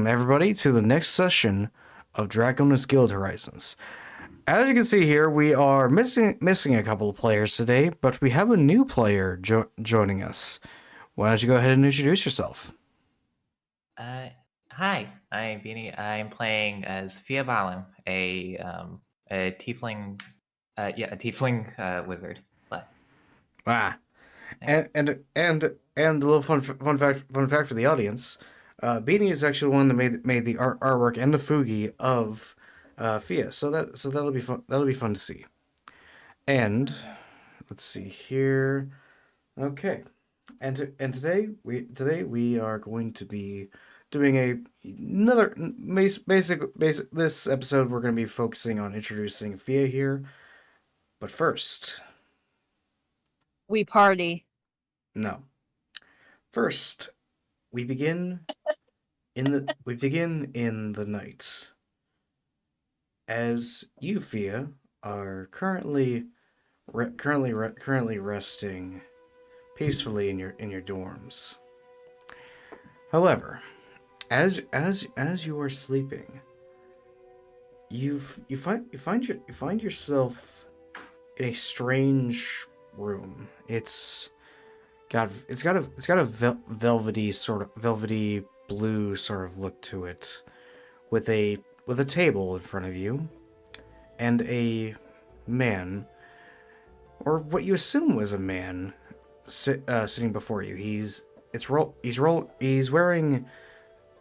Everybody to the next session of Drakkonus Guild Horizons. As you can see here, we are missing a couple of players today, but we have a new player joining us. Why don't you go ahead and introduce yourself? Uh, Hi, I'm Beanie. I'm playing as Fia Balam, a tiefling, a tiefling wizard. But Ah, thanks. and a little fun fact for the audience. Beanie is actually the one that made the artwork and the fugi of Fia, so that'll be fun. That'll be fun to see. And let's see here. Okay. And today we are going to be doing another basic this episode we're going to be focusing on introducing Fia here. But first, We party. no. First, we begin in the night. As you, Fia, are currently resting peacefully in your dorms. However, as you are sleeping, you find yourself in a strange room. It's got a velvety blue sort of look to it, with a table in front of you, and a man, or what you assume was a man, sitting before you. He's wearing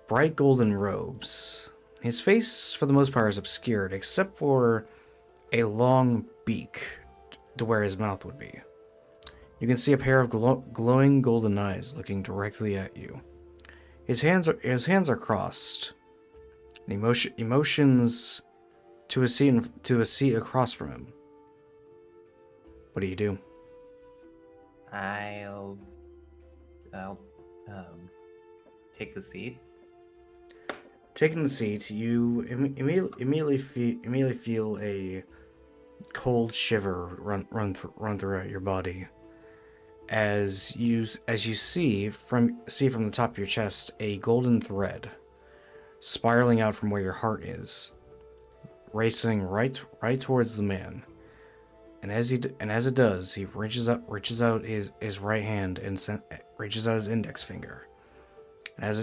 bright golden robes. His face, for the most part, is obscured, except for a long beak to where his mouth would be. You can see a pair of glowing golden eyes looking directly at you. His hands are crossed. And emotions to a seat across from him. What do you do? I'll take the seat. Taking the seat, you immediately feel a cold shiver run throughout your body as you see from the top of your chest a golden thread spiraling out from where your heart is, racing right towards the man. And as it does, he reaches out his right hand and reaches out his index finger. And as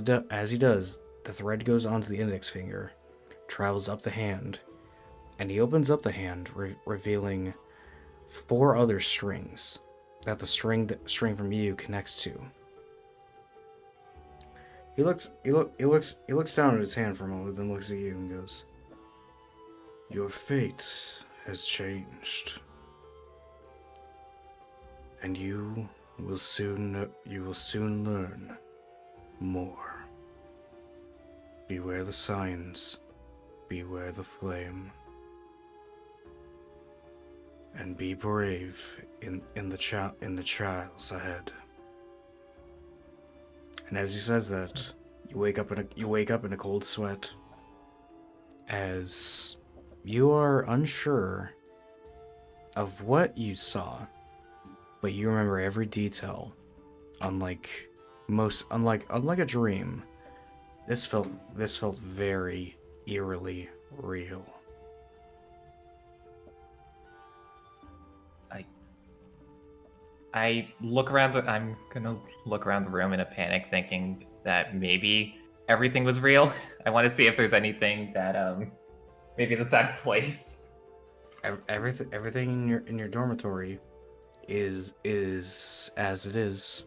he does, the thread goes onto the index finger, travels up the hand, and he opens up the hand, revealing 4 other strings that the string from you connects to. He looks down at his hand for a moment, then looks at you and goes, "Your fate has changed, and you will soon learn more. Beware the signs, beware the flame, and be brave in the trials ahead." And as he says that, you wake up in a cold sweat, as you are unsure of what you saw, but you remember every detail. Unlike a dream, this felt very eerily real. I'm gonna look around the room in a panic, thinking that maybe everything was real. I want to see if there's anything that maybe that's out of place. Everything in your dormitory is as it is.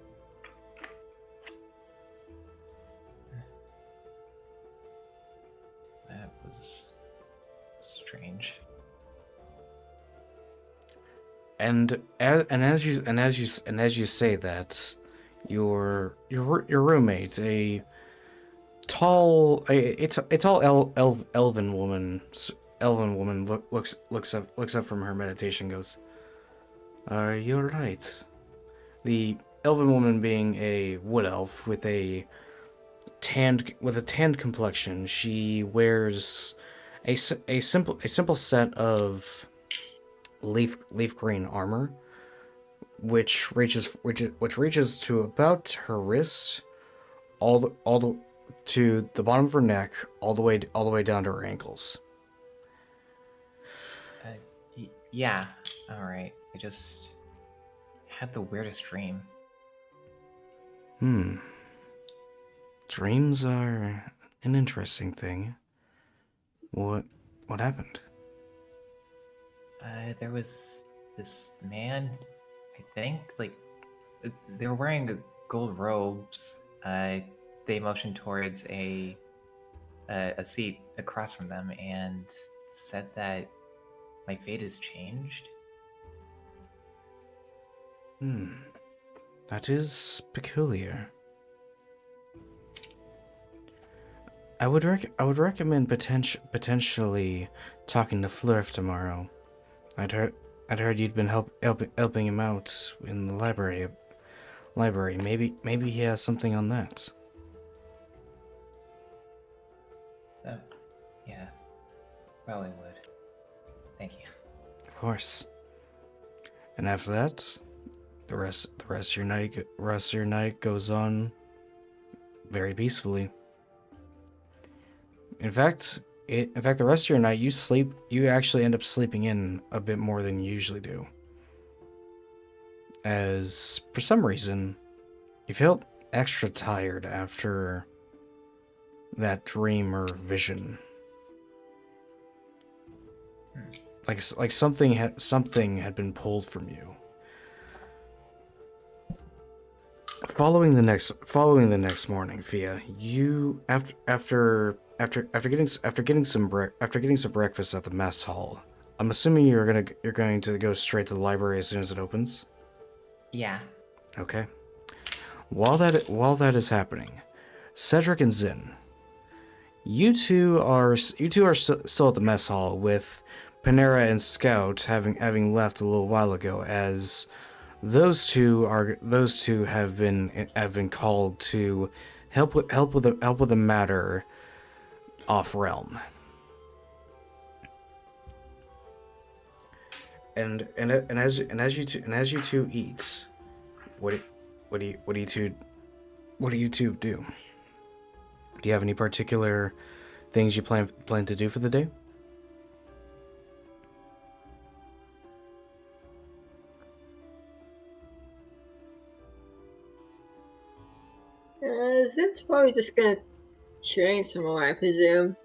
That was strange. And as you say that, your roommate, a tall elven woman, looks up from her meditation, goes, "Are you right?" The elven woman, being a wood elf with a tanned complexion, she wears a simple set of leaf green armor, which reaches to about her wrist, all to the bottom of her neck, all the way down to her ankles. Yeah. All right. I just had the weirdest dream. Dreams are an interesting thing. What happened? There was this man. I think they were wearing gold robes. They motioned towards a seat across from them and said that my fate has changed. That is peculiar. I would recommend potentially talking to Flurf tomorrow. I'd heard you'd been helping him out in the library. Maybe he has something on that. Yeah, probably would. Thank you. Of course. And after that, the rest of your night goes on very peacefully. In fact, the rest of your night you actually end up sleeping in a bit more than you usually do. As for some reason, you felt extra tired after that dream or vision. Like something had been pulled from you. Following the next morning, Fia, you after getting some breakfast at the mess hall. I'm assuming you're going to go straight to the library as soon as it opens. Yeah. Okay. While that is happening, Cedric and Zin, you two are still at the mess hall with Panera and Scout having left a little while ago, as those two have been called to help with a matter off realm. And as you two eat, what do you two do? Do you have any particular things you plan to do for the day? Zin's probably just gonna train some more, I presume.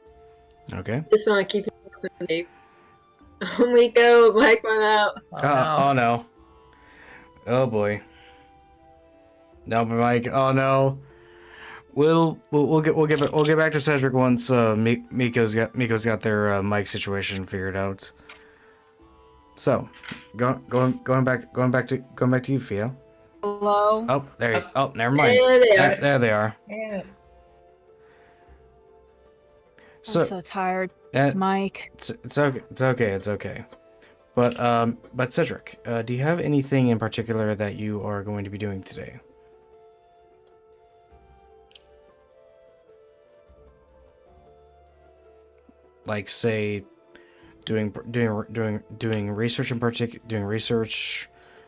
Okay. Just want to keep him up and maybe. On we go, Mike went out. Oh no. Oh boy. No, Mike. Oh no. We'll get back to Cedric once Miko's got their mic situation figured out. So, going back to you, Fia. Hello? Oh, there you. Oh, never mind. There they are. There they are. Yeah. I'm so tired. It's Mike. It's okay. But Cedric, do you have anything in particular that you are going to be doing today? Like, say, doing research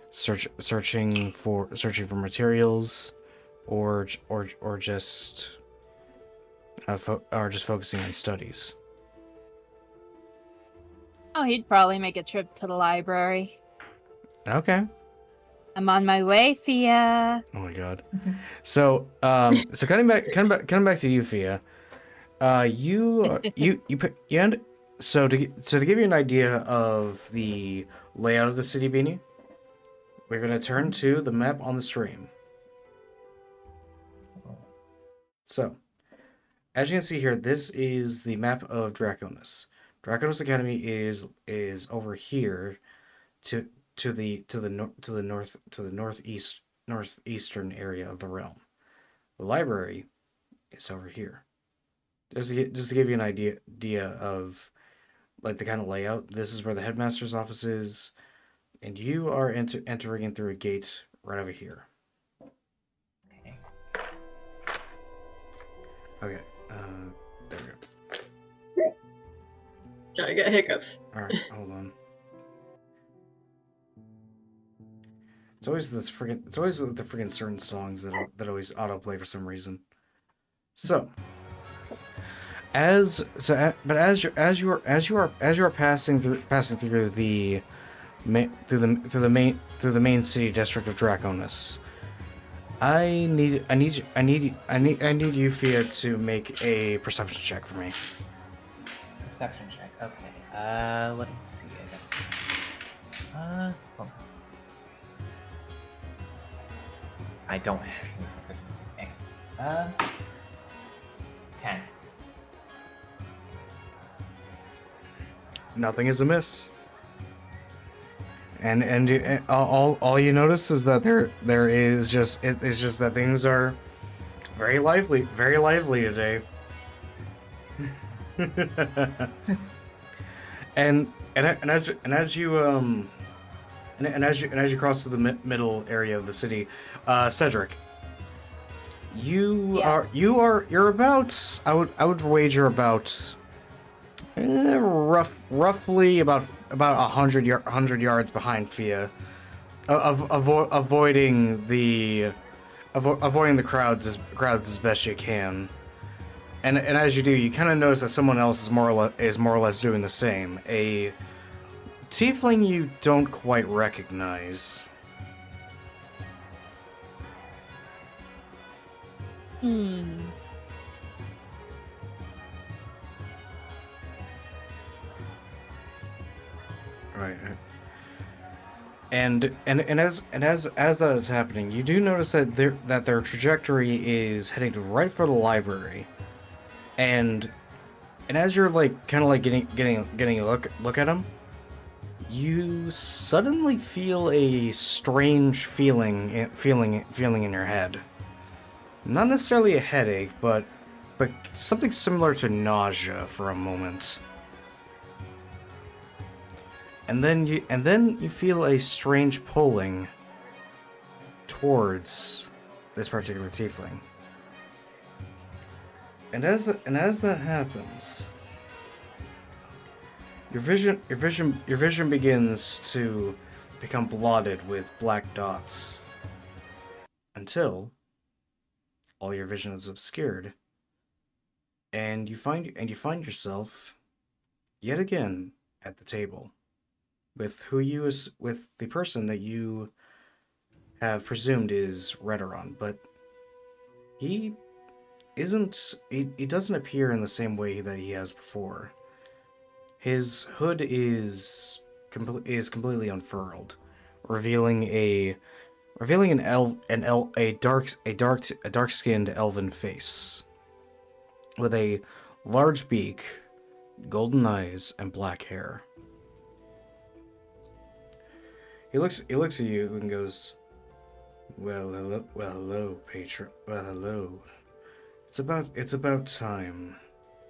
searching for materials, or just focusing on studies. Oh, he'd probably make a trip to the library. Okay. I'm on my way, Fia. Oh my god. So cutting back to you, Fia. So to give you an idea of the layout of the city, Beanie, we're gonna turn to the map on the stream. So, as you can see here, this is the map of Drakkonus. Drakkonus Academy is over here, to the northeastern area of the realm. The library is over here. Just to give you an idea of like the kind of layout. This is where the headmaster's office is, and you are entering in through a gate right over here. Okay. There we go. I got hiccups. All right, hold on. It's always the friggin' certain songs that always autoplay for some reason. So, as you are passing through the main city district of Drakkonus, I need you, Fia, to make a perception check for me. Perception check. Okay. Let me see. I got two. Hold on. I don't have any proficiency. Okay. 10. Nothing is amiss. And all you notice is that there is just it's just that things are very lively today. and as you cross to the middle area of the city, Cedric, Yes. you're about, I would wager about roughly about 100 yards behind Fia, avoiding the crowds as best you can. And as you do, you kind of notice that someone else is more or less doing the same. A tiefling you don't quite recognize. Right. And as that is happening, you do notice that their trajectory is heading right for the library. And as you're like kind of like getting a look at them, you suddenly feel a strange feeling in your head. Not necessarily a headache, but something similar to nausea for a moment. And then you feel a strange pulling towards this particular tiefling. And as that happens, your vision begins to become blotted with black dots until all your vision is obscured, and you find yourself yet again at the table with the person that you have presumed is Redoron, but he isn't. He doesn't appear in the same way that he has before. His hood is completely unfurled, revealing a dark-skinned elven face with a large beak, golden eyes, and black hair. He looks at you and goes, hello, patron. Well, hello. It's about time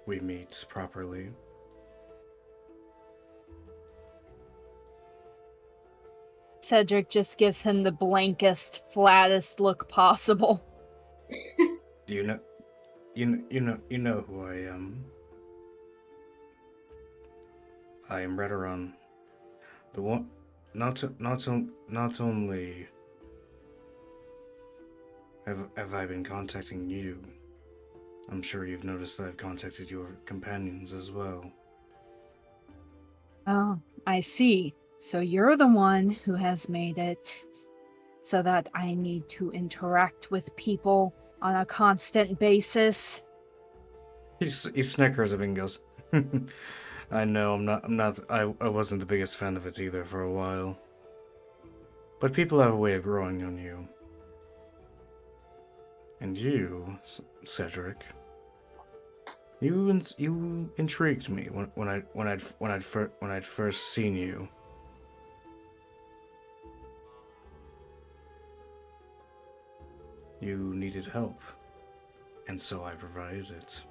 we meet properly." Cedric just gives him the blankest, flattest look possible. Do you know? You know who I am. I am Redoron, the one. Not only have I been contacting you, I'm sure you've noticed that I've contacted your companions as well. Oh, I see. So you're the one who has made it so that I need to interact with people on a constant basis. He snickers a bit and goes, "I know I wasn't the biggest fan of it either for a while, but people have a way of growing on you. And you, Cedric, you intrigued me when I'd first seen you." You needed help, and so I provided it.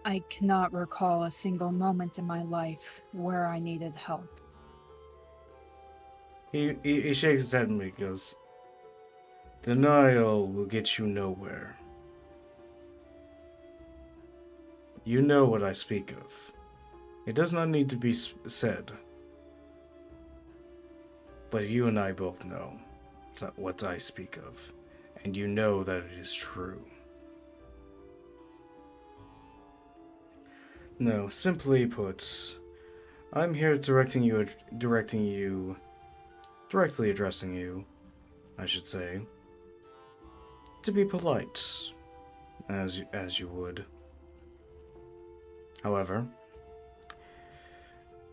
I cannot recall a single moment in my life where I needed help. He shakes his head and he goes, "Denial will get you nowhere. You know what I speak of. It does not need to be said. But you and I both know what I speak of. and you know that it is true. No, simply put, I'm here directly addressing you, I should say, to be polite, as you would. However,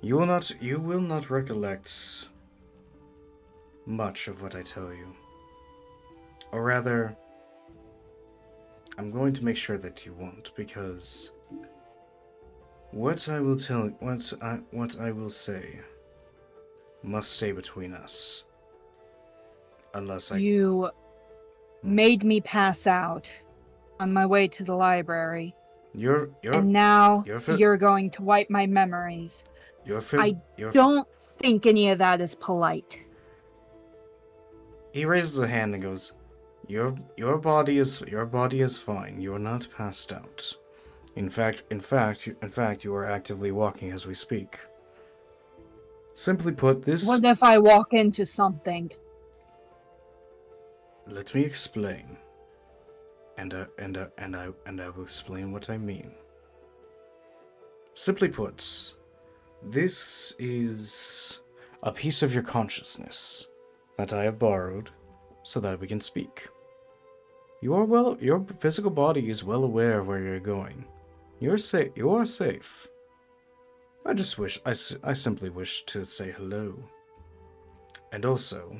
you will not recollect much of what I tell you. Or rather, I'm going to make sure that you won't, because what I will say must stay between us. Unless You made me pass out on my way to the library, and now you're going to wipe my memories. I don't think any of that is polite. He raises a hand and goes, Your body is fine. You are not passed out. In fact, you are actively walking as we speak. Simply put, this. What if I walk into something? Let me explain. And I will explain what I mean. Simply put, this is a piece of your consciousness that I have borrowed so that we can speak. Your physical body is well aware of where you're going. You are safe. I simply wish to say hello. And also,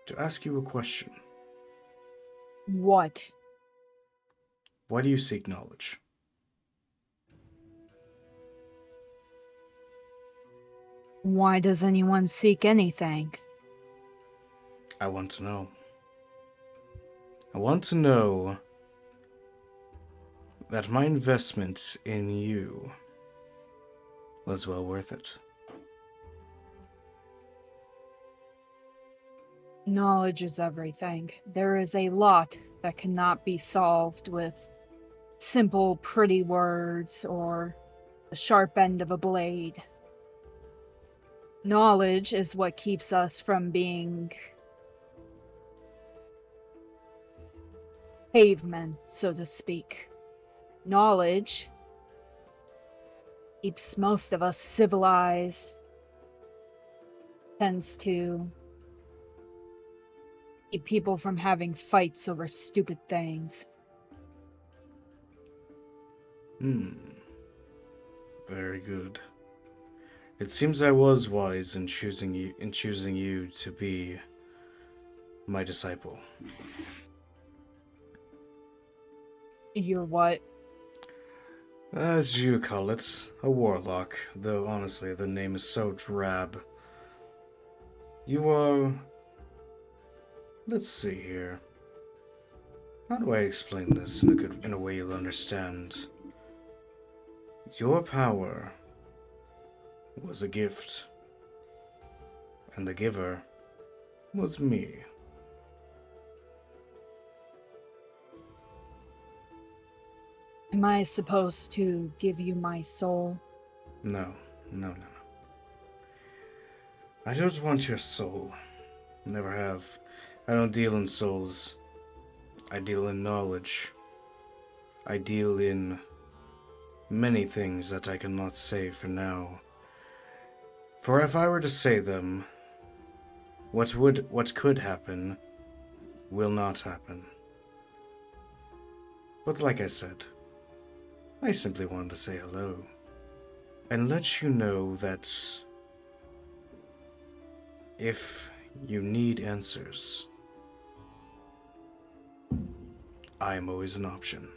to ask you a question. What? Why do you seek knowledge? Why does anyone seek anything? I want to know. I want to know that my investment in you was well worth it. Knowledge is everything. There is a lot that cannot be solved with simple, pretty words or the sharp end of a blade. Knowledge is what keeps us from being cavemen, so to speak. Knowledge keeps most of us civilized, tends to keep people from having fights over stupid things. Very good. It seems I was wise in choosing you to be my disciple. You're what? As you call it, a warlock, though honestly the name is so drab. You are... Let's see here. How do I explain this in a way you'll understand? Your power was a gift, and the giver was me. Am I supposed to give you my soul? No. I don't want your soul. Never have. I don't deal in souls. I deal in knowledge. I deal in many things that I cannot say for now. For if I were to say them, what could happen will not happen. But like I said, I simply wanted to say hello and let you know that if you need answers, I am always an option.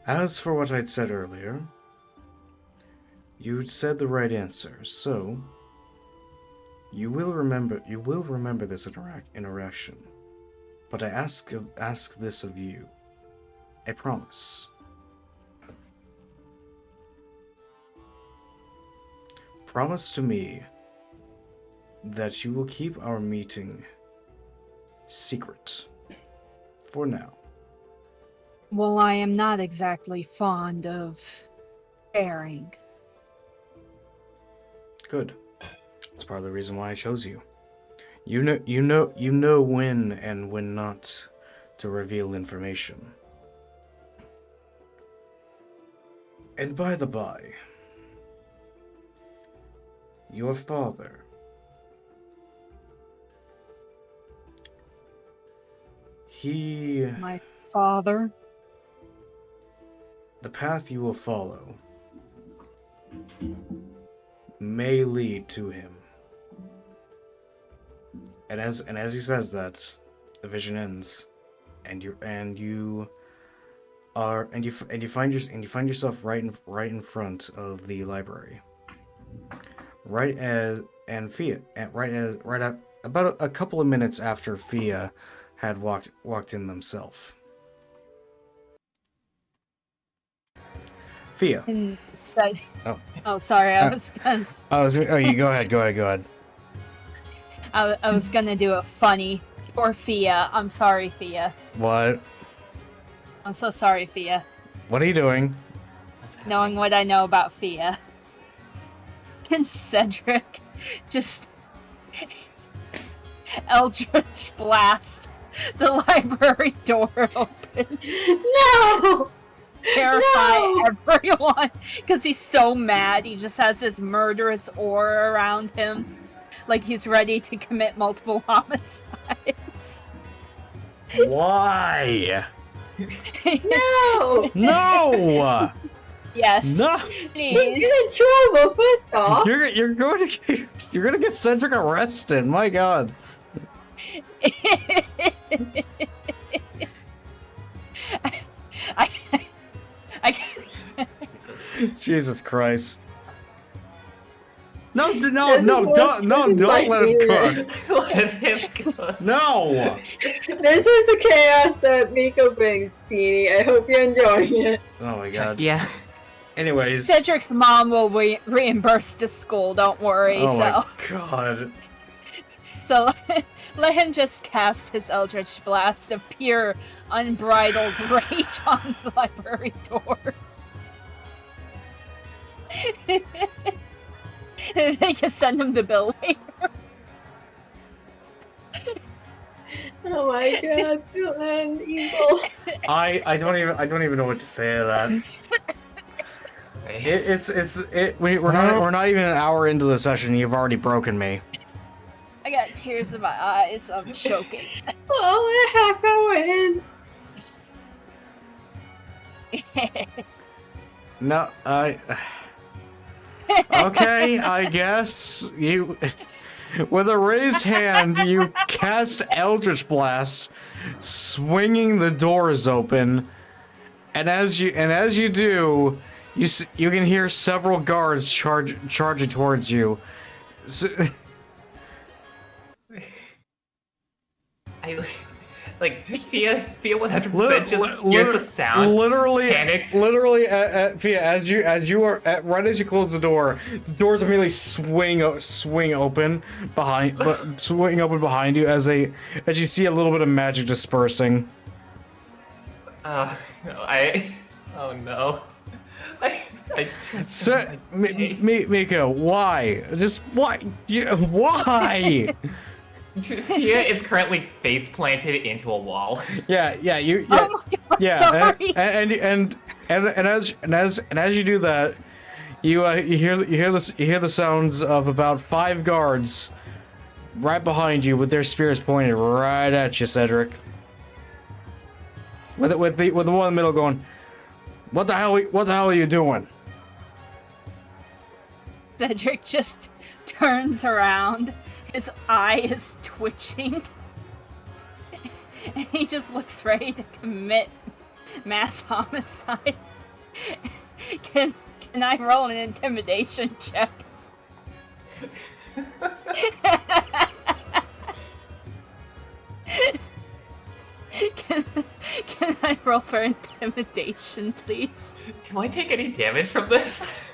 As for what I'd said earlier, you'd said the right answer, so you will remember this interaction. But I ask this of you. I promise. Promise to me that you will keep our meeting secret for now. Well, I am not exactly fond of sharing. Good. That's part of the reason why I chose you. You know when and when not to reveal information. And by the by, your father, My father? the path you will follow may lead to him. And as he says that, the vision ends, and you find yourself right in front of the library. Right about a couple of minutes after Fia had walked in themselves. Fia. Oh, sorry. I was gonna. You go ahead. I was gonna do a funny or Fia. I'm sorry, Fia. What? I'm so sorry, Fia. What are you doing? Knowing what I know about Fia. Can Cedric just Eldritch blast the library door open? No! Terrify everyone because he's so mad. He just has this murderous aura around him, like he's ready to commit multiple homicides. Why? No! No! Yes. No! Please. He's in trouble, first off. You're gonna get Cedric arrested. My God. I can't. Jesus Christ. No, don't let him cook. Let him cook. No! This is the chaos that Miko brings, Speedy. I hope you're enjoying it. Oh my God. Yeah. Anyways. Cedric's mom will reimburse the school, don't worry. Oh so. my God. So let him just cast his Eldritch Blast of pure, unbridled rage on the library doors. They can send him the bill later. Oh my God, don't end evil. I don't even know what to say to that. We're not even an hour into the session. You've already broken me. I got tears in my eyes. I'm choking. Oh, a half hour in. No, okay, I guess you. With a raised hand, you cast Eldritch Blast, swinging the doors open, and as you do, you can hear several guards charging towards you. Fia 100% just hears the sound. Panics. Literally, Fia, as you close the doors immediately swing open behind you as you see a little bit of magic dispersing. Oh no. Miko, why? Just why? Why? Fia is currently face planted into a wall. Oh my God, sorry. And as you do that, you hear the sounds of about 5 guards right behind you with their spears pointed right at you, Cedric. With the one in the middle going, what the hell are you doing? Cedric just turns around. His eye is twitching. And he just looks ready to commit mass homicide. Can I roll an intimidation check? Can I roll for intimidation, please? Do I take any damage from this?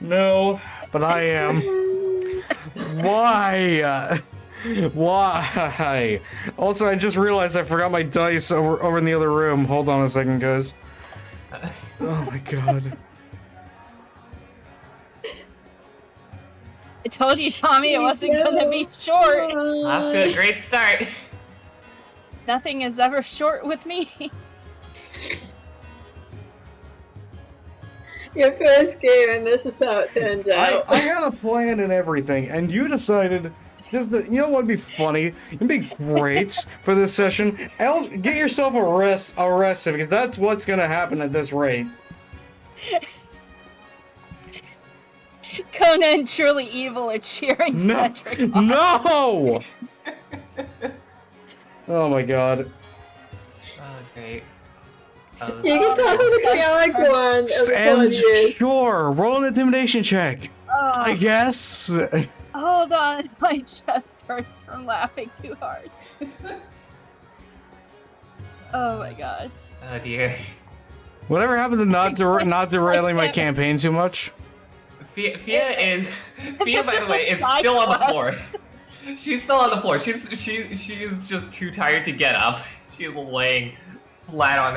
No, but I am. Why? Why? Also, I just realized I forgot my dice over in the other room. Hold on a second, guys. Oh my God. I told you, Tommy, it wasn't gonna be short. Off to a great start. Nothing is ever short with me. Your first game, and this is how it turns out. I had a plan and everything, and you decided just that, you know what'd be funny? It'd be great for this session. Get yourself arrested, because that's what's gonna happen at this rate. Kona and Truly Evil are cheering Cedric on. No! Oh my god. Oh, great. You can tell who the chaotic one And is. sure, roll an intimidation check. I guess. Hold on, my chest hurts from laughing too hard. Oh my god. Oh dear. Whatever happened to not derailing my campaign too much? Fia, by the way, is side still on the quest. floor. She's still on the floor. She's just too tired to get up. She's laying flat on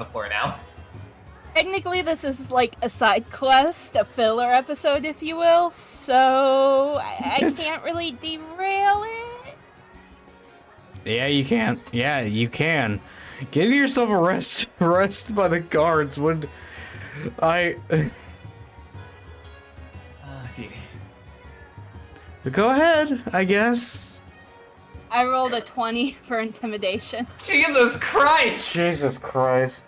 the floor now. Technically, this is like a side quest, a filler episode, if you will, so I can't really derail it. Yeah, you can. Yeah, you can. Getting yourself arrested by the guards would... Oh dear. But go ahead, I guess. I rolled a 20 for intimidation. Jesus Christ! Jesus Christ.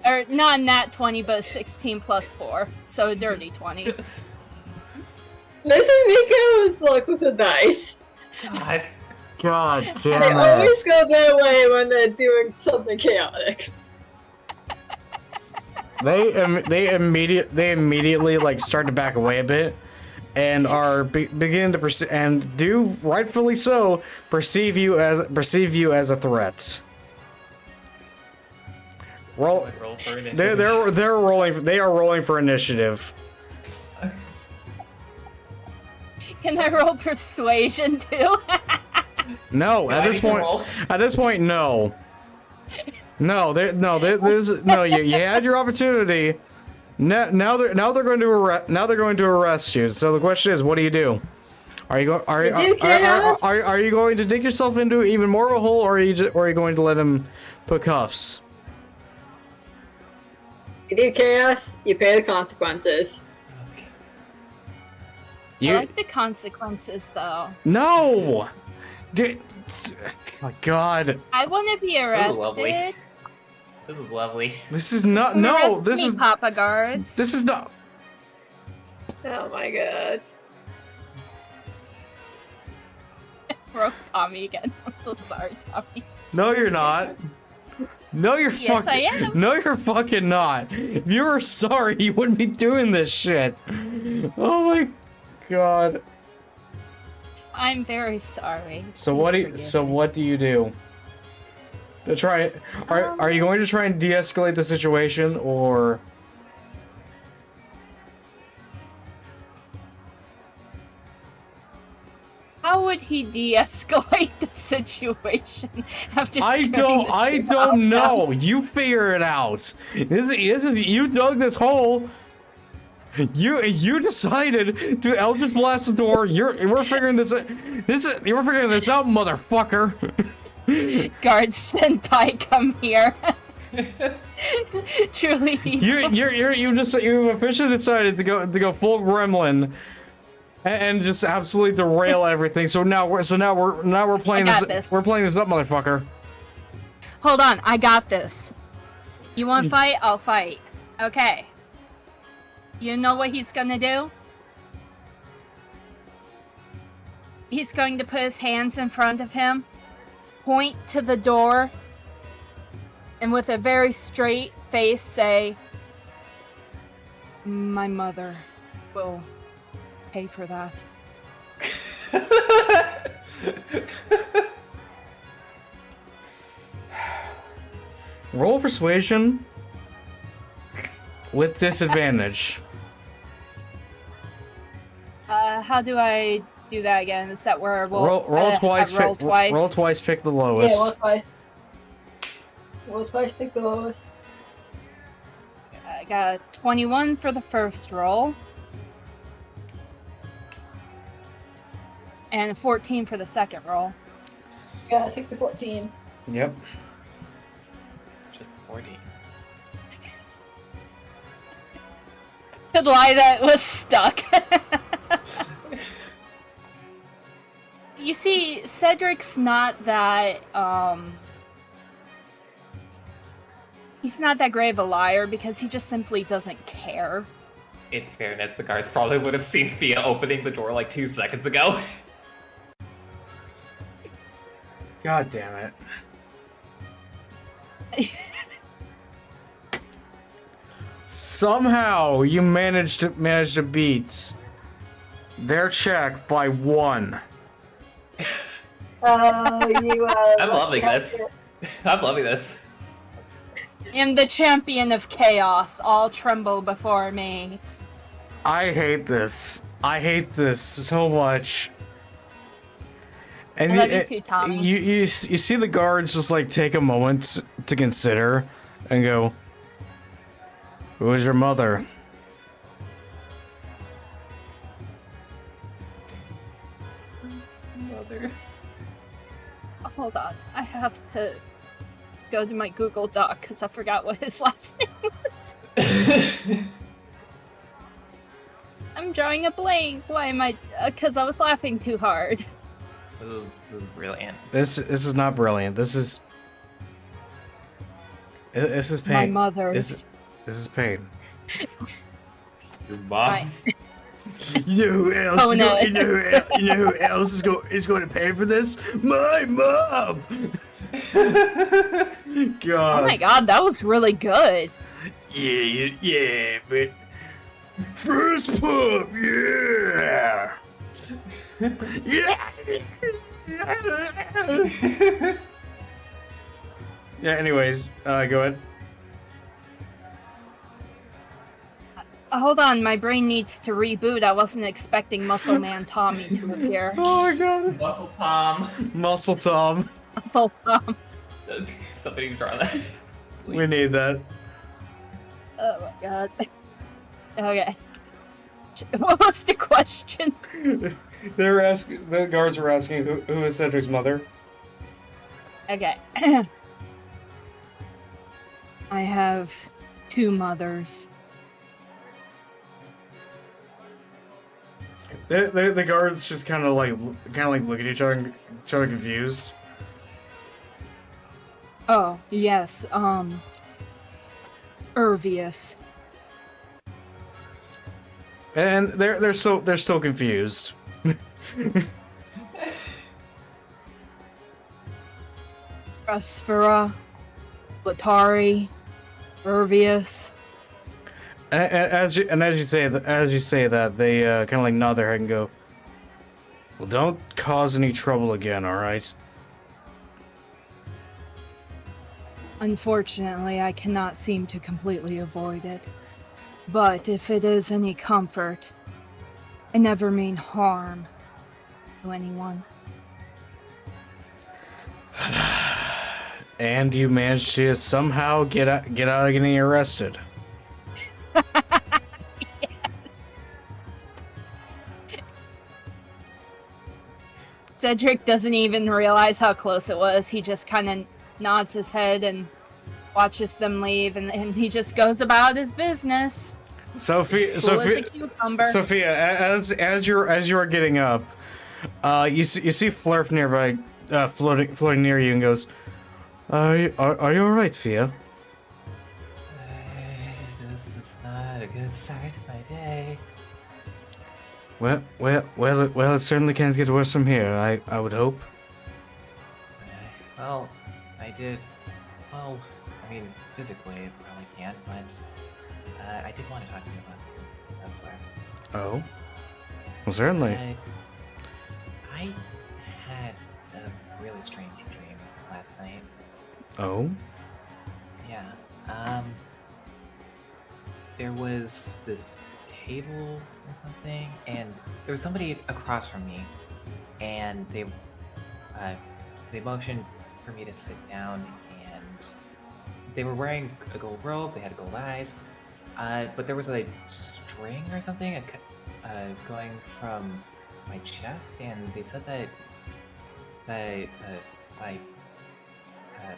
Or not nat 20, but a 16 plus 4, so a dirty 20. This is Miko's luck with the dice. God. God They damn it. always go their way when they're doing something chaotic. They immediately like start to back away a bit, and are beginning to and do rightfully so perceive you as a threat. Roll for initiative. they are rolling for initiative. Can I roll persuasion too? No, at this point, no. No, you had your opportunity. Now they're going to arrest you. So the question is, what do you do? Are you going to dig yourself into even more of a hole, or are you going to let him put cuffs? You do chaos, you pay the consequences. I like the consequences, though. No! Dude, oh my god. I want to be arrested. Lovely. This is lovely. This is not. No, Arrest this me, is. Papa Guards. This is not. Oh my god. Broke Tommy again. I'm so sorry, Tommy. No, you're not. No, you're Yes, I am. No, you're fucking not. If you were sorry, you wouldn't be doing this shit. Oh my god. I'm very sorry. So Please what do you do? To try, are you going to try and de-escalate the situation, or? How would he de-escalate the situation after I don't know. You figure it out. This is you dug this hole. You decided to Eldritch Blast the door. We're figuring this out. We're figuring this out, motherfucker. Guard senpai, come here. Truly. You've officially decided to go full gremlin. And just absolutely derail everything. So now we're playing this. We're playing this up, motherfucker. Hold on, I got this. You want to fight? I'll fight. Okay. You know what he's gonna do? He's going to put his hands in front of him, point to the door, and with a very straight face say, "My mother will pay for that." Roll persuasion with disadvantage. How do I do that again? Is that where we'll roll twice? roll twice? Roll twice. Pick the lowest. Yeah, roll twice. Roll twice, pick the lowest. I got a 21 for the first roll. And a 14 for the second roll. Yeah, take the 14. Yep. It's just 14. Could lie that was stuck. You see, Cedric's not that, he's not that great of a liar because he just simply doesn't care. In fairness, the guards probably would have seen Thea opening the door like 2 seconds ago. God damn it. Somehow you managed to beat their check by 1. Oh, you I'm loving this. I'm loving this. I'm the champion of chaos. All tremble before me. I hate this. I hate this so much. And I love you too, Tommy. You see the guards just like take a moment to consider and go, "Who is your mother?" Mother. Hold on. I have to go to my Google Doc because I forgot what his last name was. I'm drawing a blank. Why am I? Because I was laughing too hard. This is brilliant. This is not brilliant. This is pain. My mother's. This is pain. Your mom. You know who else? Oh, no. You know who else is going to pay for this? My mom. God. Oh my god, that was really good. Yeah, but first pump, yeah. Yeah. Yeah. Anyways, go ahead. Hold on, my brain needs to reboot. I wasn't expecting Muscle Man Tommy to appear. Oh my god. Muscle Tom. Muscle Tom. Muscle Tom. Somebody draw that. Please. We need that. Oh my god. Okay. What was the question? The guards were asking who is Cedric's mother. Okay. I have 2 mothers. The guards just kind of like look at each other confused. Oh, yes, Urvius. And they're still confused. Rasfera, Latari, Urvius. As you say that, they kind of like nod their head and go, "Well, don't cause any trouble again, all right?" Unfortunately, I cannot seem to completely avoid it. But if it is any comfort, I never mean harm to anyone. And you managed to somehow get out of getting arrested. Yes. Cedric doesn't even realize how close it was. He just kind of nods his head and watches them leave, and he just goes about his business. Sophia, Cool as a cucumber. Sophia, as you're getting up, you see Flurf nearby, floating near you, and goes, "Are you alright, Fia?" This is not a good start to my day. Well, it certainly can't get worse from here. I would hope. Well, I did. Well, I mean, physically it probably can't, but I did want to talk to you about Claire. Oh, well, certainly. I had a really strange dream last night. Oh. Yeah. There was this table or something, and there was somebody across from me, and they motioned for me to sit down, and they were wearing a gold robe. They had gold eyes, but there was a string or something going from my chest, and they said that my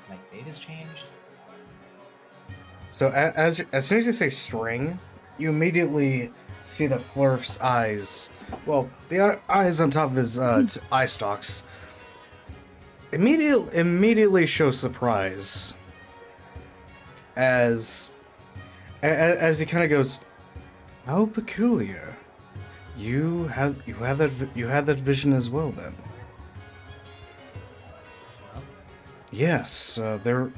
my fate has changed. So as soon as you say string, you immediately see that Flurf's eyes, well, the eyes on top of his eye stalks, immediately show surprise as he kind of goes, "How peculiar! You had that vision as well, then." Well, Yes, there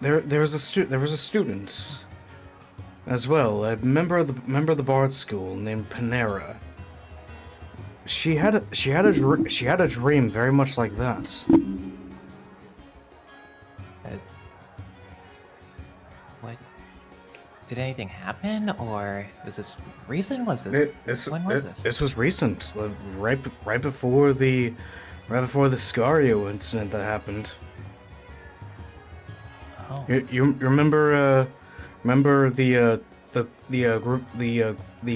was a student as well, a member of the Bard School named Panera. She had a dream very much like that. what? Did anything happen, or was this recent? When was this? This was recent, right before the Scario incident that happened. Oh. You remember the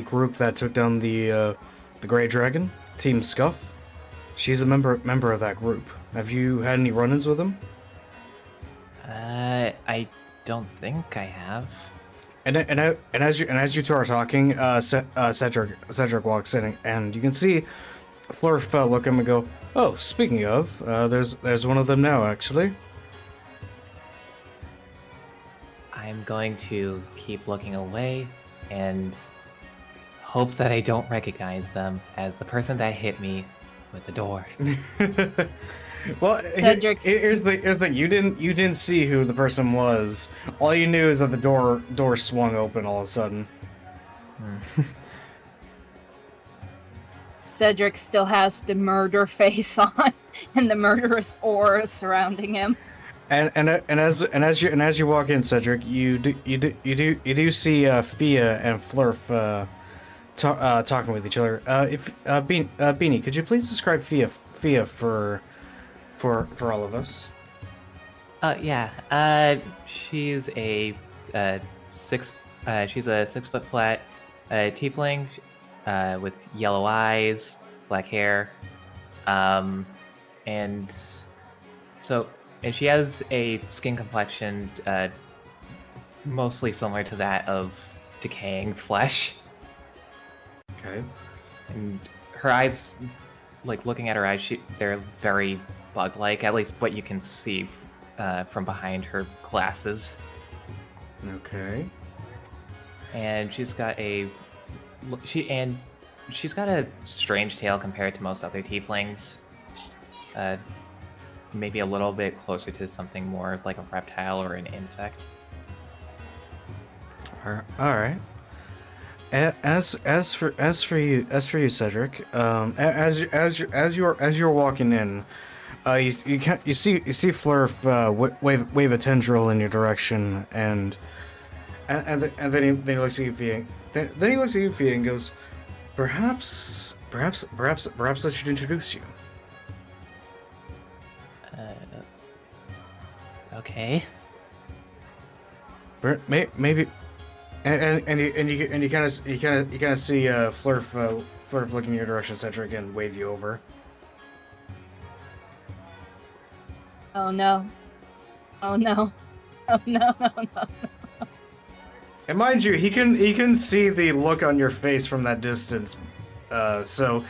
group that took down the Grey Dragon, Team Scuff? She's a member of that group. Have you had any run-ins with them? I don't think I have. And as you two are talking, Cedric walks in, and you can see Flurf look at him and go, "Oh, speaking of, there's one of them now, actually." I'm going to keep looking away and hope that I don't recognize them as the person that hit me with the door. Well, here's the thing. You didn't see who the person was. All you knew is that the door swung open all of a sudden. Cedric still has the murder face on and the murderous aura surrounding him. And as you walk in, Cedric, you do see Fia and Flurf talking with each other. Beanie, could you please describe Fia for all of us? Yeah. She's a 6 foot flat tiefling with yellow eyes, black hair, and she has a skin complexion mostly similar to that of decaying flesh. Okay. And her eyes, like looking at her eyes, they're very bug-like, at least what you can see from behind her glasses. Okay. And she's got a strange tail compared to most other tieflings. Maybe a little bit closer to something more like a reptile or an insect. All right. As for you, Cedric, as you're walking in, you see Flurf wave a tendril in your direction, and then he looks at you, Fia. Then he looks at you, Fia, and goes, Perhaps I should introduce you." Okay. Maybe, and you kind of see Flurf looking in your direction, Cedric, and wave you over. Oh no! Oh no! Oh no! No! And mind you, he can see the look on your face from that distance. So,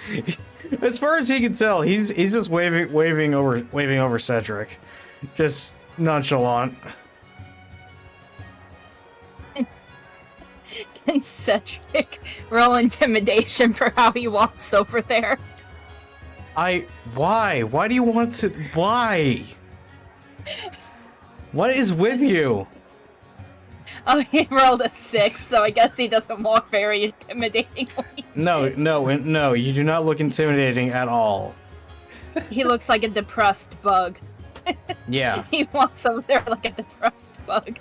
as far as he can tell, he's just waving over Cedric, just nonchalant. Can Cedric roll intimidation for how he walks over there? Why? Why do you want to? Why? What is with you? Oh, he rolled a 6, so I guess he doesn't walk very intimidatingly. No, you do not look intimidating at all. He looks like a depressed bug. Yeah. He walks over there like a depressed bug.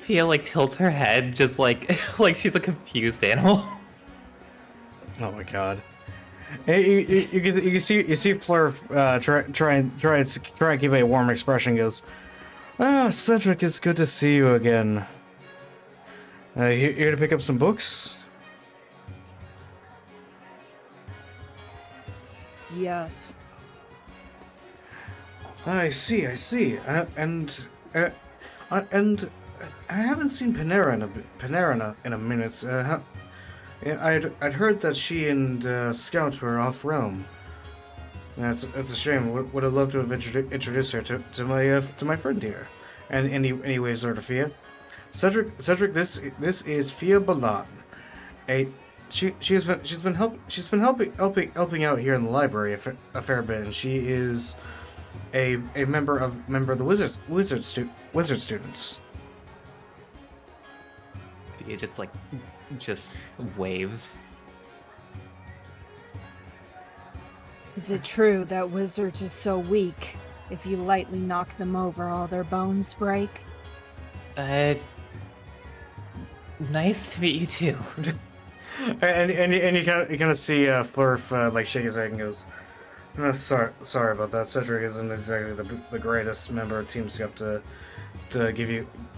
Fia tilts her head, just like she's a confused animal. Oh my god. Hey, you can see Flurf try and keep a warm expression. Goes, Cedric, it's good to see you again. Here to pick up some books? Yes. I see. And I haven't seen Panera in a minute. I'd heard that she and Scout were off Rome. That's a shame. Would have loved to have introduced her to my friend here. And anyways, Lord Fia, Cedric, this is Fia Balan. She's been helping out here in the library a fair bit, and she is a member of the wizard students. He just waves. Is it true that wizards are so weak? If you lightly knock them over, all their bones break? Nice to meet you too. and you kind of see Flurf like shake his head and goes, sorry about that. Cedric isn't exactly the greatest member of Team Scuff to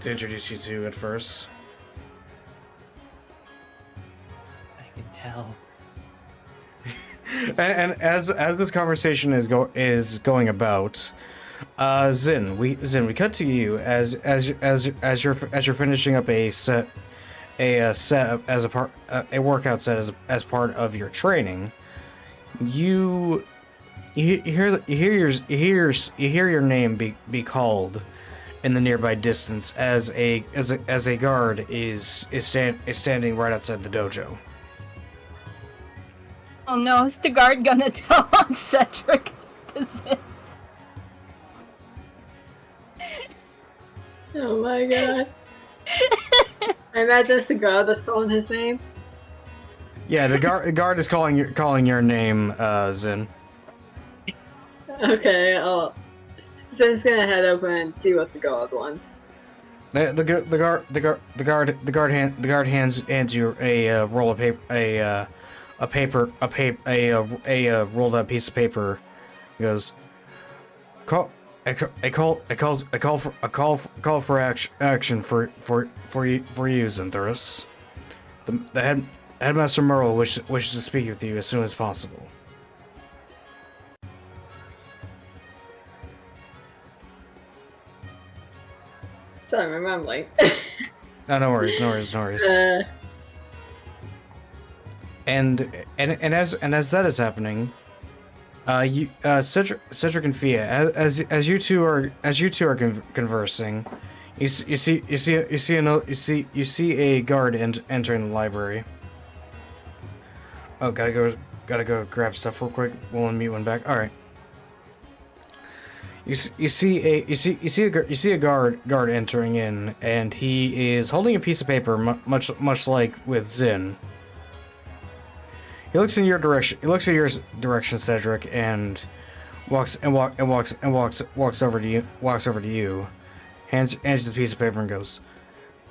introduce you to at first. I can tell. And as this conversation is going about, Zin, we cut to you as you're finishing up a workout set as part of your training. You hear your name be called in the nearby distance as a guard is standing right outside the dojo. Oh no, is the guard gonna tell on Cedric? Oh my god. I imagine it's the guard that's calling his name. Yeah, the guard is calling your name, Zin. Okay, Zin's gonna head over and see what the guard wants. The guard hands you a roll of paper, a rolled up piece of paper. He goes, call for action for you, Zinthurus. The headmaster Merle wishes to speak with you as soon as possible. Sorry, I'm rambling. No worries. And as that is happening, Cedric and Fia, as you two are conversing, you see a guard entering the library. Oh, gotta go grab stuff real quick. We'll unmute one back. All right. You see a guard entering in, and he is holding a piece of paper, much like with Zin. He looks in your direction. He looks at your direction, Cedric, and walks over to you. Hands you the piece of paper and goes,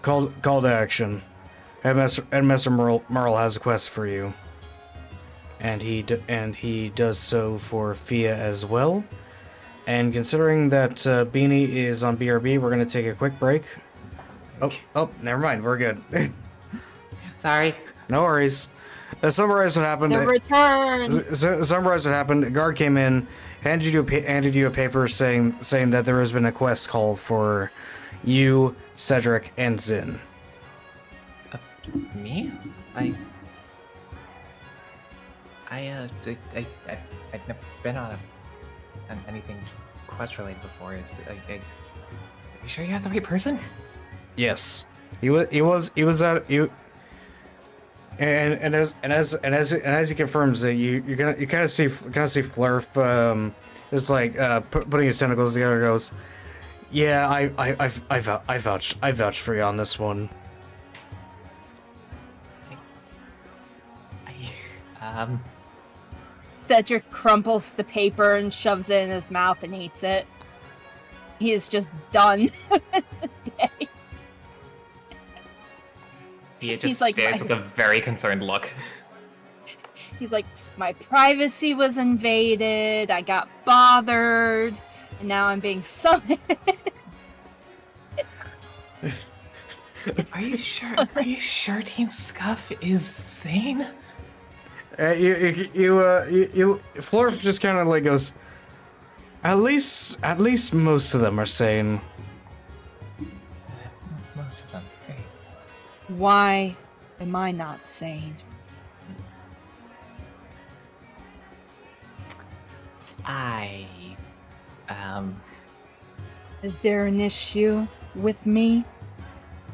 "Call to action. Headmaster Merle has a quest for you." And he does so for Fia as well. And considering that Beanie is on BRB, we're gonna take a quick break. Oh, never mind. We're good. Sorry. No worries. Summarize what happened. The return. Summarize what happened. A guard came in, handed you a paper saying that there has been a quest call for you, Cedric, and Zin. Me? I've never been on anything quest related before. Are you sure you have the right person? Yes, he was at you. And as he confirms that you kind of see Flurf just like putting his tentacles together, goes, yeah, I vouch for you on this one. Cedric crumples the paper and shoves it in his mouth and eats it. He is just done with the day. He just stares with a very concerned look. He's like, my privacy was invaded, I got bothered, and now I'm being summoned. Are you sure? Are you sure Team Scuff is sane? Florp just kind of like goes. At least most of them are sane. Most of them. Great. Why am I not sane? Is there an issue with me?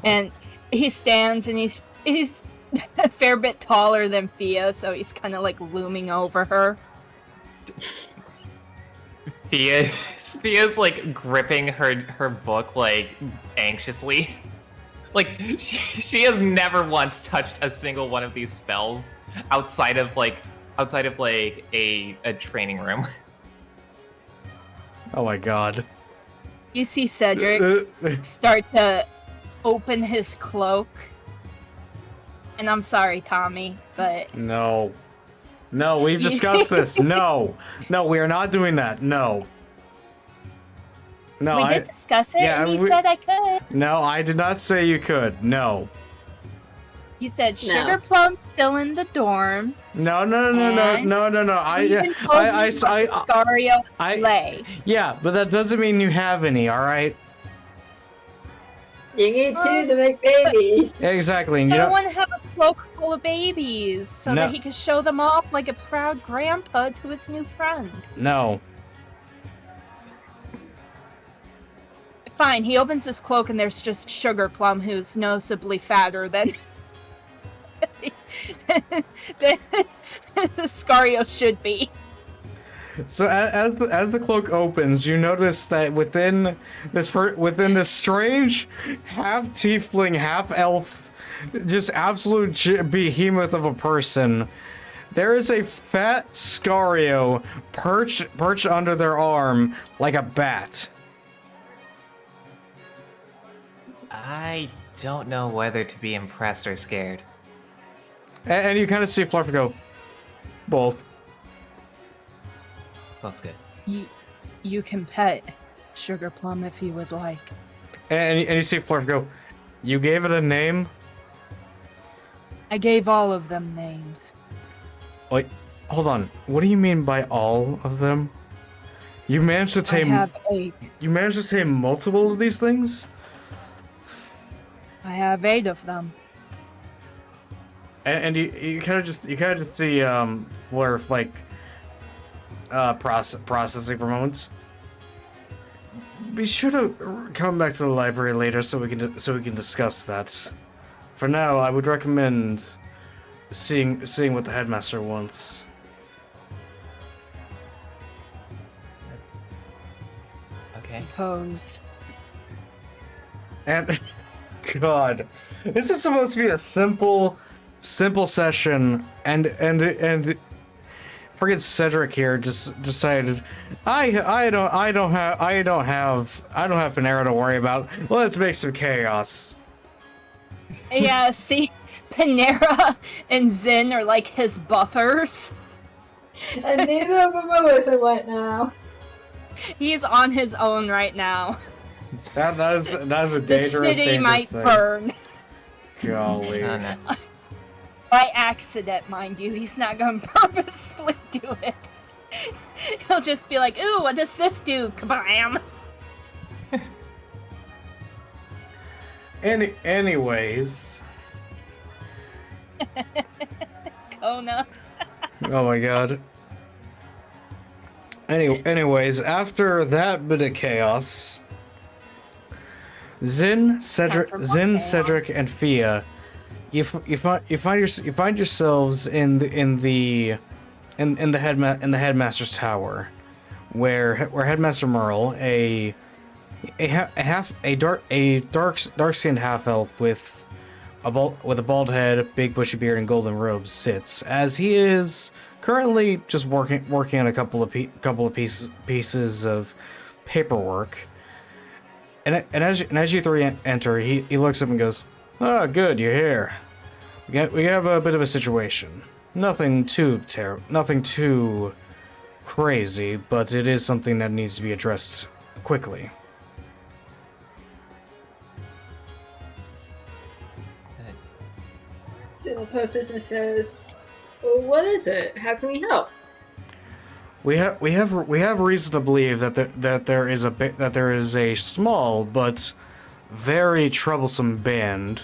And he stands and he's a fair bit taller than Fia, so he's kind of like looming over her. Fia's like gripping her book like anxiously. Like she has never once touched a single one of these spells outside of a training room. Oh my god. You see Cedric start to open his cloak. And I'm sorry, Tommy, but... No, we've discussed this. No, we are not doing that. No. We did discuss it, and you said I could. No, I did not say you could. No. You said Sugar Plum's still in the dorm. No. Scario lay. Yeah, but that doesn't mean you have any, alright? You need two to make babies. Exactly. And I don't want to have a cloak full of babies so No. that he can show them off like a proud grandpa to his new friend. No. Fine, he opens his cloak and there's just Sugar Plum, who's noticeably fatter than the Scario should be. So as the cloak opens, you notice that within this strange half tiefling, half elf, just absolute behemoth of a person, there is a fat Scario perched under their arm like a bat. I don't know whether to be impressed or scared. And you kind of see Florp go, both. That's good. You can pet Sugar Plum if you would like. And you see Florp go, you gave it a name? I gave all of them names. Wait, hold on. What do you mean by all of them? You managed to tame... I have 8. You managed to tame multiple of these things? I have 8 of them. And you kind of just see Florp like processing for moments. Be sure to come back to the library later so we can discuss that. For now, I would recommend seeing what the headmaster wants. Okay. Suppose. And God, this is supposed to be a simple session, and forget Cedric here. Just decided, I don't have Panera to worry about. Let's make some chaos. Yeah, see, Panera and Zin are like his buffers. And neither of them are with him right now. He's on his own right now. That is a dangerous The city might thing. burn. Golly. Oh, no. By accident, mind you. He's not going to purposefully do it. He'll just be like, ooh, what does this do? Kabam! Anyways. Kona. Oh my god. Anyways, after that bit of chaos, Zin, Cedric, and Fia, you find yourselves in the headmaster's tower, where Headmaster Merle, a dark-skinned half-elf with a bald head, big bushy beard, and golden robes, sits, as he is currently just working on a couple of pieces of paperwork. And as you three enter, he looks up and goes, "Ah, good, you're here. We have a bit of a situation. Nothing too crazy, but it is something that needs to be addressed quickly." So the person says, Well, what is it? How can we help? We have reason to believe that there is a small but very troublesome band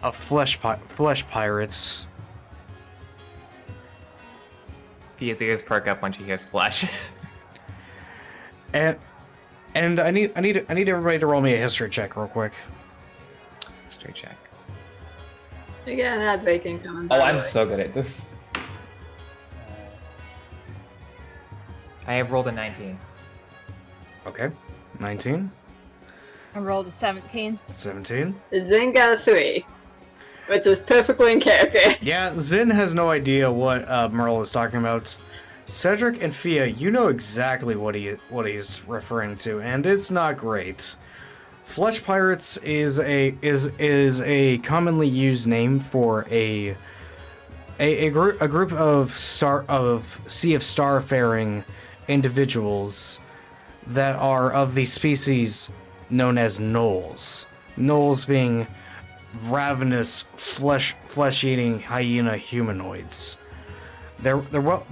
of flesh pirates. Pia's ears perk up when she hears flesh. And I need everybody to roll me a history check real quick. History check. You got that bacon coming. Oh, I'm so good at this. I have rolled a 19. Okay, 19. I rolled a 17. 17. Zin got a 3, which is perfectly in character. Yeah, Zin has no idea what Merle is talking about. Cedric and Fia, you know exactly what he's referring to, and it's not great. Flesh pirates is a commonly used name for a group of Sea of Starfaring individuals that are of the species known as gnolls. Gnolls being ravenous flesh-eating hyena humanoids. They're well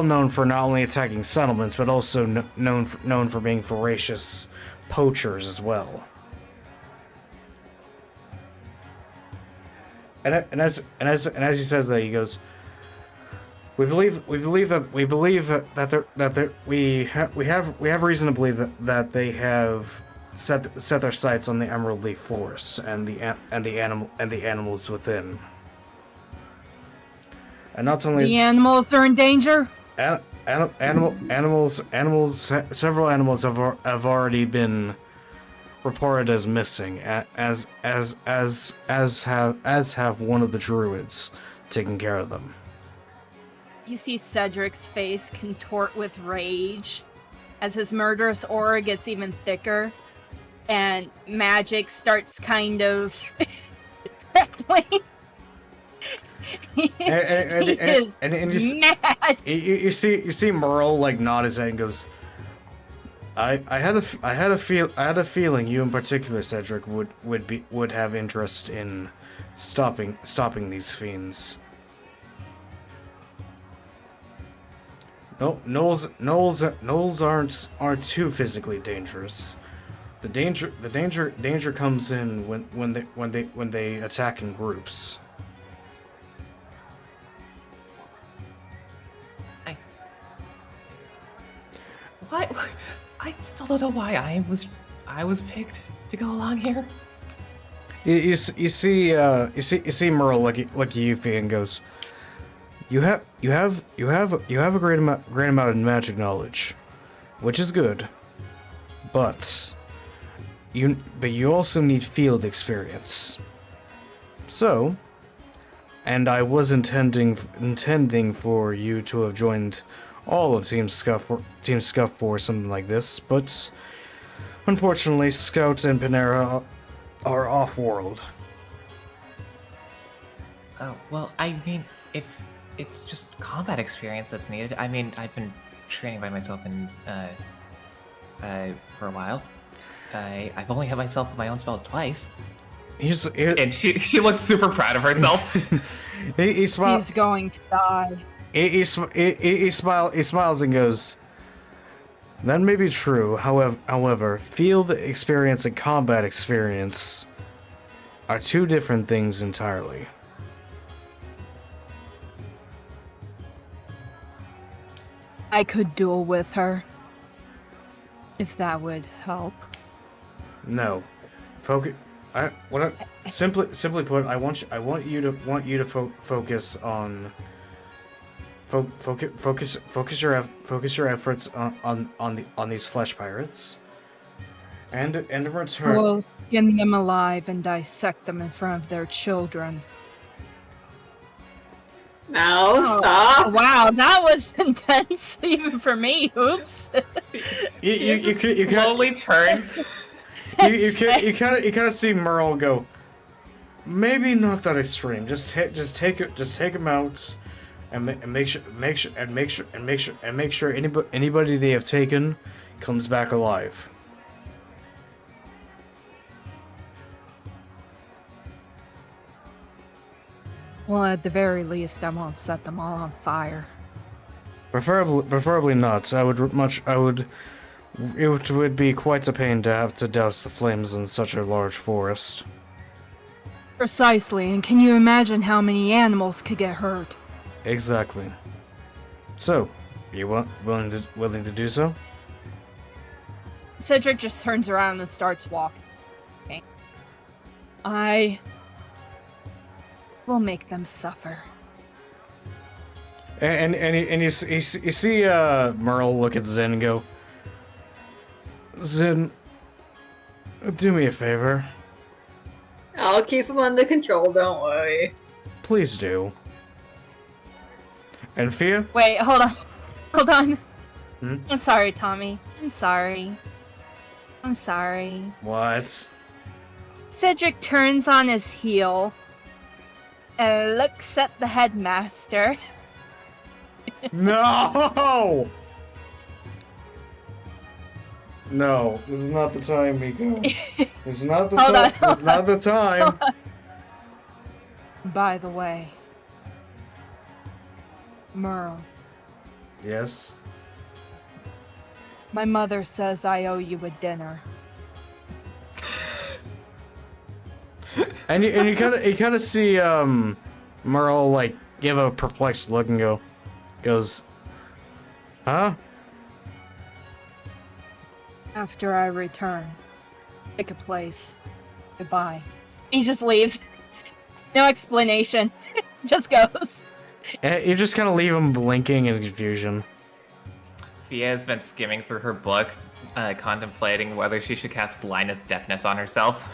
known for not only attacking settlements, but also known for being voracious poachers as well. And as he says that, he goes, we have reason to believe that they have set their sights on the Emerald Leaf Forest and the animals within. And not only the animals are in danger. Several animals have already been reported as missing, as have one of the druids taking care of them. You see Cedric's face contort with rage as his murderous aura gets even thicker, and magic starts kind of crackling. And you see Merle like nod his head and goes, I had a feeling you in particular, Cedric, would have interest in stopping these fiends. No, gnolls aren't too physically dangerous. The danger comes in when they attack in groups. Why? I still don't know why I was picked to go along here. You see Merle look at Yuffie and goes, You have a great amount of magic knowledge, which is good, but you also need field experience. So, and I was intending for you to have joined all of Team Scuff or something like this, but unfortunately, Scouts and Panera are off-world. Oh, well, I mean, if it's just combat experience that's needed. I mean, I've been training by myself for a while. I've only had myself with my own spells twice. And she looks super proud of herself. he smiles. He's going to die. He smiles and goes, that may be true. However, field experience and combat experience are two different things entirely. I could duel with her, if that would help. No, simply put, I want you to focus on. Focus your efforts on these flesh pirates, and in return, We'll skin them alive and dissect them in front of their children. No, stop. Wow, that was intense even for me. Oops. you slowly turns. You kind of see Merle go, maybe not that extreme. Just take him out. And make sure anybody they have taken comes back alive. Well, at the very least, I won't set them all on fire. Preferably not. It would be quite a pain to have to douse the flames in such a large forest. Precisely, and can you imagine how many animals could get hurt? Exactly. So, you willing to do so? Cedric just turns around and starts walking. I will make them suffer. And you see Merle look at Zen and go, Zen, do me a favor. I'll keep him under control, don't worry. Please do. And Fia? Wait, hold on. Hold on. Hmm? I'm sorry, Tommy. I'm sorry. What? Cedric turns on his heel and looks at the headmaster. No! No, this is not the time, Miko. This is not the time. This is not the time. By the way, Merle. Yes. My mother says I owe you a dinner. And you kind of see Merle like give a perplexed look and goes, huh? After I return, pick a place. Goodbye. He just leaves. No explanation. Just goes. And you just kind of leave him blinking in confusion. Fia has been skimming through her book, contemplating whether she should cast blindness deafness on herself.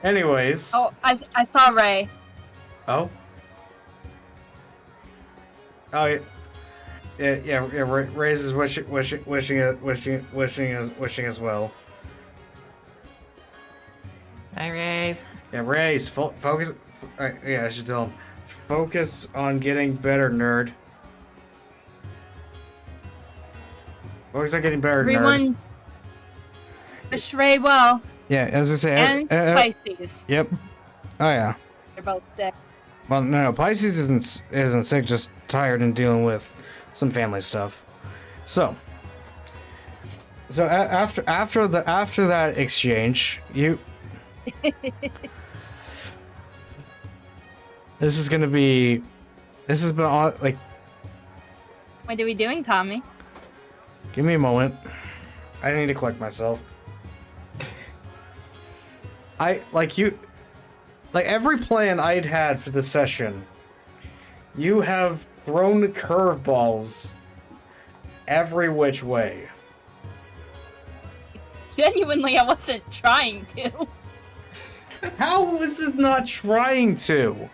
Anyways. Oh, I saw Ray. Oh. Oh yeah. Ray's is wishing as well. Hi, Ray. Yeah, Ray's focus. Yeah, I should tell him. Focus on getting better, nerd. Focus on getting better, nerd. Everyone, wish Ray well. Yeah, as I say. And Pisces. Yep. Oh yeah. They're both sick. Well, no, Pisces isn't sick, just tired and dealing with some family stuff. So after that exchange, this has been like. What are we doing, Tommy? Give me a moment. I need to collect myself. Every plan I'd had for this session, you have thrown curveballs every which way. Genuinely, I wasn't trying to. How was this not trying to?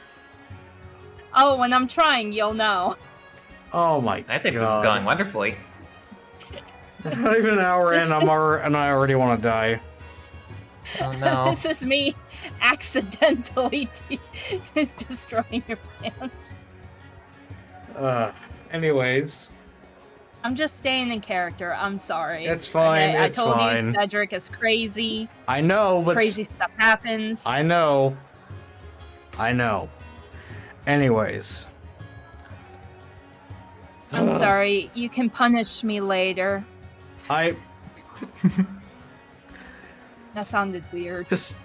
Oh, when I'm trying, you'll know. Oh my god. I think this is going wonderfully. Not even an hour in, and I already want to die. Oh no. This is me accidentally destroying your plans. Anyways. I'm just staying in character. I'm sorry. It's fine. Okay, it's I told fine. you Cedric is crazy. I know, but crazy stuff happens. I know. Anyways. I'm sorry. You can punish me later. That sounded weird. Just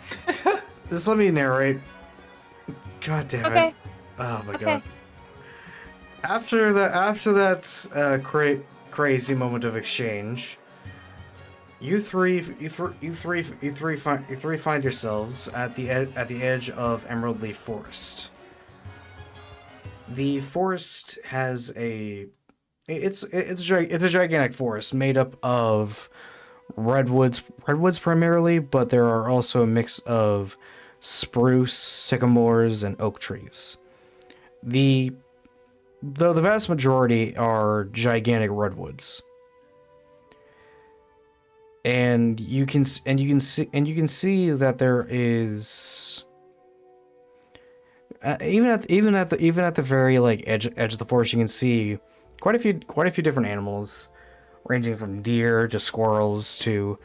let me narrate. God damn it. Okay. Oh my god. After that crazy moment of exchange, you three find yourselves at the edge of Emerald Leaf Forest. The forest has it's a gigantic forest made up of redwoods primarily, but there are also a mix of spruce, sycamores, and oak trees. Though the vast majority are gigantic redwoods, and you can see that there is even at the very edge of the forest, you can see quite a few different animals, ranging from deer to squirrels to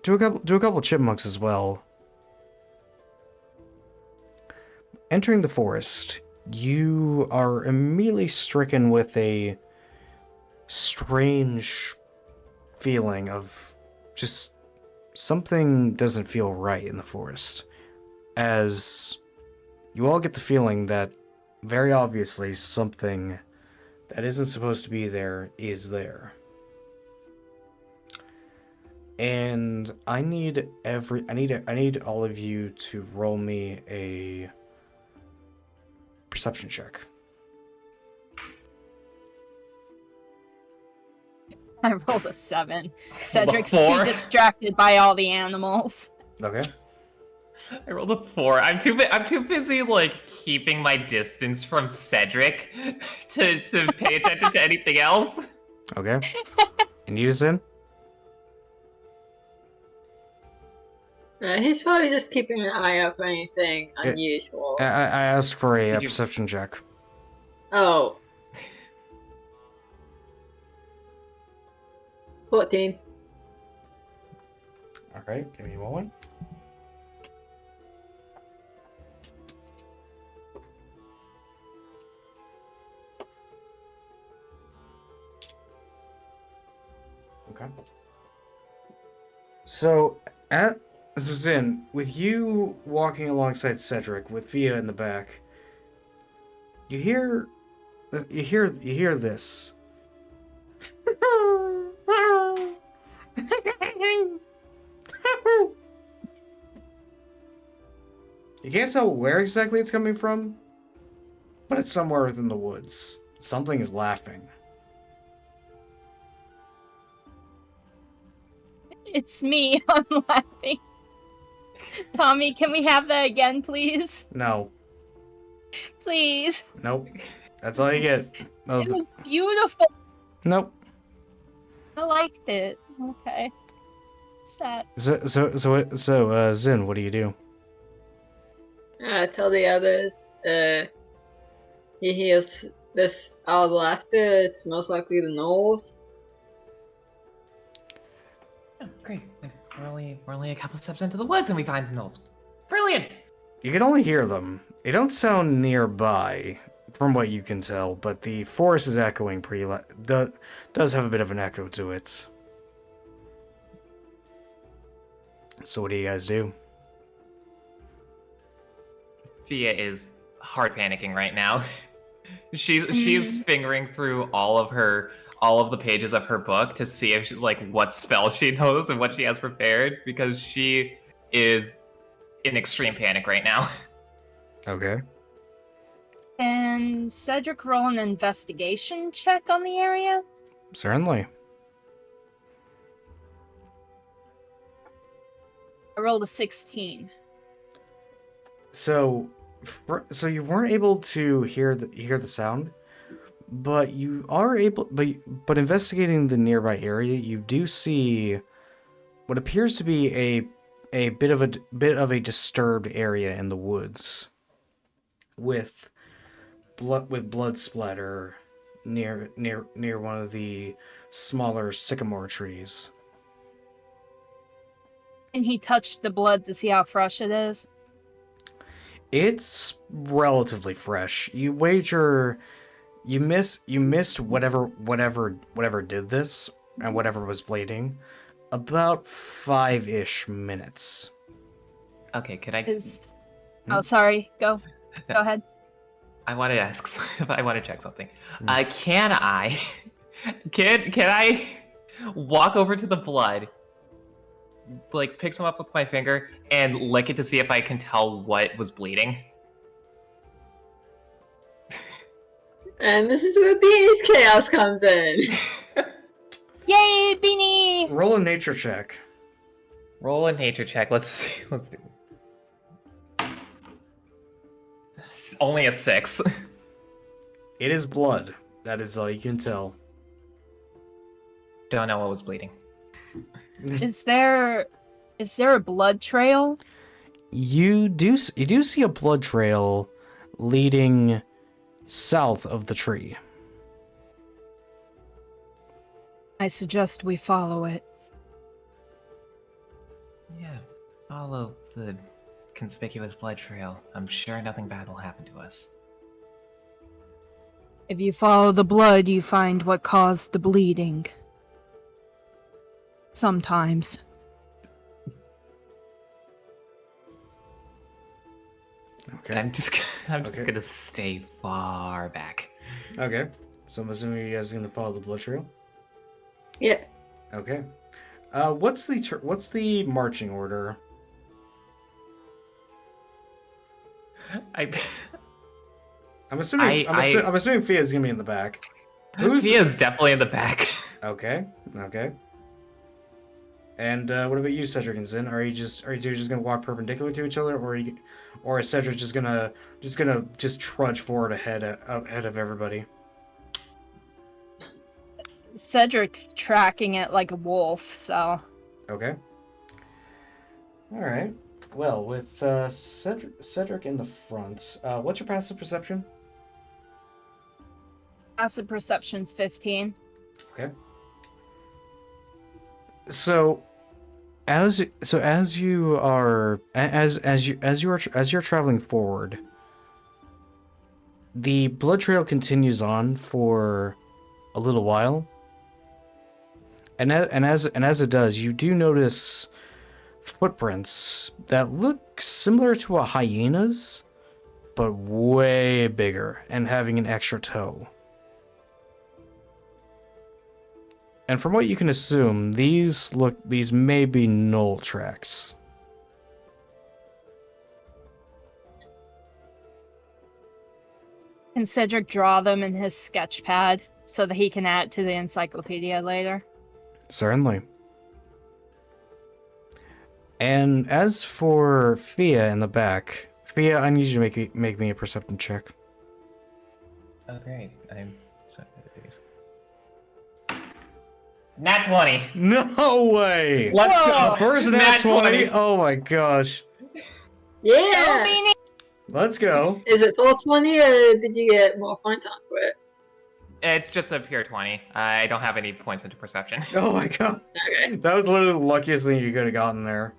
do a couple chipmunks as well. Entering the forest, you are immediately stricken with a strange feeling of just something doesn't feel right in the forest, as you all get the feeling that very obviously something that isn't supposed to be there is there. And I need all of you to roll me a perception check. I rolled a 7. Cedric's too distracted by all the animals. Okay. I rolled a 4. I'm too busy like keeping my distance from Cedric to pay attention to anything else. Okay. And you, Zin? He's probably just keeping an eye out for anything unusual. I asked for a perception check. Oh. 14. Alright, give me a moment. Okay. So, Zin, with you walking alongside Cedric, with Via in the back, you hear this. You can't tell where exactly it's coming from, but it's somewhere within the woods. Something is laughing. It's me. I'm laughing. Tommy, can we have that again, please? No. Please. Nope. That's all you get. No. It was beautiful. Nope. I liked it. Okay. Sad. So, Zin, what do you do? Tell the others, he hears this owl laughter. It's most likely the gnolls. Oh, great. We're only a couple steps into the woods and we find the gnolls. Brilliant! You can only hear them. They don't sound nearby, from what you can tell, but the forest is echoing pretty does have a bit of an echo to it. So what do you guys do? Fia is hard panicking right now. She's fingering through all of the pages of her book to see if what spell she knows and what she has prepared, because she is in extreme panic right now. Okay. Can Cedric roll an investigation check on the area? Certainly. I rolled a 16. So you weren't able to hear the sound, but you are able. But investigating the nearby area, you do see what appears to be a bit of a disturbed area in the woods, with blood splatter near one of the smaller sycamore trees. And he touched the blood to see how fresh it is. It's relatively fresh. You wager you missed whatever did this and whatever was bleeding about 5-ish minutes. Okay, could I Oh, sorry. Go ahead. I want to ask I want to check something. Can I walk over to the blood, like pick some up with my finger and lick it to see if I can tell what was bleeding? And this is where Beanie's chaos comes in. Yay, Beanie! Roll a nature check. Roll a nature check. Let's do it. Only a 6. It is blood. That is all you can tell. Don't know what was bleeding. Is there a blood trail? You do see a blood trail leading south of the tree. I suggest we follow it. follow the conspicuous blood trail, I'm sure nothing bad will happen to us. If you follow the blood, you find what caused the bleeding. Sometimes. Okay. I'm just gonna stay far back. Okay. So I'm assuming you guys are gonna follow the blood trail. Yeah. Okay. What's the marching order? I'm assuming Fia's gonna be in the back. Fia's definitely in the back. Okay. And what about you, Cedric and Zin? Are you just gonna walk perpendicular to each other, or is Cedric just gonna trudge forward ahead of everybody? Cedric's tracking it like a wolf, so... Okay. All right. Well, with Cedric in the front, what's your passive perception? Passive perception's 15. Okay. So, as you're traveling forward, the blood trail continues on for a little while, and as it does, you do notice footprints that look similar to a hyena's, but way bigger and having an extra toe. And from what you can assume, these may be gnoll tracks. Can Cedric draw them in his sketch pad so that he can add to the encyclopedia later? Certainly. And as for Fia in the back, Fia, I need you to make me a perception check. Oh great, I'm so good at these. Nat 20. No way! Let's go. First nat 20? Oh my gosh. Yeah. Let's go. Is it full 20 or did you get more points on for it? It's just a pure 20. I don't have any points into perception. Oh my god. Okay. That was literally the luckiest thing you could have gotten there.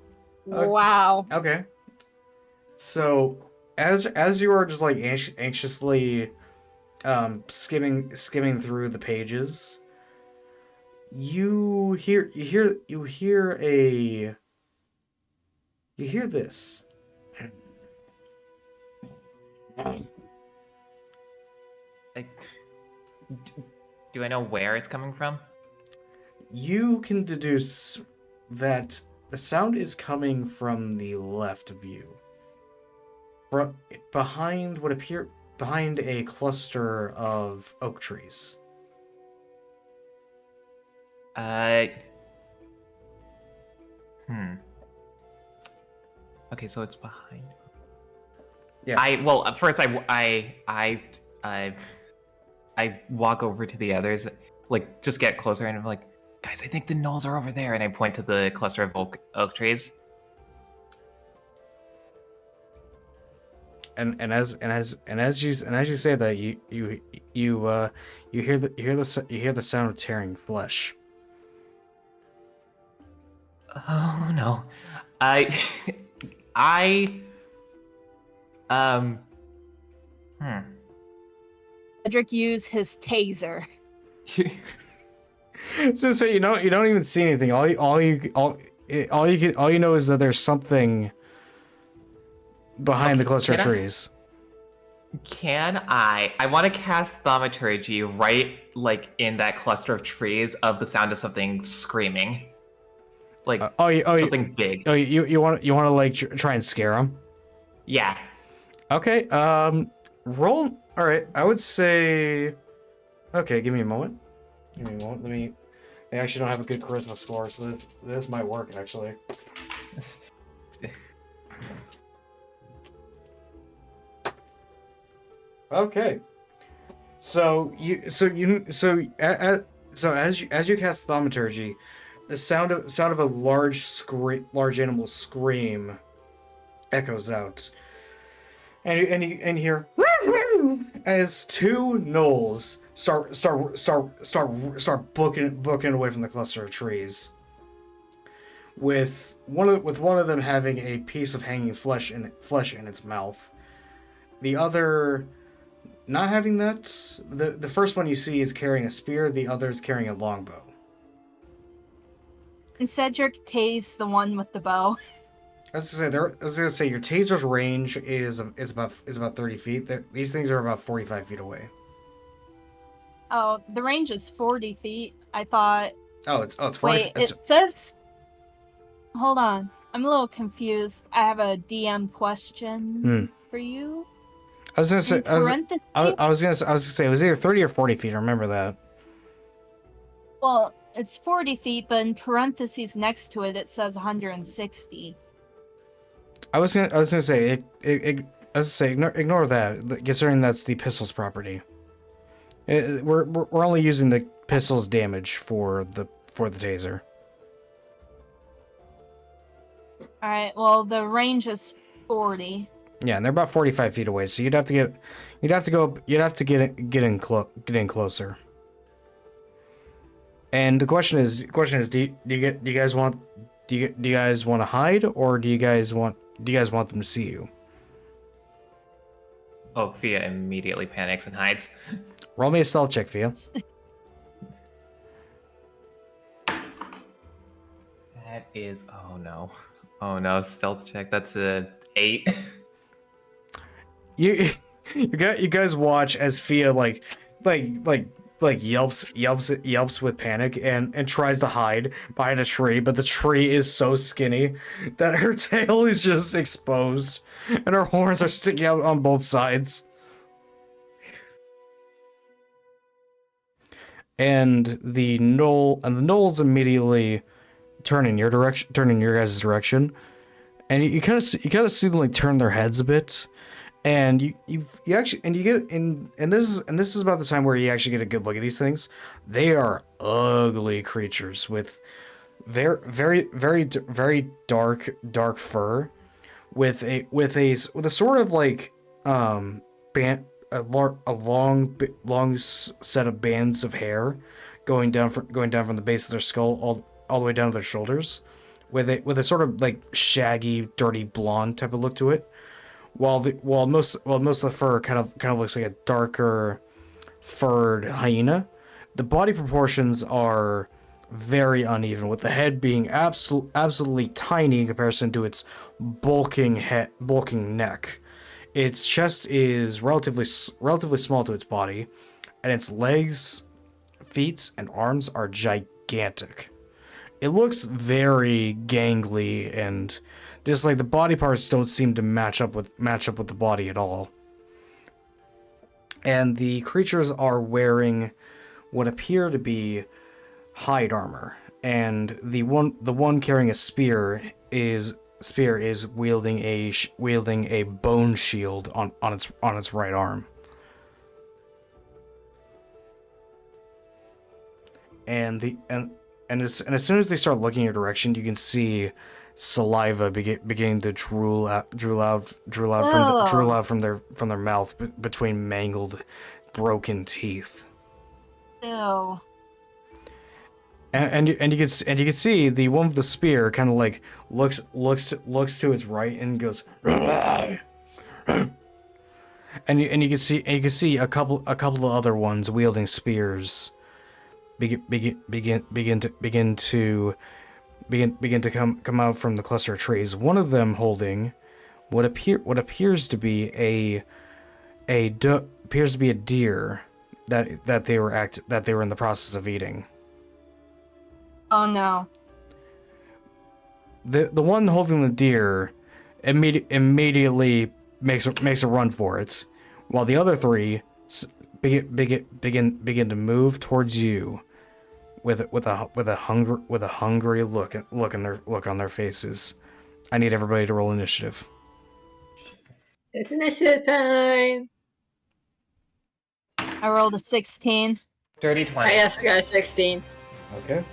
Wow. Okay. So, as you are just like anxiously skimming through the pages, you hear this. Do I know where it's coming from? You can deduce that the sound is coming from the left of you, behind a cluster of oak trees. Okay, so it's behind. Yeah. First I walk over to the others, like just get closer, and I'm like, guys, I think the gnolls are over there, and I point to the cluster of oak trees. And as you say that, you hear the sound of tearing flesh. Oh no, Cedric used his taser. So you don't even see anything. All you know is that there's something behind the cluster of trees. I want to cast thaumaturgy right like in that cluster of trees of the sound of something screaming. Like something big. Oh, you want to like try and scare them? Yeah. Okay. Roll. All right. I would say. Okay. Give me a moment. I actually don't have a good charisma score, so this might work actually. Okay. So as you cast thaumaturgy, the sound of a large animal scream echoes out, and you hear as two gnolls start booking away from the cluster of trees. with one of them having a piece of hanging flesh in its mouth. The other not having that. The first one you see is carrying a spear. The other is carrying a longbow. And Cedric tased the one with the bow. I was gonna say your taser's range is about 30 feet. These things are about 45 feet away. Oh, the range is 40 feet. I thought. Oh, it's 40. Wait, it says. Hold on, I'm a little confused. I have a DM question for you. I was gonna say. I was gonna say it was either 30 or 40 feet. I remember that. Well, it's 40 feet, but in parentheses next to it, it says 160. I was gonna say ignore that, considering that's the pistol's property. We're only using the pistol's damage for the taser. All right. Well, the range is 40. Yeah, and they're about 45 feet away, so you'd have to get in closer. And the question is, do you guys want to hide, or do you guys want them to see you? Oh, Fia immediately panics and hides. Roll me a stealth check, Fia. That is, oh no, stealth check. That's a 8. You guys watch as Fia like yelps with panic and tries to hide behind a tree, but the tree is so skinny that her tail is just exposed and her horns are sticking out on both sides. And the gnolls immediately turn in your guys' direction, and you kind of see them like turn their heads a bit. And you actually get this is about the time where you actually get a good look at these things. They are ugly creatures with very dark fur, with a sort of like a long set of bands of hair going down from the base of their skull all the way down to their shoulders, with a sort of like shaggy, dirty blonde type of look to it. While most of the fur kind of looks like a darker furred hyena, the body proportions are very uneven, with the head being absolutely tiny in comparison to its bulking neck. Its chest is relatively small to its body, and its legs, feet, and arms are gigantic. It looks very gangly, and just like the body parts don't seem to match up with the body at all. And the creatures are wearing what appear to be hide armor, and the one carrying a spear is wielding a bone shield on its right arm. And as soon as they start looking in your direction, you can see saliva beginning to drool out from their mouth between mangled, broken teeth. Ew. And you can see the one with the spear kind of like looks to its right and goes, and you can see a couple of other ones wielding spears begin to come out from the cluster of trees. One of them holding what appears to be a deer that they were in the process of eating. Oh no. The one holding the deer immediately makes a run for it, while the other three begin to move towards you with a hungry look on their faces. I need everybody to roll initiative. It's initiative time. I rolled a 16. Dirty 20. I asked guys 16. Okay.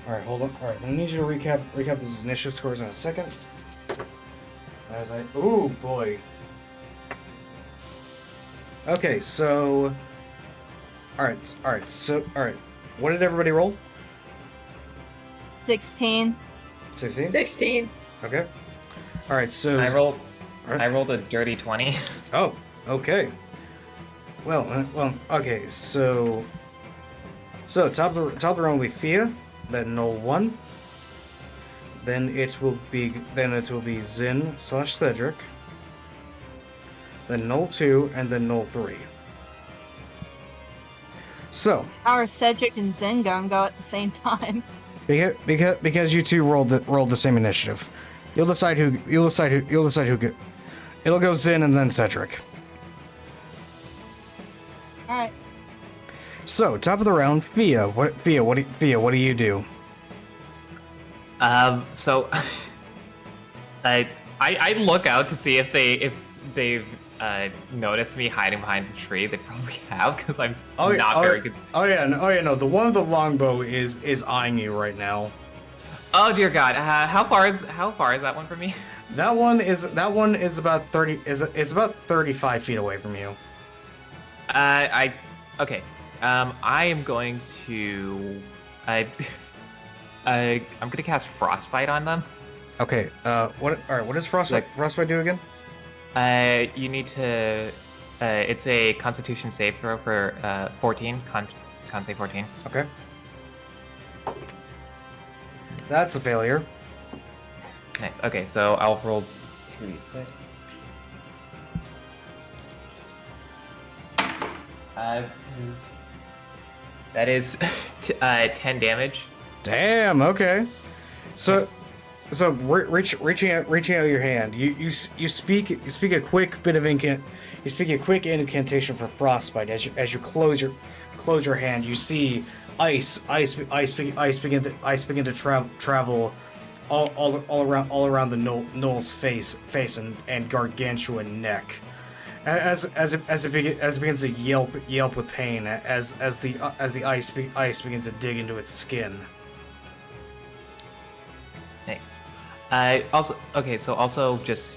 All right, hold on. All right, I need you to recap these initiative scores in a second. Oh boy. Okay, so. All right. What did everybody roll? 16. 16? 16. Okay. Alright, so... I rolled a dirty 20. Oh, okay. Well, okay, so... So, top of the round will be Fia, then Null 1. Then it will be Zin/Cedric. Then Null 2, and then Null 3. So... How are Cedric and Zin gonna go at the same time? Because you two rolled the same initiative. You'll decide who it'll go Zin and then Cedric. Alright. So, top of the round, Fia, what do you do? So I look out to see if they've noticed me hiding behind the tree. They probably have, because I'm not very good. Oh yeah, no. The one with the longbow is eyeing you right now. Oh dear God! How far is that one from me? That one is about 30. It's about 35 feet away from you. Okay. I am going to. I'm gonna cast Frostbite on them. Okay. What does Frostbite do again? You need to. It's a Constitution save throw for 14. Con save 14. Okay. That's a failure. Nice. Okay, so I'll roll 2d6. That is 10 damage. Damn. Okay. So reaching out your hand, you speak a quick bit of incantation for frostbite. As you close your hand, you see ice begin to travel all around the gnoll's face and gargantuan neck. As it begins to yelp with pain as the ice begins to dig into its skin. Also just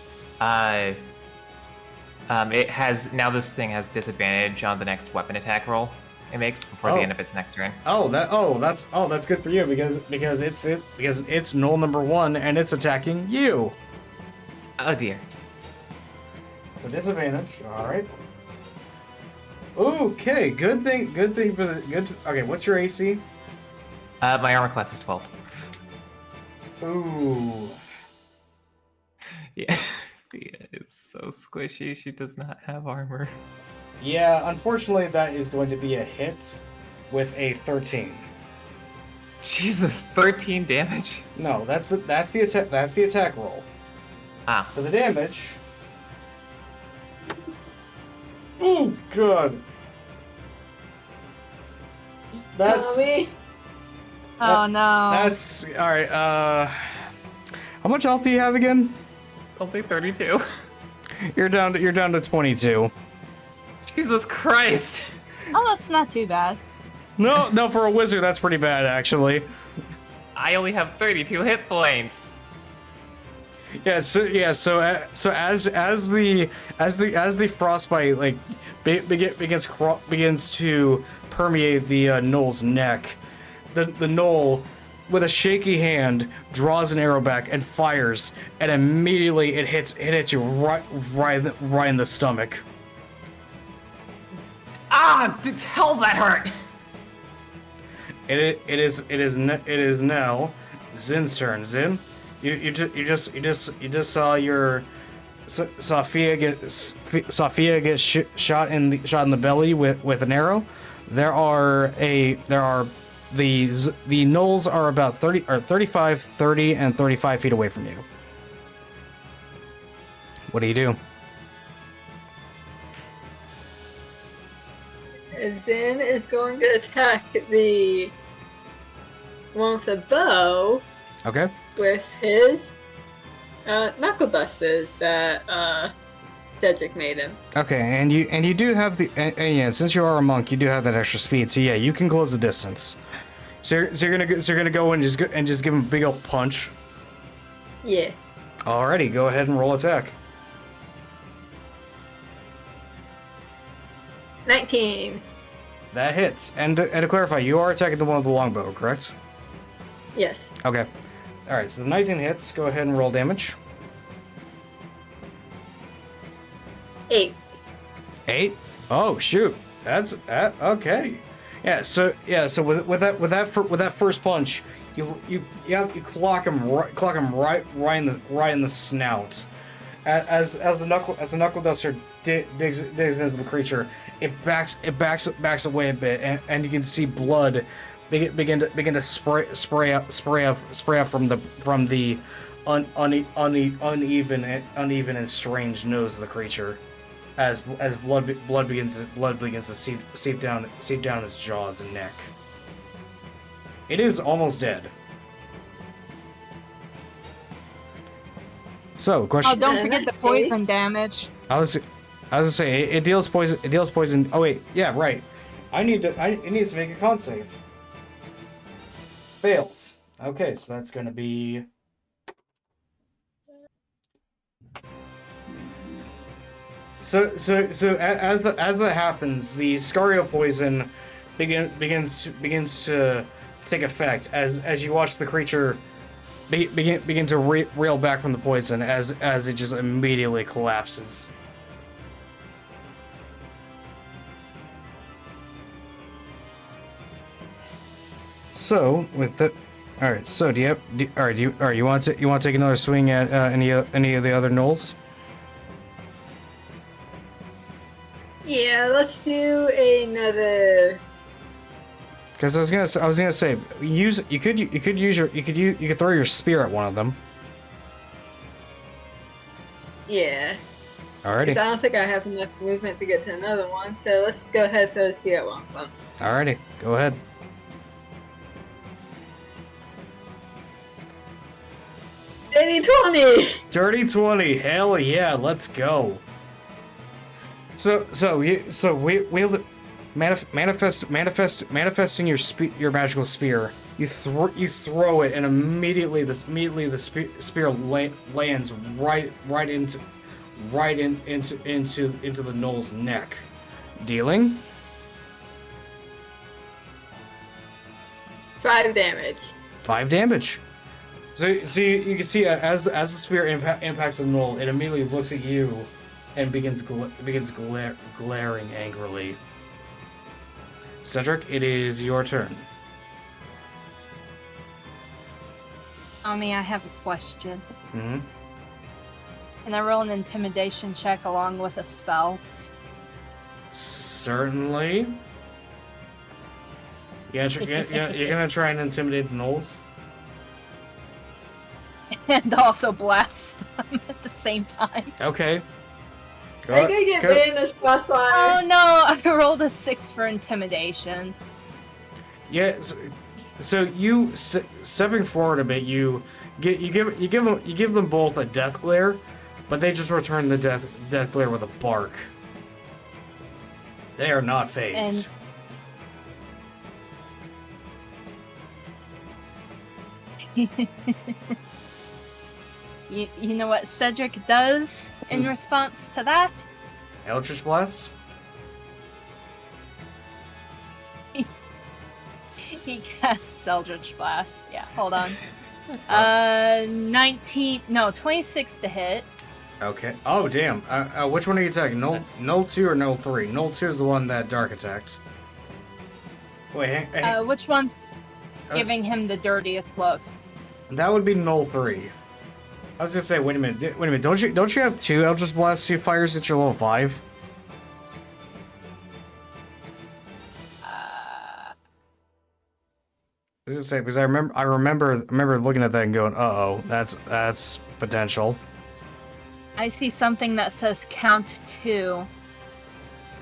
it has now this thing has disadvantage on the next weapon attack roll it makes before the end of its next turn. That's good for you because it's null number 1 and it's attacking you. Oh dear. The disadvantage. All right. Okay, good thing for the good. Okay, what's your AC? My armor class is 12. Ooh. Yeah, it's so squishy. She does not have armor. Yeah, unfortunately, that is going to be a hit with a 13. Jesus, 13 damage. No, that's the attack roll. Ah. For the damage. Oh God. That's. Oh no. That's all right. How much health do you have again? Only 32. You're down to 22. Jesus Christ. Oh, that's not too bad. No, for a wizard, that's pretty bad, actually. I only have 32 hit points. Yeah. So as the frostbite like begins to permeate the gnoll's neck, the gnoll, with a shaky hand, draws an arrow back and fires, and immediately it hits you right in the stomach. Ah! Hell, that hurt. It is now Zin's turn. Zin, you just saw Fia get shot in the belly with an arrow. The gnolls are about 35, 30, and 35 feet away from you. What do you do? Zin is going to attack the one with the bow. Okay. With his knuckle busters that Cedric made him. Okay, and you do have and yeah, since you are a monk, you do have that extra speed. So yeah, you can close the distance. So you're gonna go and just give him a big old punch. Yeah. Alrighty, go ahead and roll attack. 19. That hits. And to clarify, you are attacking the one with the longbow, correct? Yes. Okay. Alright, so the 19 hits. Go ahead and roll damage. 8. 8? Oh, shoot. That's okay. Yeah, so with that first punch, you clock him right in the snout. As the knuckle duster digs into the creature, it backs away a bit, and you can see blood begin to spray up from the uneven and strange nose of the creature, as blood begins to seep down its jaws and neck. It is almost dead. So, question. Oh, don't forget the poison damage. I was gonna say it deals poison. It deals poison. Oh wait, yeah, right. It needs to make a con save. Fails. Okay, so that's gonna be. So as that happens, the Scario poison begins to take effect as you watch the creature begin to reel back from the poison as it just immediately collapses. So with that, all right. So do you want to take another swing at any of the other gnolls? Yeah, let's do another. Because I was gonna say you could throw your spear at one of them. Yeah. Alrighty. Because I don't think I have enough movement to get to another one, so let's go ahead and throw the spear at one of them. Alrighty, go ahead. Dirty 20! Dirty 20, hell yeah, let's go. Manifesting your magical spear. You throw it, and immediately the spear lands right into the gnoll's neck, dealing 5 damage. 5 damage. So you can see as the spear impacts the gnoll, it immediately looks at you and begins glaring angrily. Cedric, it is your turn. I have a question. Mm-hmm. Can I roll an intimidation check along with a spell? Certainly. You're gonna try and intimidate the gnolls? And also blast them at the same time. Okay. I'm gonna get bit in this crossfire. Oh no, I rolled a 6 for intimidation. Yeah, so you stepping forward a bit, you give them both a death glare, but they just return the death glare with a bark. They are not phased. You know what Cedric does in response to that? Eldritch Blast? He casts Eldritch Blast. Yeah, hold on. 26 to hit. Okay. Oh, damn. Which one are you attacking? Null 2 or Null 3? Null 2 is the one that Dark attacked. Wait, hey. Which one's giving him the dirtiest look? That would be Null 3. I was gonna say, wait a minute. Don't you have 2 Eldritch Blast fires at your level 5? I was gonna say, because I remember looking at that and going, uh-oh, that's potential. I see something that says count 2.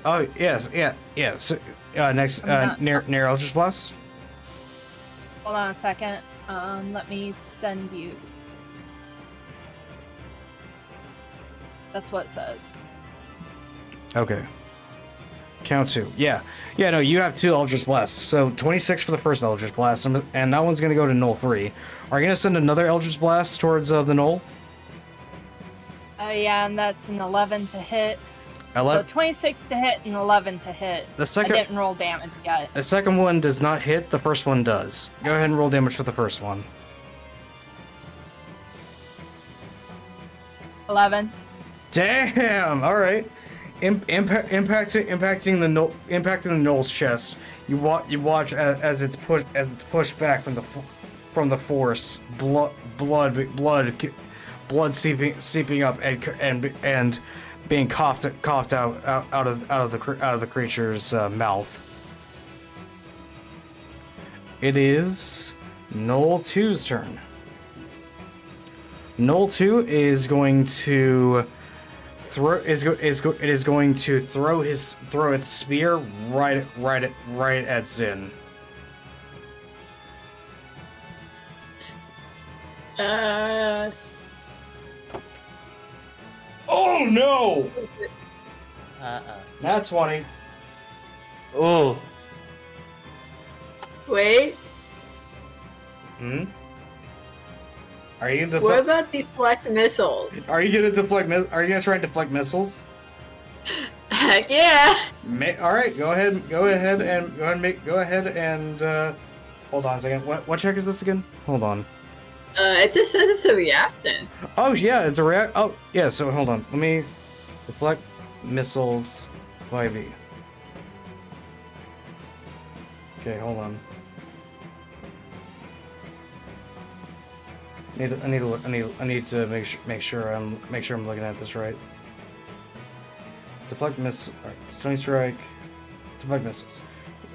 Oh yes, yeah. So next, near Eldritch Blast. Hold on a second. Let me send you. That's what it says. Okay. Count 2. Yeah. Yeah, no, you have 2 Eldritch Blasts. So 26 for the first Eldritch Blast, and that one's going to go to Null 3. Are you going to send another Eldritch Blast towards the Null? Yeah, and that's an 11 to hit. So 26 to hit and 11 to hit. I didn't roll damage yet. The second one does not hit, the first one does. Go ahead and roll damage for the first one. 11. Damn. All right. Impacting the Knoll's chest. You watch as it's pushed back from the force. Blood seeping up and being coughed out of the creature's mouth. It is Knoll 2's turn. Knoll 2 is going to throw its spear right at Zin. Oh no! That's 20. Oh. Wait. Are you gonna what about deflect missiles? Are you gonna try and deflect missiles? Heck yeah! All right, go ahead and hold on a second. What check is this again? Hold on. It just says it's a reaction. Oh yeah, it's a react. Oh yeah. So hold on. Let me deflect missiles 5e. Okay, hold on. I need to make sure I'm looking at this right. Deflect missile. Right, Stone Strike. Deflect missiles.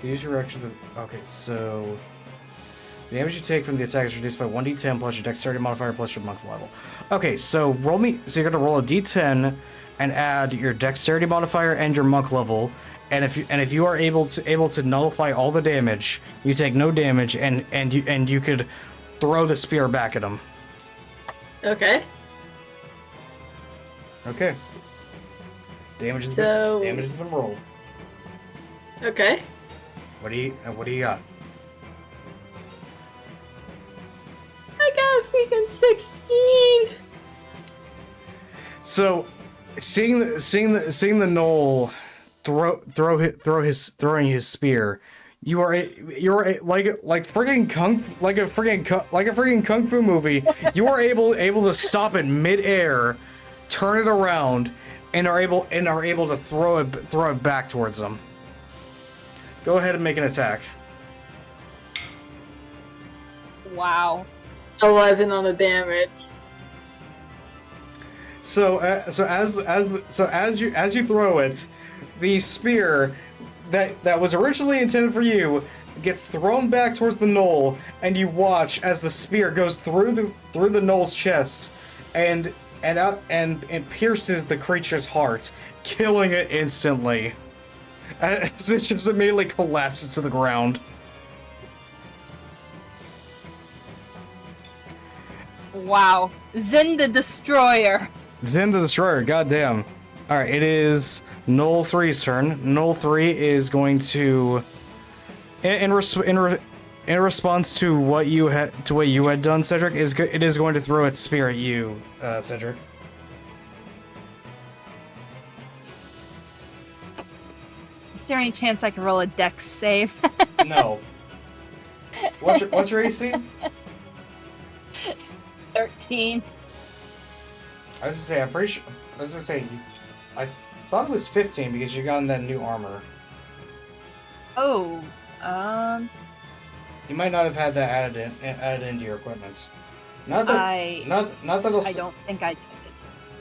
Use your reaction to. Okay, so the damage you take from the attack is reduced by 1d10 plus your dexterity modifier plus your monk level. Okay, so So you're gonna roll a d10 and add your dexterity modifier and your monk level. And if you are able to nullify all the damage, you take no damage, and you could throw the spear back at him. Okay. Okay. Damage has been rolled. Okay. What do you got? I got a freaking 16. So, seeing the Knoll throwing his spear, you're like a freaking kung fu movie. You are able to stop it mid-air, turn it around, and are able to throw it back towards them. Go ahead and make an attack. Wow. 11 on the damage. So as you throw it, the spear that was originally intended for you gets thrown back towards the Knoll, and you watch as the spear goes through the Knoll's chest and pierces the creature's heart, killing it instantly. As it just immediately collapses to the ground. Wow. Zin the Destroyer. Zin the Destroyer, goddamn. Alright, it is Knoll 3's turn. Knoll 3 is going to... In response to what you had done, Cedric, it is going to throw its spear at you, Cedric. Is there any chance I can roll a dex save? No. What's your AC? 13. I was gonna say, I thought it was 15 because you got in that new armor. Oh, You might not have had that added into your equipment. Not that it'll. I don't think I did.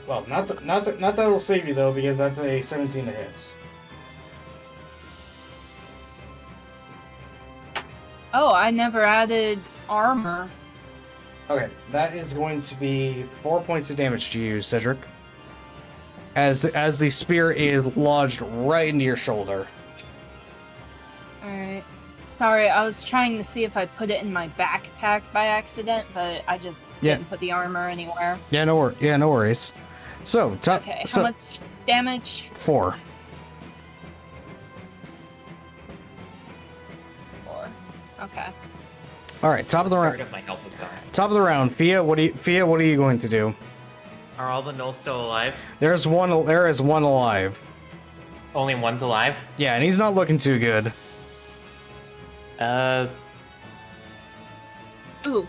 Well, not that it'll save you though, because that's a 17 to hits. Oh, I never added armor. Okay, that is going to be 4 points of damage to you, Cedric. As the spear is lodged right into your shoulder. Alright. Sorry, I was trying to see if I put it in my backpack by accident, but I just didn't put the armor anywhere. Yeah, no worries. So, how much damage? 4. 4. Okay. All right, top of the round. Part of my health is gone. Top of the round, Fia. What are you going to do? Are all the Knolls still alive? There is one alive. Only one's alive? Yeah, and he's not looking too good. Ooh.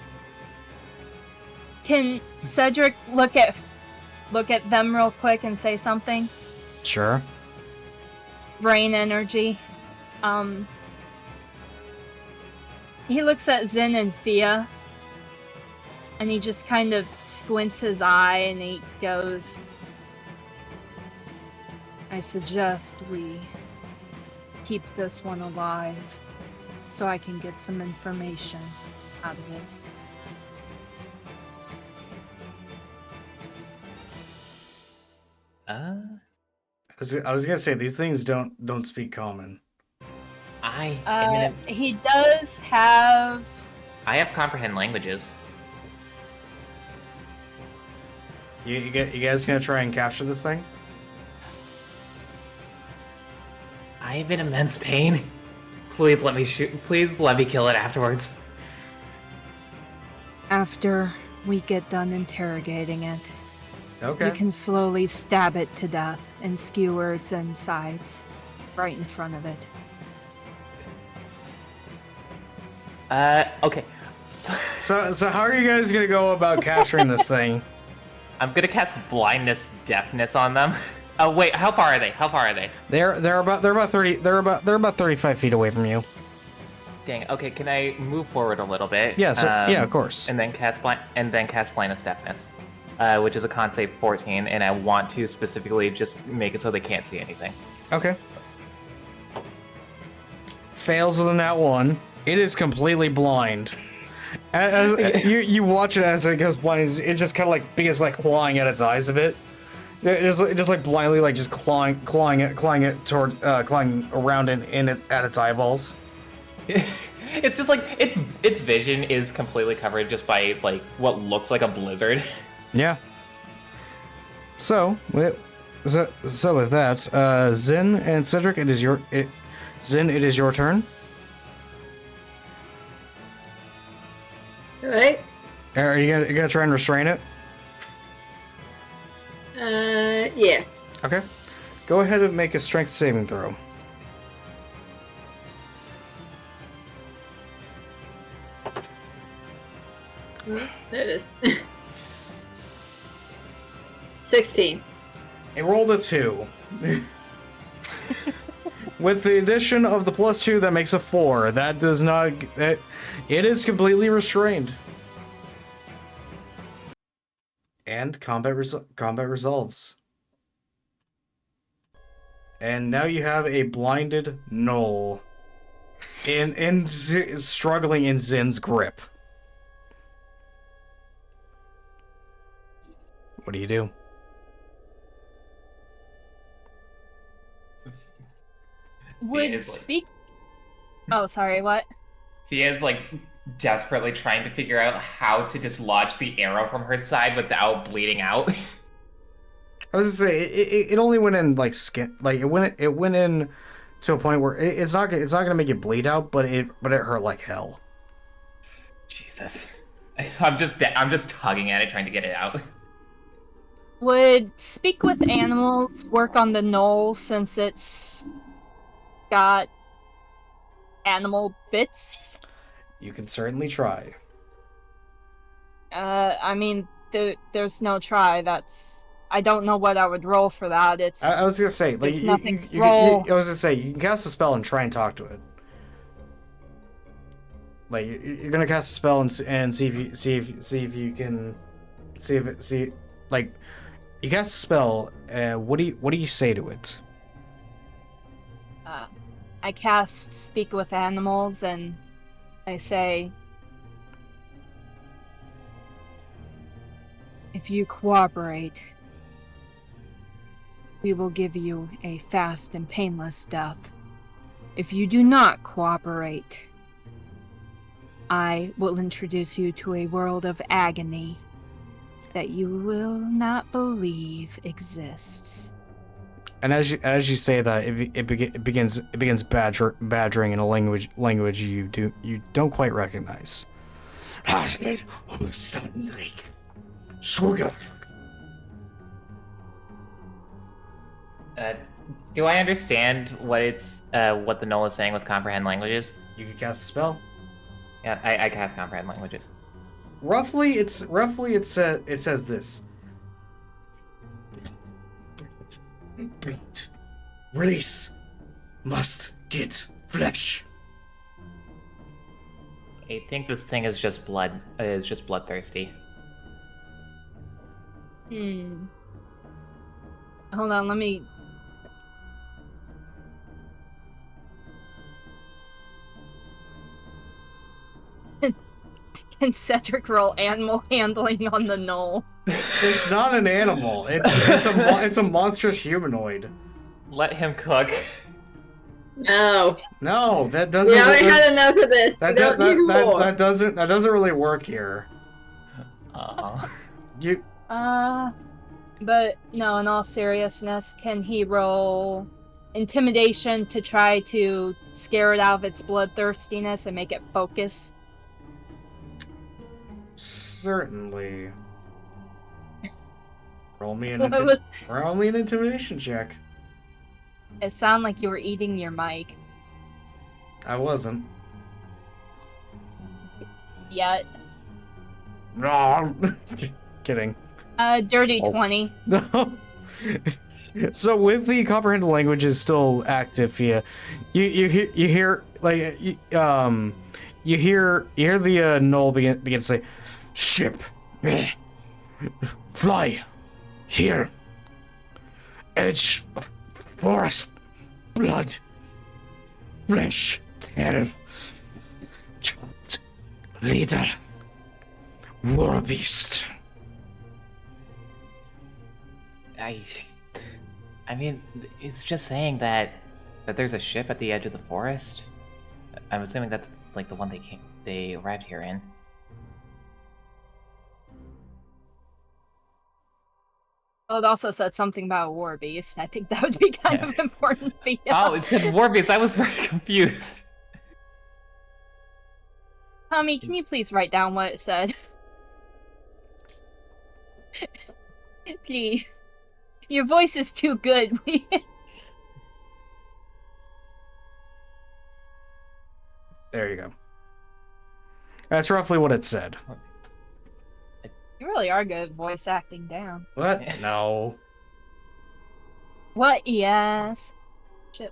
Can Cedric look at look at them real quick and say something? Sure. Brain energy. He looks at Zin and Fia, and he just kind of squints his eye and he goes, I suggest we keep this one alive so I can get some information out of it. I was gonna say these things don't speak common. He does have. I have comprehend languages. You guys gonna try and capture this thing? I am in immense pain. Please let me shoot. Please let me kill it afterwards. After we get done interrogating it, okay, you can slowly stab it to death and skewer its insides right in front of it. Okay. So how are you guys gonna go about capturing this thing? I'm gonna cast blindness deafness on them. Oh wait, how far are they? They're about 35 feet away from you. Dang. Okay, can I move forward a little bit? Yeah. So, yeah, of course. And then cast blindness deafness, which is a con save 14, and I want to specifically just make it so they can't see anything. Okay. Fails with a nat 1. It is completely blind. As you watch it as it goes blind, it just kind of like begins like clawing at its eyes a bit. It just like blindly like just clawing around in it at its eyeballs. It's just like its vision is completely covered just by like what looks like a blizzard. Yeah. So with that, Zin and Cedric, it is your turn. Alright. Are you gonna try and restrain it? Yeah. Okay. Go ahead and make a strength saving throw. There it is. 16. It rolled a 2. With the addition of the +2, that makes a 4. That does not... it is completely restrained. And combat resolves. And now you have a blinded gnoll struggling in Zin's grip. What do you do? Would speak... Oh, sorry, what? Fia's like desperately trying to figure out how to dislodge the arrow from her side without bleeding out. I was gonna say it only went in like skin, like it went in to a point where it's not gonna make it bleed out, but it hurt like hell. Jesus, I'm just tugging at it trying to get it out. Would speak with animals work on the gnoll since it's got animal bits? You can certainly try. I mean, there's no try. I don't know what I would roll for that. I was gonna say, like, roll. I was gonna say, you can cast a spell and try and talk to it. Like, you're gonna cast a spell and see if you can like, you cast a spell. What do you say to it? I cast Speak with Animals, and I say, if you cooperate, we will give you a fast and painless death. If you do not cooperate, I will introduce you to a world of agony that you will not believe exists. And as you say that, it begins badgering in a language you don't quite recognize. Do I understand what the Gnoll is saying with comprehend languages? You can cast a spell. Yeah, I cast comprehend languages. Roughly it says this. Blood. Release. Must get flesh. I think this thing is just blood. Is just bloodthirsty. Hold on, let me... Can Cedric roll animal handling on the knoll? It's not an animal. It's a monstrous humanoid. Let him cook. No. No, that doesn't. We already had enough of this. That doesn't really work here. You. But no, in all seriousness, can he roll intimidation to try to scare it out of its bloodthirstiness and make it focus? Certainly. Roll me an intimidation check. It sounded like you were eating your mic. I wasn't. Yet. No. Kidding. Dirty 20. No. So with the comprehend language is still active, you hear like you hear the Knoll begin to say, "Ship, fly, here, edge of forest, blood, flesh, terror, child, leader, war beast." I mean, it's just saying that there's a ship at the edge of the forest. I'm assuming that's like the one they arrived here in. Oh, it also said something about a war beast. I think that would be kind of important for you. Oh, it said war beast. I was very confused. Tommy, can you please write down what it said? Please. Your voice is too good. There you go. That's roughly what it said. You really are good at voice acting down. What? No. What? Yes. Shit,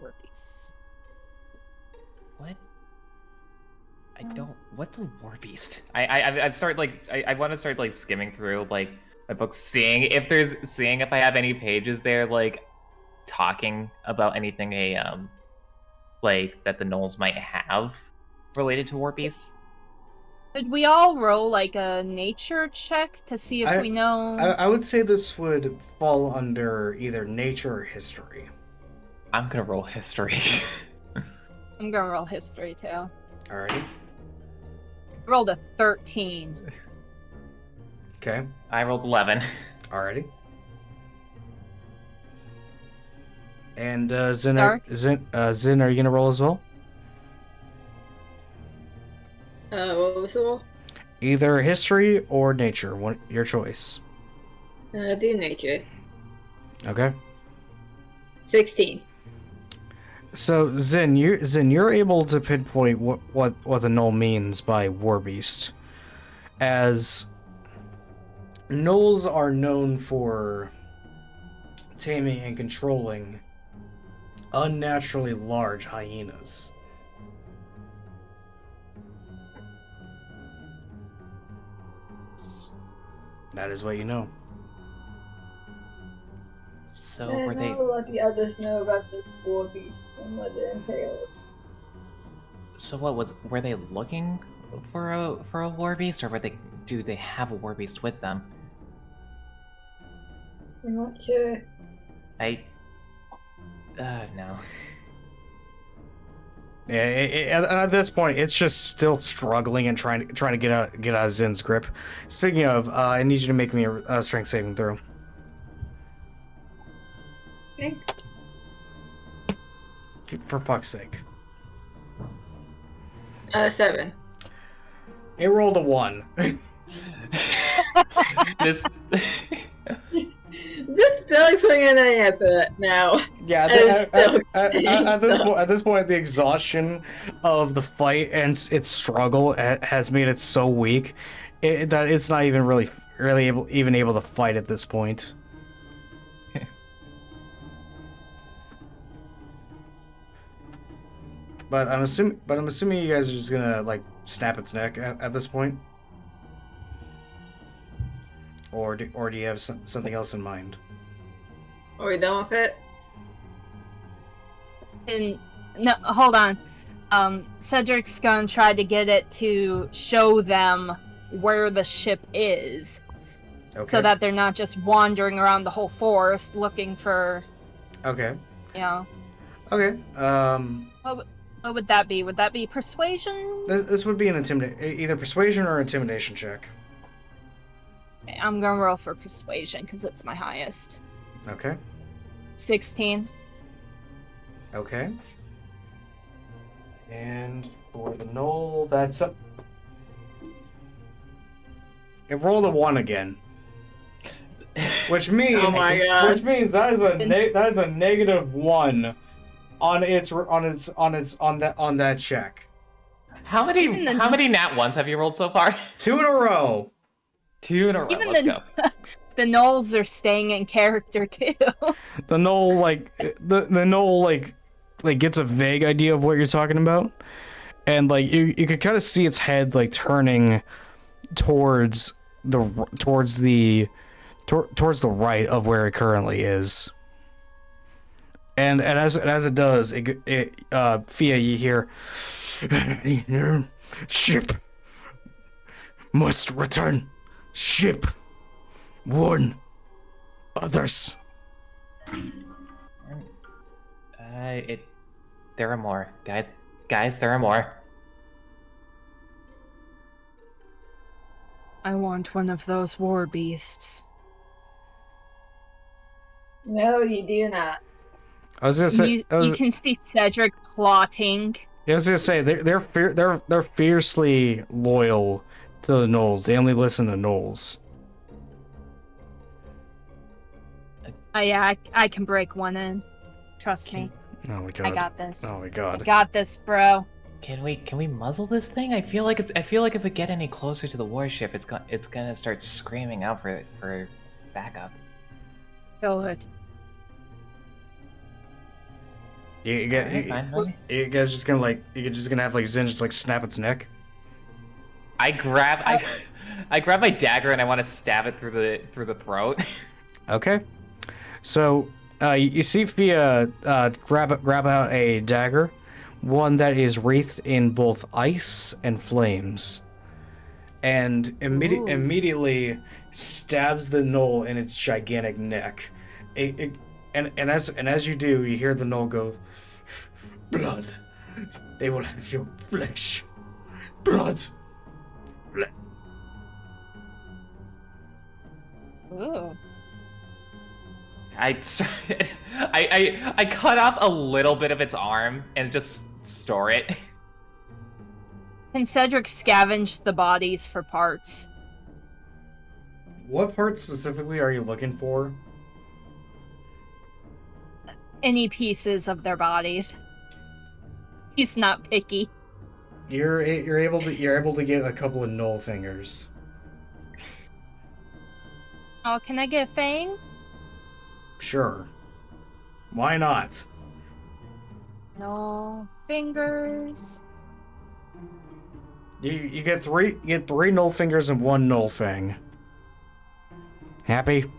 war beast. What? I don't. What's a war beast? I've started like I want to start like skimming through like my books, seeing if I have any pages there like talking about anything like that the Knolls might have related to war beasts. Could we all roll like a nature check to see if we know? I would say this would fall under either nature or history. I'm gonna roll history. I'm gonna roll history too. Alrighty. Rolled a 13. Okay. I rolled 11. Alrighty. And Zin, are you gonna roll as well? What was the roll? Either history or nature, your choice. Do nature. Okay. 16. So Zin, you're able to pinpoint what the Knoll means by war beast, as Knolls are known for taming and controlling unnaturally large hyenas. That is what you know. So And were they? I will let the others know about this war beast and what it entails. So what were they looking for a war beast, or do they have a war beast with them? I'm not sure. No. Yeah, at this point, it's just still struggling and trying to get out of Zin's grip. Speaking of, I need you to make me a strength saving throw. Okay. For fuck's sake. 7. It rolled a 1. This. Just barely putting in any effort now. Yeah, at this point, the exhaustion of the fight and its struggle has made it so weak that it's not even really able to fight at this point. But I'm assuming you guys are just gonna like snap its neck at this point, or do you have something else in mind? Are we done with it? And no, hold on. Cedric's gonna try to get it to show them where the ship is, so that they're not just wandering around the whole forest looking for. Okay. You know. Okay. What would that be? Would that be persuasion? This would be an either persuasion or intimidation check. Okay, I'm gonna roll for persuasion because it's my highest. Okay. 16. Okay. And for the knoll, that's up. It rolled a 1 again. Which means, oh my God. Which means that is a -1 on that check. How many nat ones have you rolled so far? 2 in a row. 2 in a row. Even Let's go. The gnolls are staying in character too. The knoll the knoll gets a vague idea of what you're talking about, and like you could kind of see its head like turning towards the right of where it currently is. And as it does, Fia, you hear, ship must return. Ship warn others. There are more, guys. Guys, there are more. I want one of those war beasts. No, you do not. I was gonna say you can see Cedric plotting. I was gonna say they're fiercely loyal to the gnolls. They only listen to gnolls. Yeah, I can break one in. Trust me. Oh my God. I got this. Oh my God. I got this, bro. Can we muzzle this thing? I feel like if we get any closer to the warship, it's gonna start screaming out for backup. Kill it. You guys just gonna have like Zin just like snap its neck? I grab my dagger and I want to stab it through the throat. Okay. So you see Fia grab out a dagger, one that is wreathed in both ice and flames, and immediately stabs the gnoll in its gigantic neck. And as you do, you hear the gnoll go, "Blood. They will have your flesh. Blood." Ooh. I cut off a little bit of its arm and just store it. Can Cedric scavenge the bodies for parts? What parts specifically are you looking for? Any pieces of their bodies. He's not picky. You're able to get a couple of gnoll fingers. Oh, can I get a fang? Sure. Why not? No fingers. You get three gnoll fingers and one gnoll fang. Happy?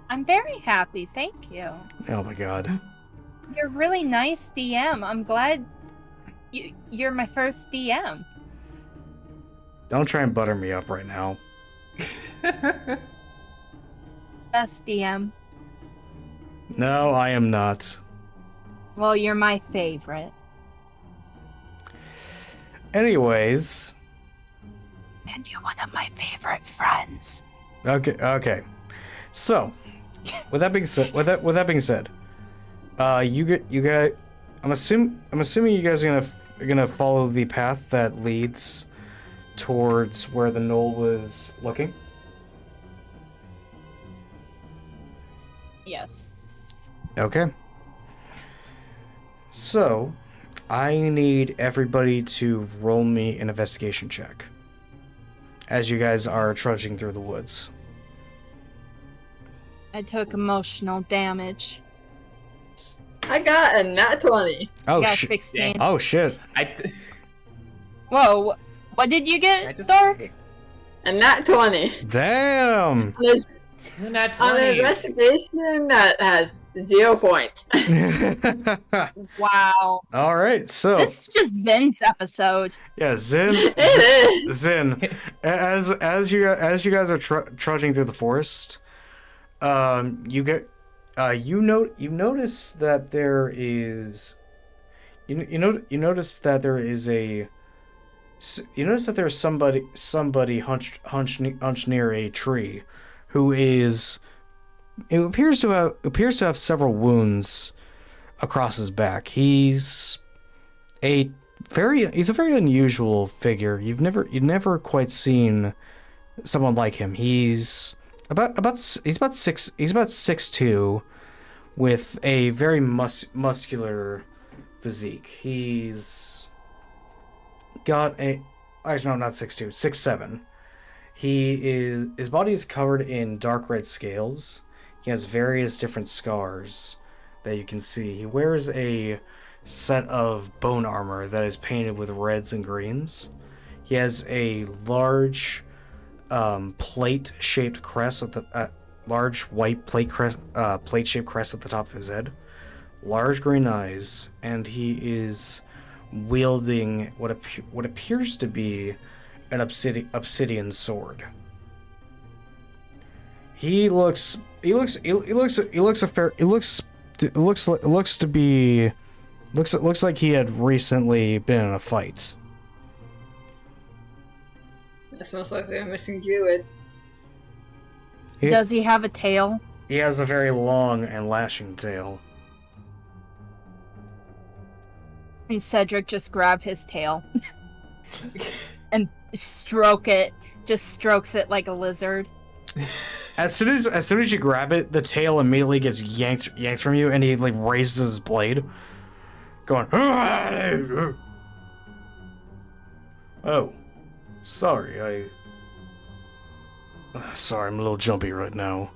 I'm very happy, thank you. Oh my God. You're a really nice DM. I'm glad you're my first DM. Don't try and butter me up right now. Best DM. No, I am not. Well, you're my favorite. Anyways. And you're one of my favorite friends. Okay. So, with that being said, you guys, I'm assuming you guys are gonna follow the path that leads towards where the gnoll was looking. Yes. Okay. So, I need everybody to roll me an investigation check as you guys are trudging through the woods. I took emotional damage. I got a nat 20. Oh got shit! 16. Oh shit! Whoa, what did you get, Dark? A nat 20. Damn! Two nat On an 20s. investigation that has 0 points. Wow. All right, so This is just Zen's episode. yeah, Zen. It is. Zen. As you guys are trudging through the forest, you get you notice that there is you notice that there is a you notice that there's somebody hunched near a tree, who is it appears to have several wounds across his back. He's a very unusual figure. You've never quite seen someone like him. He's about 6'2", with a very muscular physique. He's got actually no, not 6'2", 6'7". His body is covered in dark red scales. He has various different scars that you can see. He wears a set of bone armor that is painted with reds and greens. He has a large plate-shaped crest large white plate-shaped crest at the top of his head, large green eyes, and he is wielding what appears to be an obsidian sword. It looks like he had recently been in a fight. That's most likely a missing druid. Does he have a tail? He has a very long and lashing tail. And Cedric just grab his tail and stroke it. Just strokes it like a lizard. As soon as you grab it, the tail immediately gets yanked from you, and he like raises his blade, going. Oh, sorry. Sorry, I'm a little jumpy right now.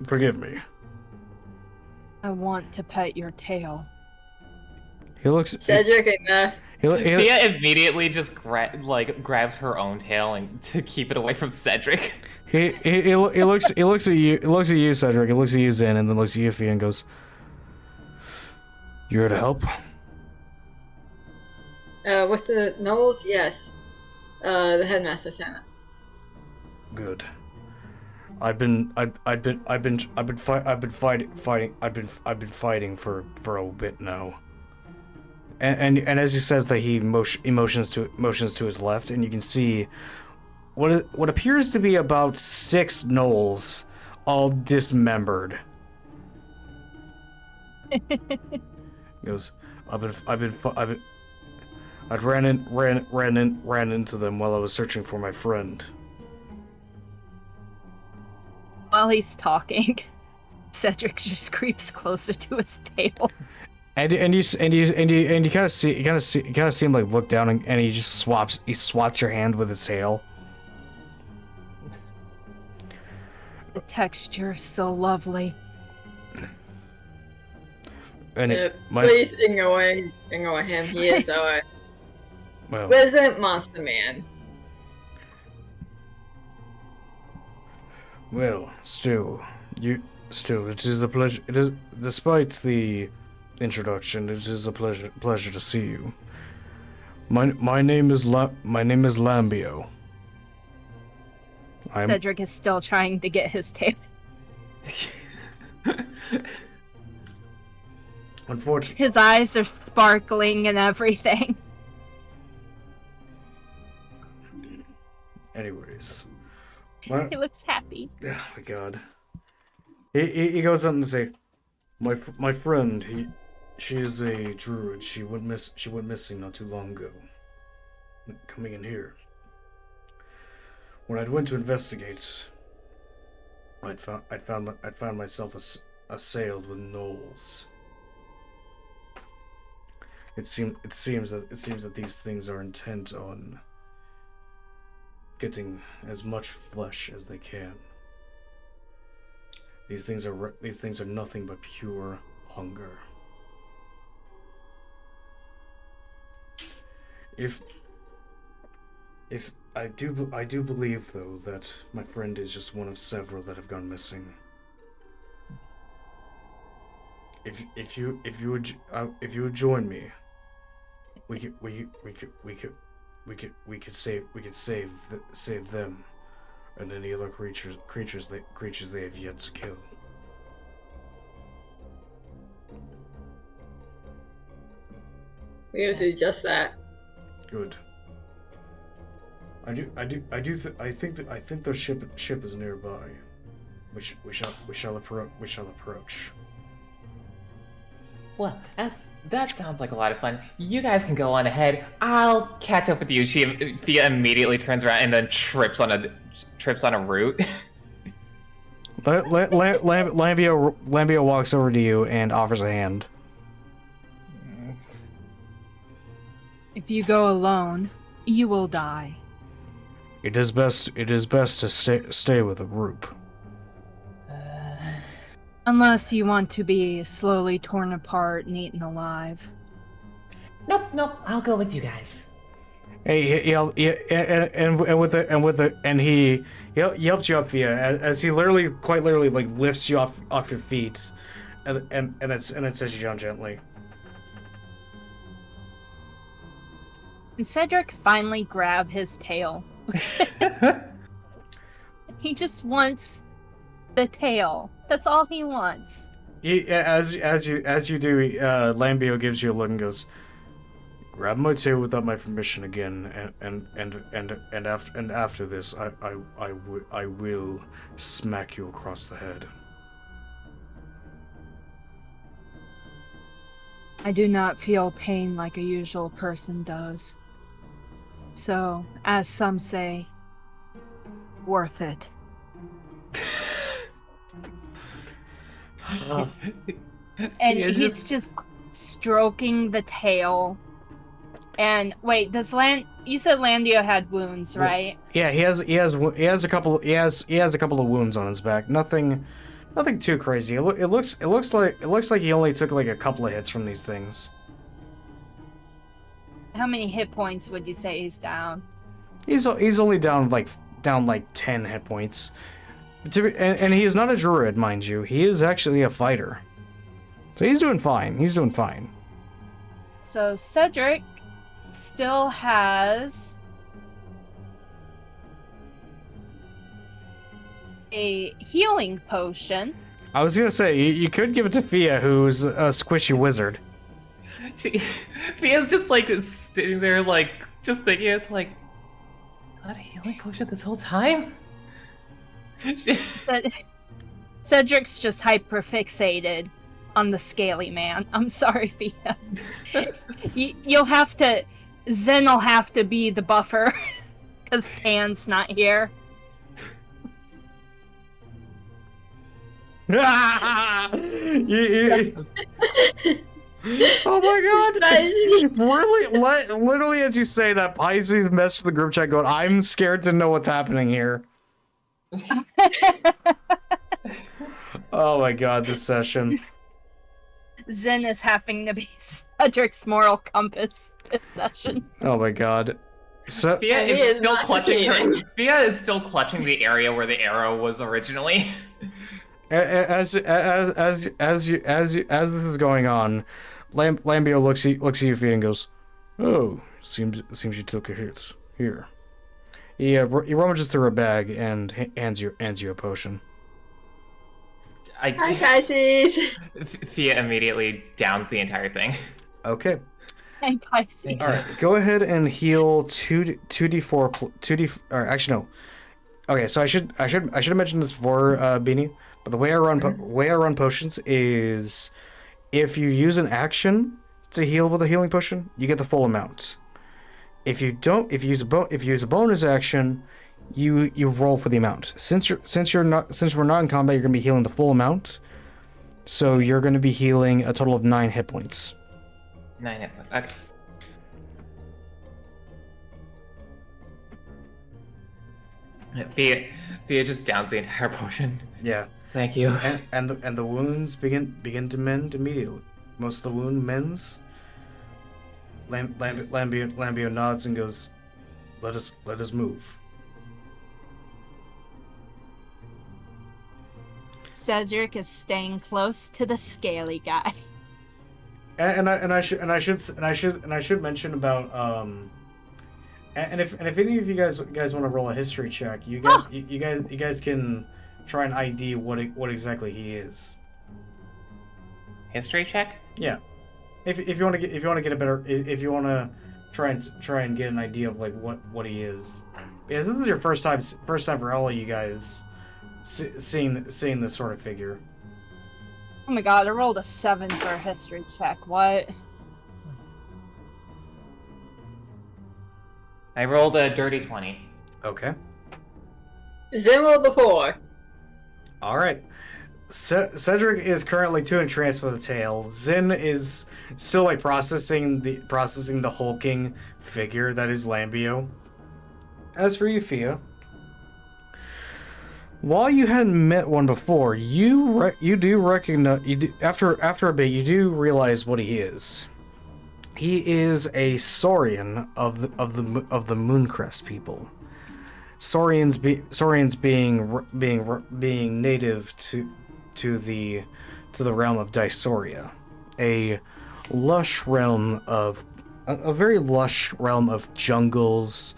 Forgive me. I want to pet your tail. He looks. Cedric Thea immediately just grabs her own tail and to keep it away from Cedric. He looks at you. It looks at you, Cedric. It looks at you, Zen, and then looks at you, Fia, and goes, "You here to help?" With the gnolls, yes. The headmaster sent us. Good. I've been fighting for a bit now. And as he says that, he motions to his left, and you can see what appears to be about 6 gnolls, all dismembered. He goes, I ran into them while I was searching for my friend. While he's talking, Cedric just creeps closer to his tail. And you kind of see him like look down, and he just swats your hand with his tail. The texture is so lovely. And please ignore him. He is our resident monster man. Well, still, it is a pleasure. It is, despite the introduction, it is a pleasure to see you. My name is Lambio. Cedric is still trying to get his tail. Unfortunately, his eyes are sparkling and everything. Anyways, he looks happy. Oh my god. He goes up and say, my friend, she is a druid. She went missing not too long ago. Coming in here. When I went to investigate, I'd found myself assailed with gnolls. It seems that these things are intent on getting as much flesh as they can. These things are nothing but pure hunger. If I do believe though that my friend is just one of several that have gone missing. If you would join me, we could save them and any other creatures they have yet to kill. We'll do just that. Good. I think their ship is nearby. We shall approach. Well, that sounds like a lot of fun. You guys can go on ahead. I'll catch up with you. Fia immediately turns around and then trips on a root. Lambio walks over to you and offers a hand. If you go alone, you will die. It is best to stay with a group. Unless you want to be slowly torn apart and eaten alive. Nope, I'll go with you guys. Hey, he helped you up, Fia, as he quite literally, like lifts you off your feet, and it sets you down gently. And Cedric finally grabbed his tail. He just wants the tail. That's all he wants. As you do, Lambio gives you a look and goes, "Grab my tail without my permission again, and after this, I will smack you across the head." I do not feel pain like a usual person does. So, as some say, worth it. And he's just stroking the tail. And wait, you said Landio had wounds, right? Yeah, he has a couple of wounds on his back. Nothing too crazy. It looks like he only took like a couple of hits from these things. How many hit points would you say he's down? He's only down like 10 hit points. And he is not a druid, mind you. He is actually a fighter. So he's doing fine. So Cedric still has a healing potion. I was gonna say, you could give it to Fia, who's a squishy wizard. Fia's just like sitting there, like just thinking. It's like, got a healing potion this whole time. Cedric's just hyperfixated on the scaly man. I'm sorry, Fia. Zen will have to be the buffer because Pan's not here. Oh my god! Literally, as you say that, Pisces messaged the group chat going, "I'm scared to know what's happening here." Oh my god, this session. Zen is having to be Cedric's moral compass this session. Oh my god. So Fia is still clutching the area where the arrow was originally. As this is going on, Lambio looks at you, Fia, and goes, "Oh, seems you took a hit here." He rummages through a bag and hands you a potion. Hi, Pisces! Fia immediately downs the entire thing. Okay. Hi, Pisces. All right, go ahead and heal 2d4. Or actually, no. Okay, so I should have mentioned this before, Beanie. But the way I run potions is, if you use an action to heal with a healing potion, you get the full amount. If you use a bonus action, you roll for the amount. Since we're not in combat, you're gonna be healing the full amount. So you're gonna be healing a total of 9 hit points. 9 hit points. Okay. Fia just downs the entire potion. Yeah. Thank you. And the wounds begin to mend immediately. Most of the wound mends. Lambio nods and goes, let us move. Cedric is staying close to the scaly guy. And I should mention about and if any of you guys want to roll a history check, you guys can try and ID what exactly he is. History check? Yeah. If you want to get a better, if you want to try and get an idea of like what he is, because this is your first time for all of you guys seeing this sort of figure. Oh my god, I rolled a 7 for a history check. What? I rolled a dirty 20. Okay. Zin rolled the 4. All right. Cedric is currently too entranced with the tale. Zin is still like processing the hulking figure that is Lambio. As for you, Fia, while you hadn't met one before, you do recognize after a bit you do realize what he is. He is a Saurian of the Mooncrest people. Saurians being native to the realm of Dysoria, a very lush realm of jungles,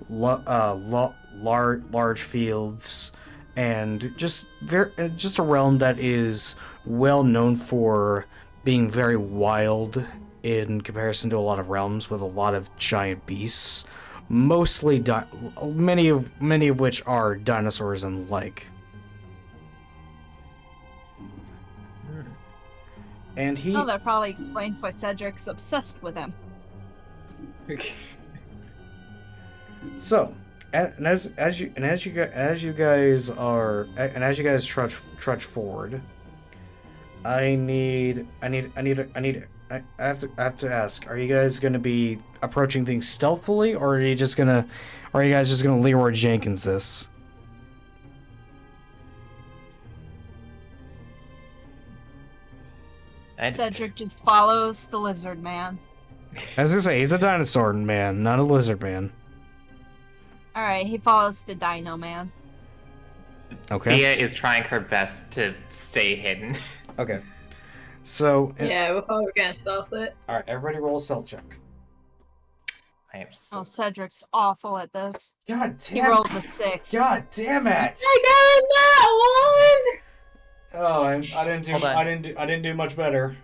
large fields, and just a realm that is well known for being very wild in comparison to a lot of realms with a lot of giant beasts, mostly many of which are dinosaurs and the like. And he. Oh, that probably explains why Cedric's obsessed with him. So, as you guys trudge forward, I have to ask: are you guys going to be approaching things stealthily, or are you guys just gonna Leroy Jenkins this? Cedric just follows the lizard man. As I say, he's a dinosaur man, not a lizard man. Alright, he follows the dino man. Okay. Thea is trying her best to stay hidden. Okay. So... Yeah, we're probably gonna stealth it. Alright, everybody roll a stealth check. I am so... Oh, Cedric's awful at this. God damn. He rolled the 6. God damn it! I got a nat 1! Oh, I didn't do much better.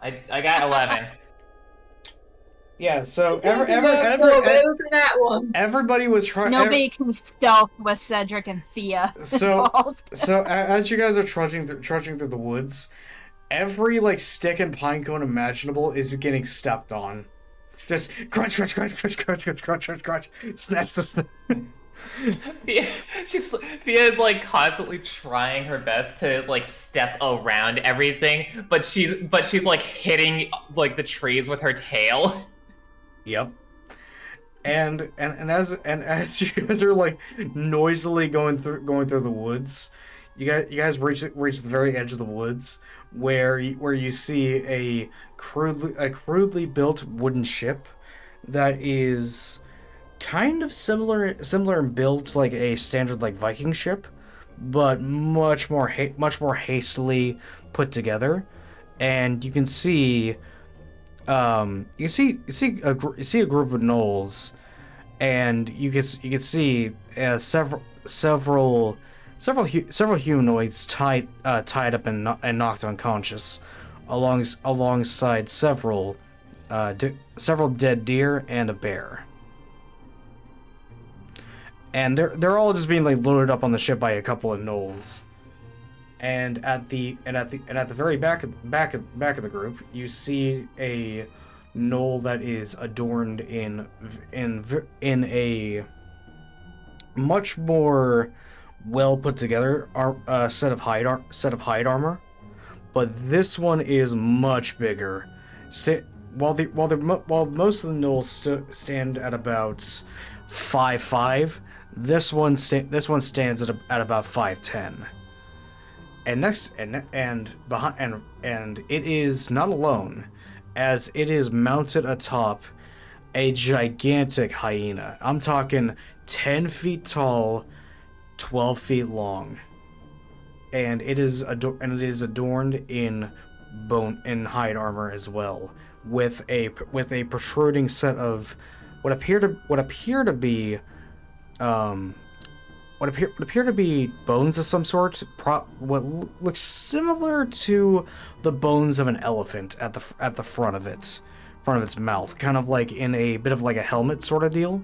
I got 11. Yeah, so everybody was trying. Nobody can stealth with Cedric and Thea involved. So as you guys are trudging through the woods, every like stick and pine cone imaginable is getting stepped on. Just crunch, crunch, crunch, crunch, crunch, crunch, crunch, crunch, crunch, snaps. Thea is like constantly trying her best to like step around everything, but she's like hitting like the trees with her tail. Yep. And as you guys are like noisily going through the woods, you guys reach the very edge of the woods where you see a crudely built wooden ship that is kind of similar in build to like a standard like Viking ship, but much more hastily put together. And you can see you see a group of gnolls, and you can see several humanoids tied up and knocked unconscious, alongside several dead deer and a bear. And they're all just being like loaded up on the ship by a couple of gnolls. And at the very back of the group, you see a gnoll that is adorned in a much more well put together set of hide armor, but this one is much bigger. While most of the gnolls stand at about 5'5", this one stands at about 5'10". and it is not alone, as it is mounted atop a gigantic hyena. I'm talking 10 feet tall, 12 feet long, and it is adorned in hide armor as well, with a protruding set of what appear to be bones of some sort. What looks similar to the bones of an elephant at the front of its mouth, kind of like in a bit of like a helmet sort of deal.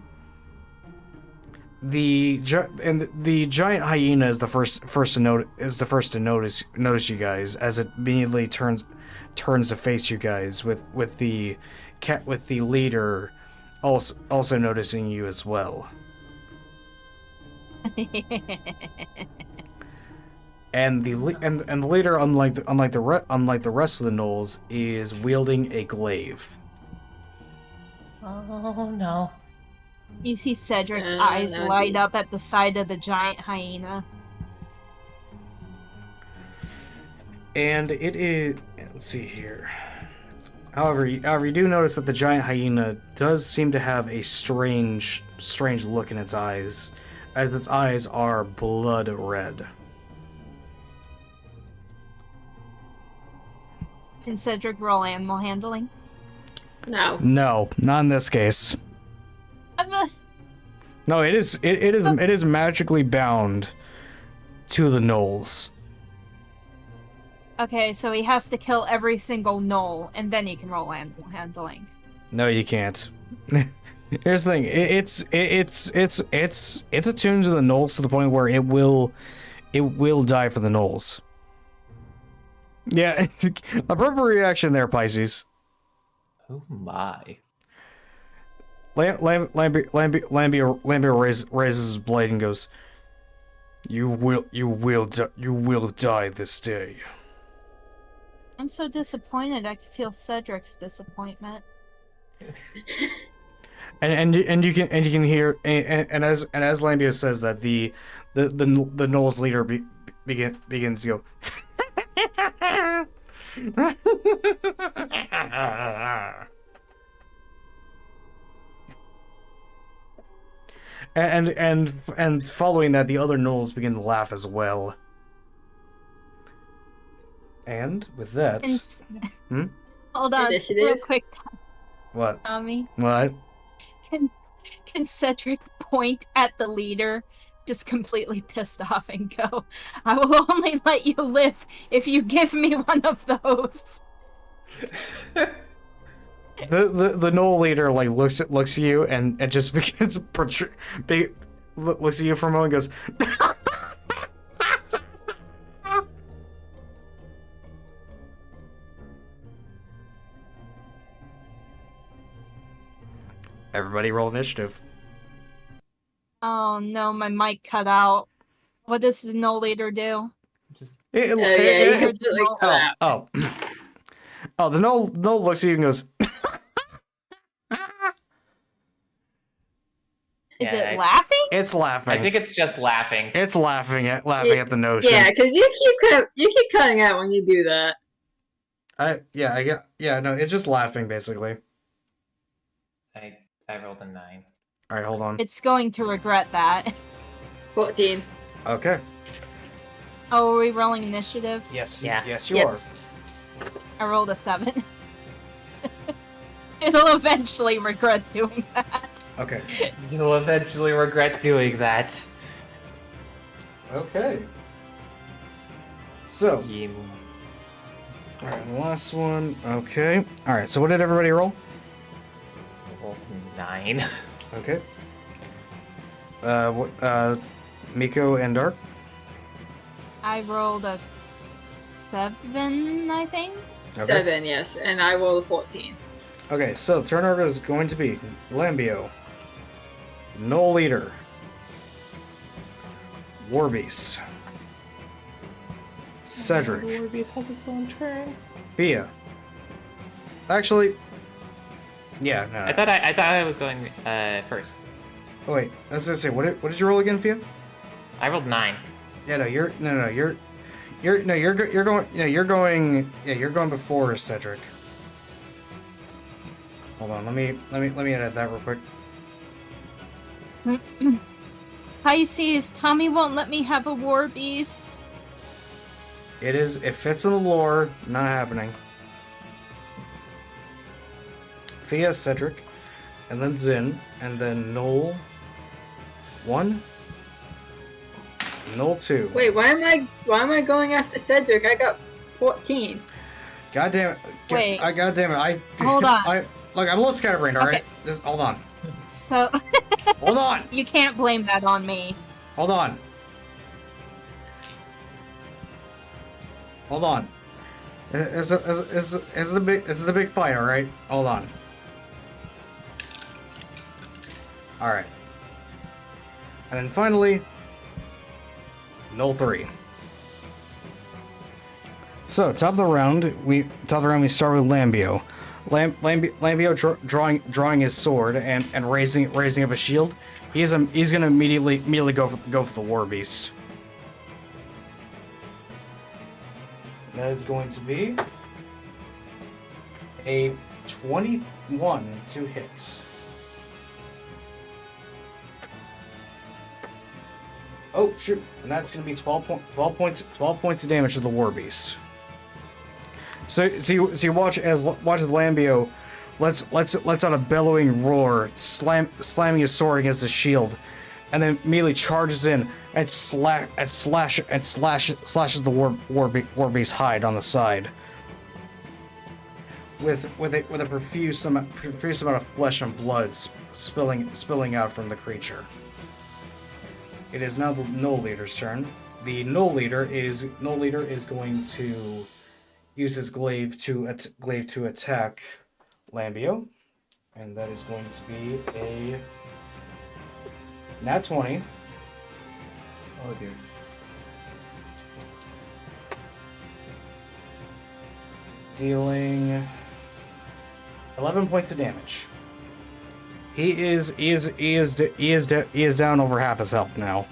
The giant hyena is the first to notice you guys, as it immediately turns to face you guys, with the leader also noticing you as well. And the leader, unlike the rest of the gnolls, is wielding a glaive. Oh no. You see Cedric's eyes light up at the side of the giant hyena. And it is... Let's see here. However, you do notice that the giant hyena does seem to have a strange look in its eyes, as its eyes are blood red. Can Cedric roll animal handling? No. No, not in this case. No, it is magically bound to the gnolls. Okay, so he has to kill every single gnoll, and then he can roll animal handling. No, you can't. Here's the thing: it's attuned to the gnolls to the point where it will die for the gnolls. Yeah, appropriate reaction there, Pisces. Oh my. Lambia raises his blade and goes, You will die this day." I'm so disappointed. I could feel Cedric's disappointment. And you can hear, and as Lambia says that, the Knowles leader begins to go. And following that, the other gnolls begin to laugh as well. And with that, Hold on, real quick. What? Tommy. What? Can Cedric point at the leader, just completely pissed off, and go, "I will only let you live if you give me one of those." The gnoll leader looks at you and just begins looks at you for a moment and goes. Everybody roll initiative. Oh no, my mic cut out. What does the gnoll leader do? You completely cut out. Oh, the gnoll looks at you and goes. Is it laughing? It's laughing. I think it's just laughing. It's laughing at the notion. Yeah, because you keep cutting out when you do that. No, it's just laughing basically. I rolled a 9. All right, hold on. It's going to regret that. 14. Okay. Oh, are we rolling initiative? Yes. Yeah. Yes, you are. I rolled a 7. It'll eventually regret doing that. Okay. You'll eventually regret doing that. Okay. So. Yeah. All right, the last one. Okay. All right. So what did everybody roll? I rolled 9. Okay. Miko and Dark? I rolled a 7, I think. Okay. 7, yes, and I rolled 14. Okay, so the turn order is going to be Lambio, Gnoll Leader, Warbeast, Cedric, Warbeast has its own turn. Fia. Actually, yeah, no. I thought I was going first. Oh wait, I was gonna say, what did you roll again, Fia? I rolled 9. Yeah, no, you're You're going before Cedric. Hold on, let me edit that real quick. Pisces, Tommy won't let me have a war beast. It fits in the lore, not happening. Fia, Cedric, and then Zin, and then Noel 1, Noel 2. Wait, why am I going after Cedric? I got 14. God damn it. Wait. God damn it. Hold on. Look, I'm a little scatterbrained, alright? Okay. Just hold on. So Hold on. you can't blame that on me. Hold on. Hold on. This is a big fight, alright? Hold on. Alright. And then finally, Null 3. So, top of the round, we start with Lambio. Lambio drawing his sword and raising up a shield. He's gonna immediately go for the War Beast. That is going to be a 21 to hit. Oh shoot! And that's going to be 12 points of damage to the War Beast. So you watch as Lambio lets out a bellowing roar, slamming his sword against the shield, and then immediately charges in and slashes the War Beast's hide on the side with a profuse amount of flesh and blood spilling out from the creature. It is now the Null Leader's turn. The Null Leader is going to use his glaive to attack Lambio, and that is going to be a nat 20. Oh dear. Dealing 11 points of damage. He is down over half his health now.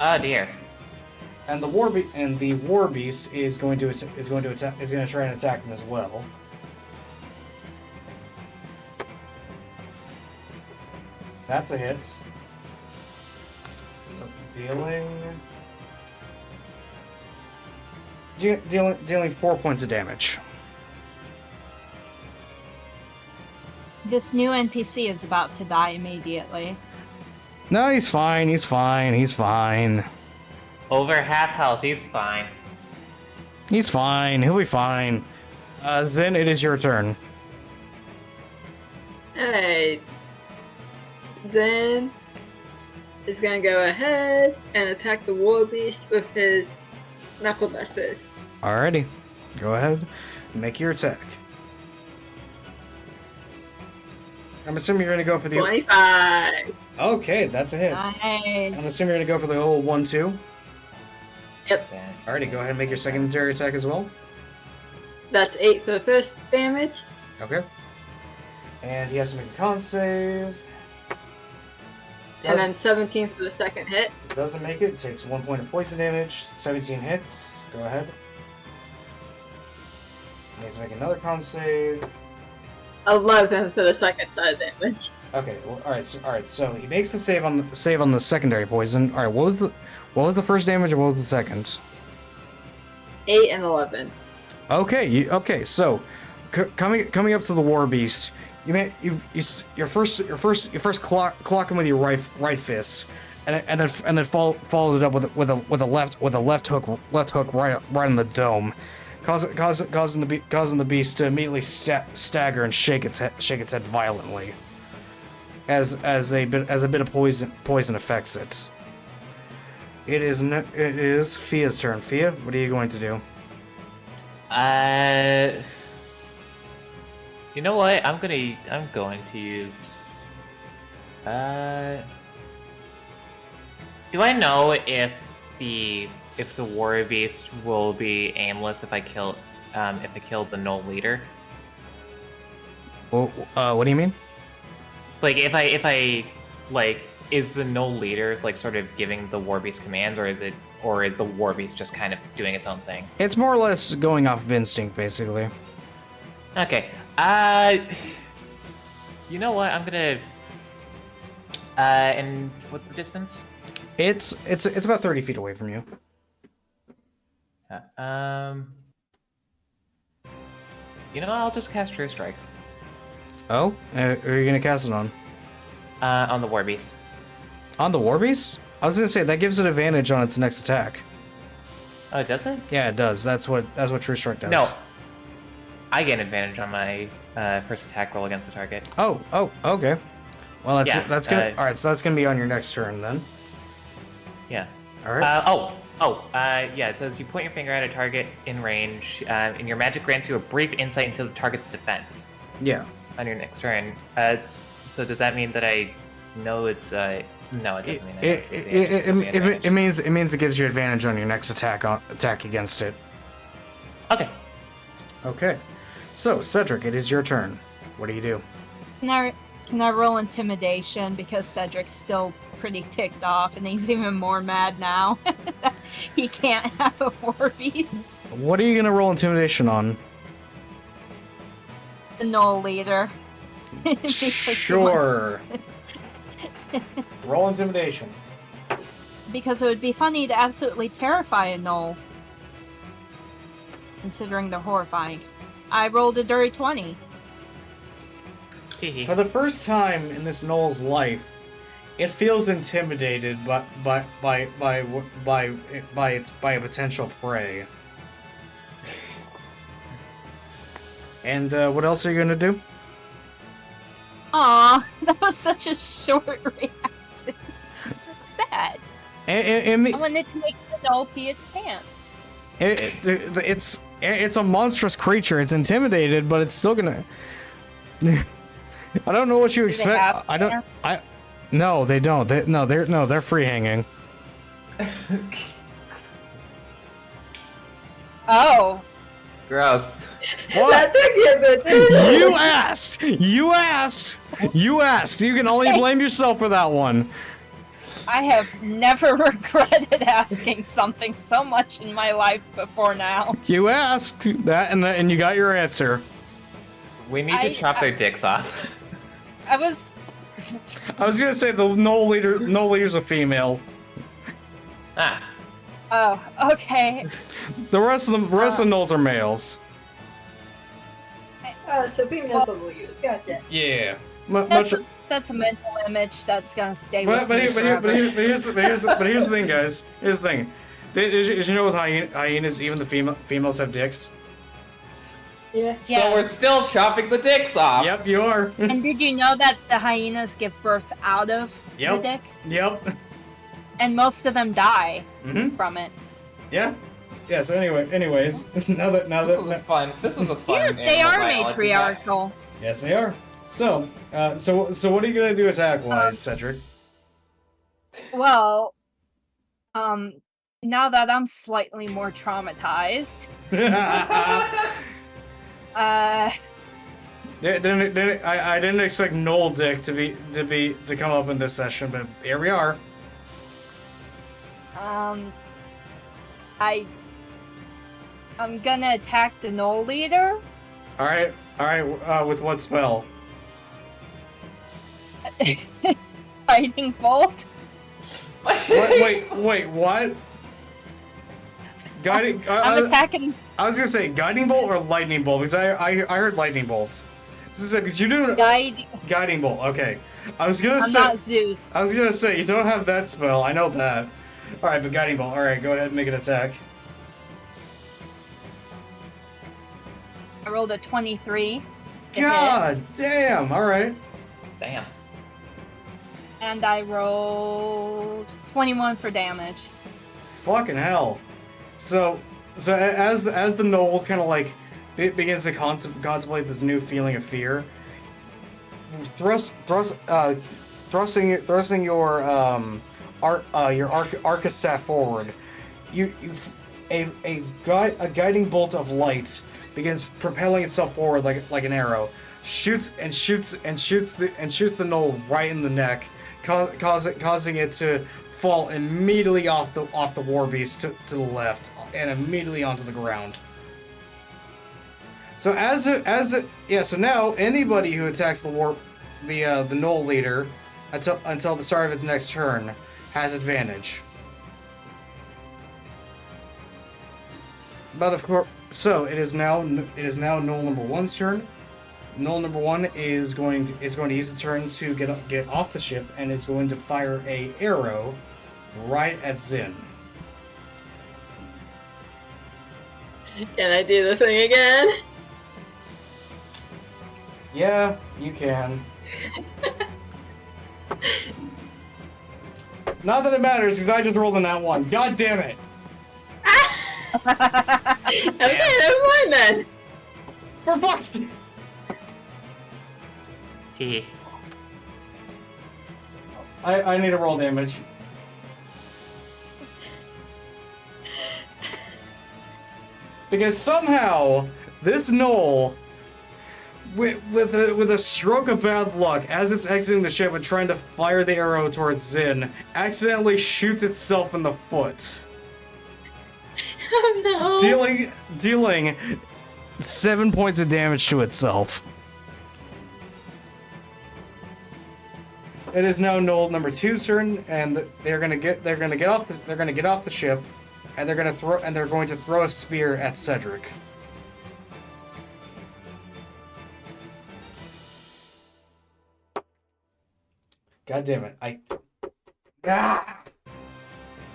Oh dear. And the War Beast is going to try and attack him as well. That's a hit. Dealing 4 points of damage. This new NPC is about to die immediately. No, he's fine. He's fine. Over half health, he's fine. He's fine. He'll be fine. Then it is your turn. Alright. Zen is gonna go ahead and attack the War Beast with his knuckle dusters. Alrighty. Go ahead. Make your attack. I'm assuming you're gonna go for the 25. Okay, that's a hit. Nice. I'm assuming you're gonna go for the whole 1-2. Yep. Alrighty, go ahead and make your secondary attack as well. That's 8 for the first damage. Okay. And he has to make a con save. And then 17 for the second hit. Doesn't make it. Takes 1 point of poison damage. 17 hits. Go ahead. He needs to make another con save. 11 for the second side of damage. Okay. Well, all right. So he makes the save on the secondary poison. All right. What was the first damage and what was the second? 8 and 11. Okay. Okay. So coming up to the War Beast, you first clock him with your right fist, and then followed it up with a left hook right in the dome, causing the beast to immediately stagger and shake its head violently, as a bit of poison affects it. It is Fia's turn. Fia, what are you going to do? You know what? I'm going to use. Do I know if the War Beast will be aimless if I kill the Null Leader? Well, what do you mean? Like if I like, is the Null Leader like sort of giving the War Beast commands, or or is the war beast just kind of doing its own thing? It's more or less going off of instinct, basically. Okay. You know what? I'm gonna. And what's the distance? It's about 30 feet away from you. You know, I'll just cast True Strike. Oh, are you gonna cast it on? On the war beast. On the war beast? I was gonna say that gives it advantage on its next attack. Oh, does it? Yeah, it does. That's what True Strike does. No. I get an advantage on my first attack roll against the target. Oh, okay. Well, that's gonna. All right, so that's gonna be on your next turn then. Yeah. All right. Yeah. It says you point your finger at a target in range, and your magic grants you a brief insight into the target's defense. Yeah. On your next turn. So does that mean that I know it's? No, it doesn't mean it means it gives you advantage on your next attack against it. Okay. Okay. So Cedric, it is your turn. What do you do? Can I roll intimidation, because Cedric's still pretty ticked off and he's even more mad now. He can't have a war beast. What are you gonna roll intimidation on? The Knoll leader. Sure. Roll intimidation. Because it would be funny to absolutely terrify a Knoll, considering they're horrifying. I rolled a dirty 20. For the first time in this Knoll's life, it feels intimidated by a potential prey. And what else are you gonna do? Aw, that was such a short reaction. I'm sad. I wanted to make the Knoll pee its pants. It's a monstrous creature. It's intimidated, but it's still gonna. I don't know what you expect. No, they don't. They're free hanging. Oh. Gross. What? That took you a bit. You asked. You can only blame yourself for that one. I have never regretted asking something so much in my life before now. You asked that, and you got your answer. We need to chop their dicks off. I was gonna say the Knoll leader's a female. Ah. Oh, okay. The rest of the Knolls are males. So females will use. Gotcha. Yeah. That's a mental image that's gonna stay with me forever. But here's the thing, guys. Here's the thing. Did you know with hyenas, even the females have dicks? Yeah. Yes. So we're still chopping the dicks off. Yep, you are. And did you know that the hyenas give birth out of the dick? Yep. And most of them die from it. Yeah. Yeah. So anyways, now that this was a fun. Yes, they are animal biology matriarchal. Yes, they are. So what are you gonna do attack-wise, Cedric? Well, now that I'm slightly more traumatized, I didn't expect Knoll Dick to come up in this session, but here we are. I'm gonna attack the Knoll leader. All right. With what spell? Lightning bolt. Wait, what? Guiding. I'm attacking. I was gonna say guiding bolt or lightning bolt because I heard lightning bolt. This is because you're doing guiding bolt. Okay, I'm not Zeus. I was gonna say you don't have that spell. I know that. All right, but guiding bolt. All right, go ahead and make an attack. I rolled a 23. God damn! All right. Damn. And I rolled 21 for damage. Fucking hell. So as the Knoll kind of like begins to contemplate this new feeling of fear, thrusting your arcasaf forward, a guiding bolt of light begins propelling itself forward like an arrow, shoots the Knoll right in the neck, causing it to fall immediately off the war beast to the left and immediately onto the ground. So so now anybody who attacks the Gnoll leader until the start of its next turn has advantage. But of course, so it is now Gnoll number 1's turn. Gnoll number 1 is going to use the turn to get off the ship and is going to fire a arrow right at Zin. Can I do this thing again? Yeah, you can. Not that it matters, because I just rolled in that one. God damn it! Okay, never mind then. For fuck's sake! I need to roll damage. Because somehow, this Gnoll, with a stroke of bad luck, as it's exiting the ship and trying to fire the arrow towards Zin, accidentally shoots itself in the foot. Oh no! Dealing 7 points of damage to itself. It is now Gnoll number 2's turn, and they're gonna get off the ship, and they're going to throw a spear at Cedric. God damn it!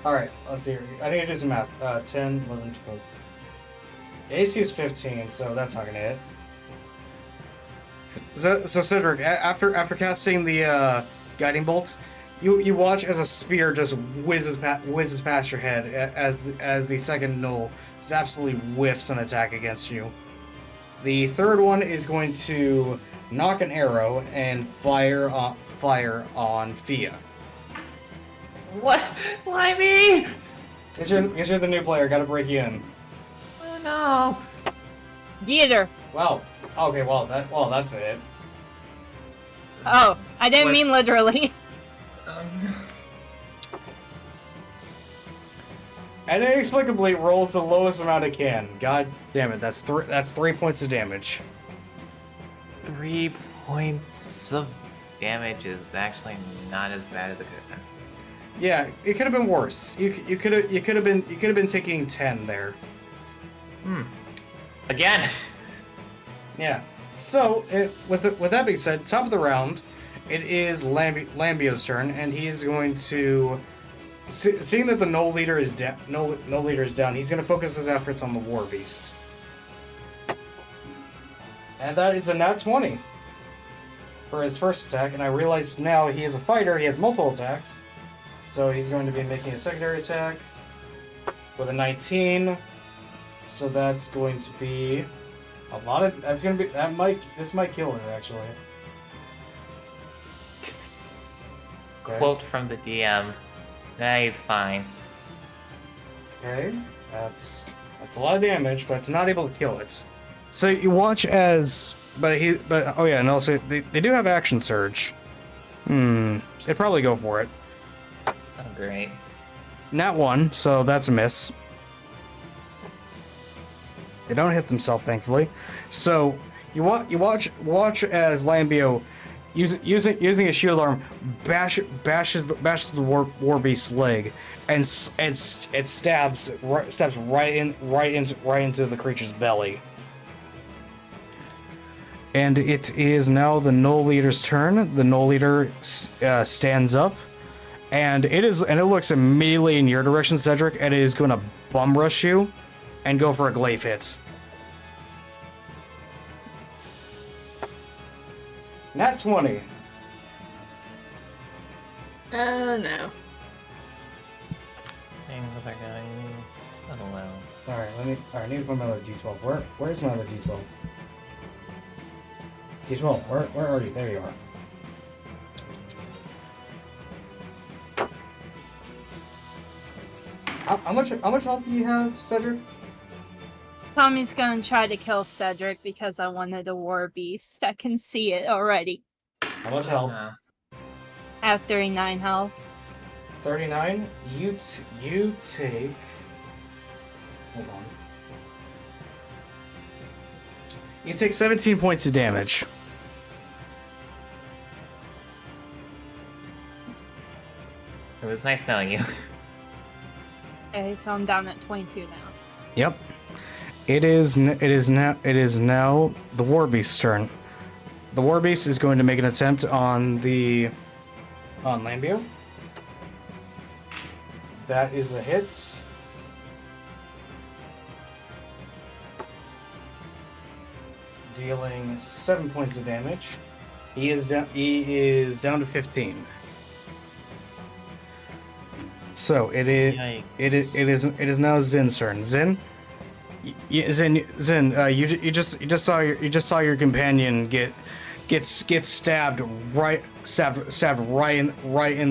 Alright, let's see here. I need to do some math. 10, 11, 12. The AC is 15, so that's not gonna hit. So Cedric, after casting the guiding bolt, you watch as a spear just whizzes past your head as the second Gnoll just absolutely whiffs an attack against you. The third one is going to knock an arrow and fire on Fia. What? Why me? Because you're the new player, gotta break you in. Oh no. Get her. Wow. Okay, that's it. Oh, I didn't What? mean literally. And inexplicably rolls the lowest amount it can. God damn it, that's 3 points of damage. 3 points of damage is actually not as bad as it could have been. Yeah, it could have been worse. You could have been taking 10 there. Again. Yeah. So with that being said, top of the round, it is Lambio's turn, and he is going to, seeing that the Gnoll leader is down, he's going to focus his efforts on the War Beast. And that is a nat 20 for his first attack. And I realize now he is a fighter; he has multiple attacks. So he's going to be making a secondary attack with a 19. So that's going to be a lot of. That's going to be This might kill her actually. Okay. Quote from the DM. Nah, he's fine. Okay, that's a lot of damage, but it's not able to kill it. So you watch as, oh yeah, and also they do have action surge. They'd probably go for it. Oh great. Nat 1, so that's a miss. They don't hit themselves, thankfully. So you watch as Lambio, using a shield arm, bashes the war beast's leg, and it stabs right into the creature's belly. And it is now the Gnoll leader's turn. The Gnoll leader stands up, and it looks immediately in your direction, Cedric, and it is going to bum rush you and go for a glaive hit. Nat 20. No. Things are going so well. Alright, I need to find my other D12. Where's my other D12? D12, where are you? There you are. How much health do you have, Cedric? Tommy's gonna try to kill Cedric because I wanted a war beast. I can see it already. How much health? I have 39 health. 39. You take. Hold on. You take 17 points of damage. It was nice knowing you. Okay, so I'm down at 22 now. Yep. It is now the Warbeast's turn. The Warbeast is going to make an attempt on Lambio. That is a hit. Dealing 7 points of damage. He is down to 15. So it is now Zin's turn. Zin, you just saw your companion get stabbed right in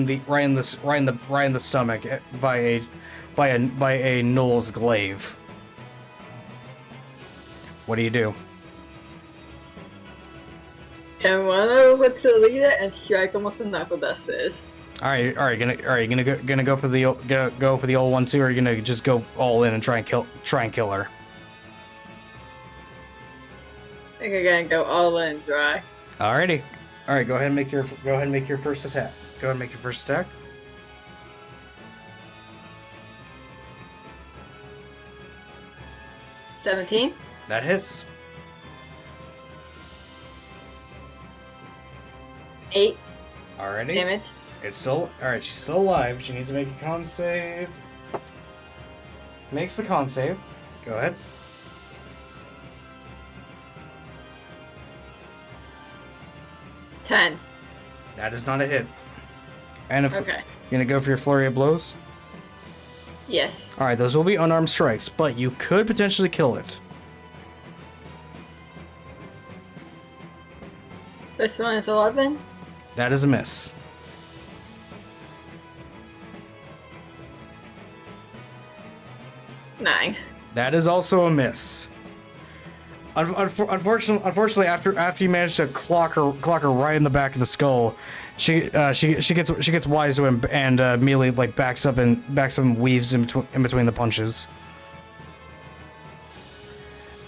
the stomach by a Gnoll's glaive. What do you do? And run over to the leader and strike him with the knuckle dusters. All right. Gonna go for the old one too, or are you gonna just go all in and try and kill her? I think I'm gonna go all in dry. Alrighty. All right. Go ahead and make your first attack. Go ahead and make your first attack. 17. That hits. 8 Alrighty. damage. It's still alright. She's still alive. She needs to make a con save. Makes the con save. Go ahead. $10. That is not a hit. And if Okay. you're gonna go for your flurry of blows. Yes. All right, those will be unarmed strikes, but you could potentially kill it. This one is 11. That is a miss. $9. That is also a miss. Unfortunately, after you manage to clock her right in the back of the skull, she gets wise to him and immediately backs up and weaves in between the punches.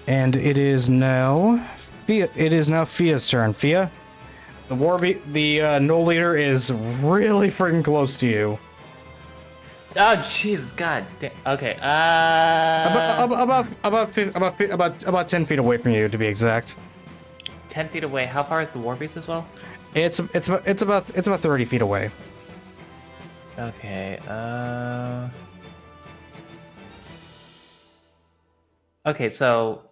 And it is now Fia's turn. Fia, the Gnoll leader is really freaking close to you. Oh jeez, god damn. Okay. About 10 feet away from you, to be exact. 10 feet away. How far is the Warbeast as well? It's about 30 feet away. Okay. Okay, so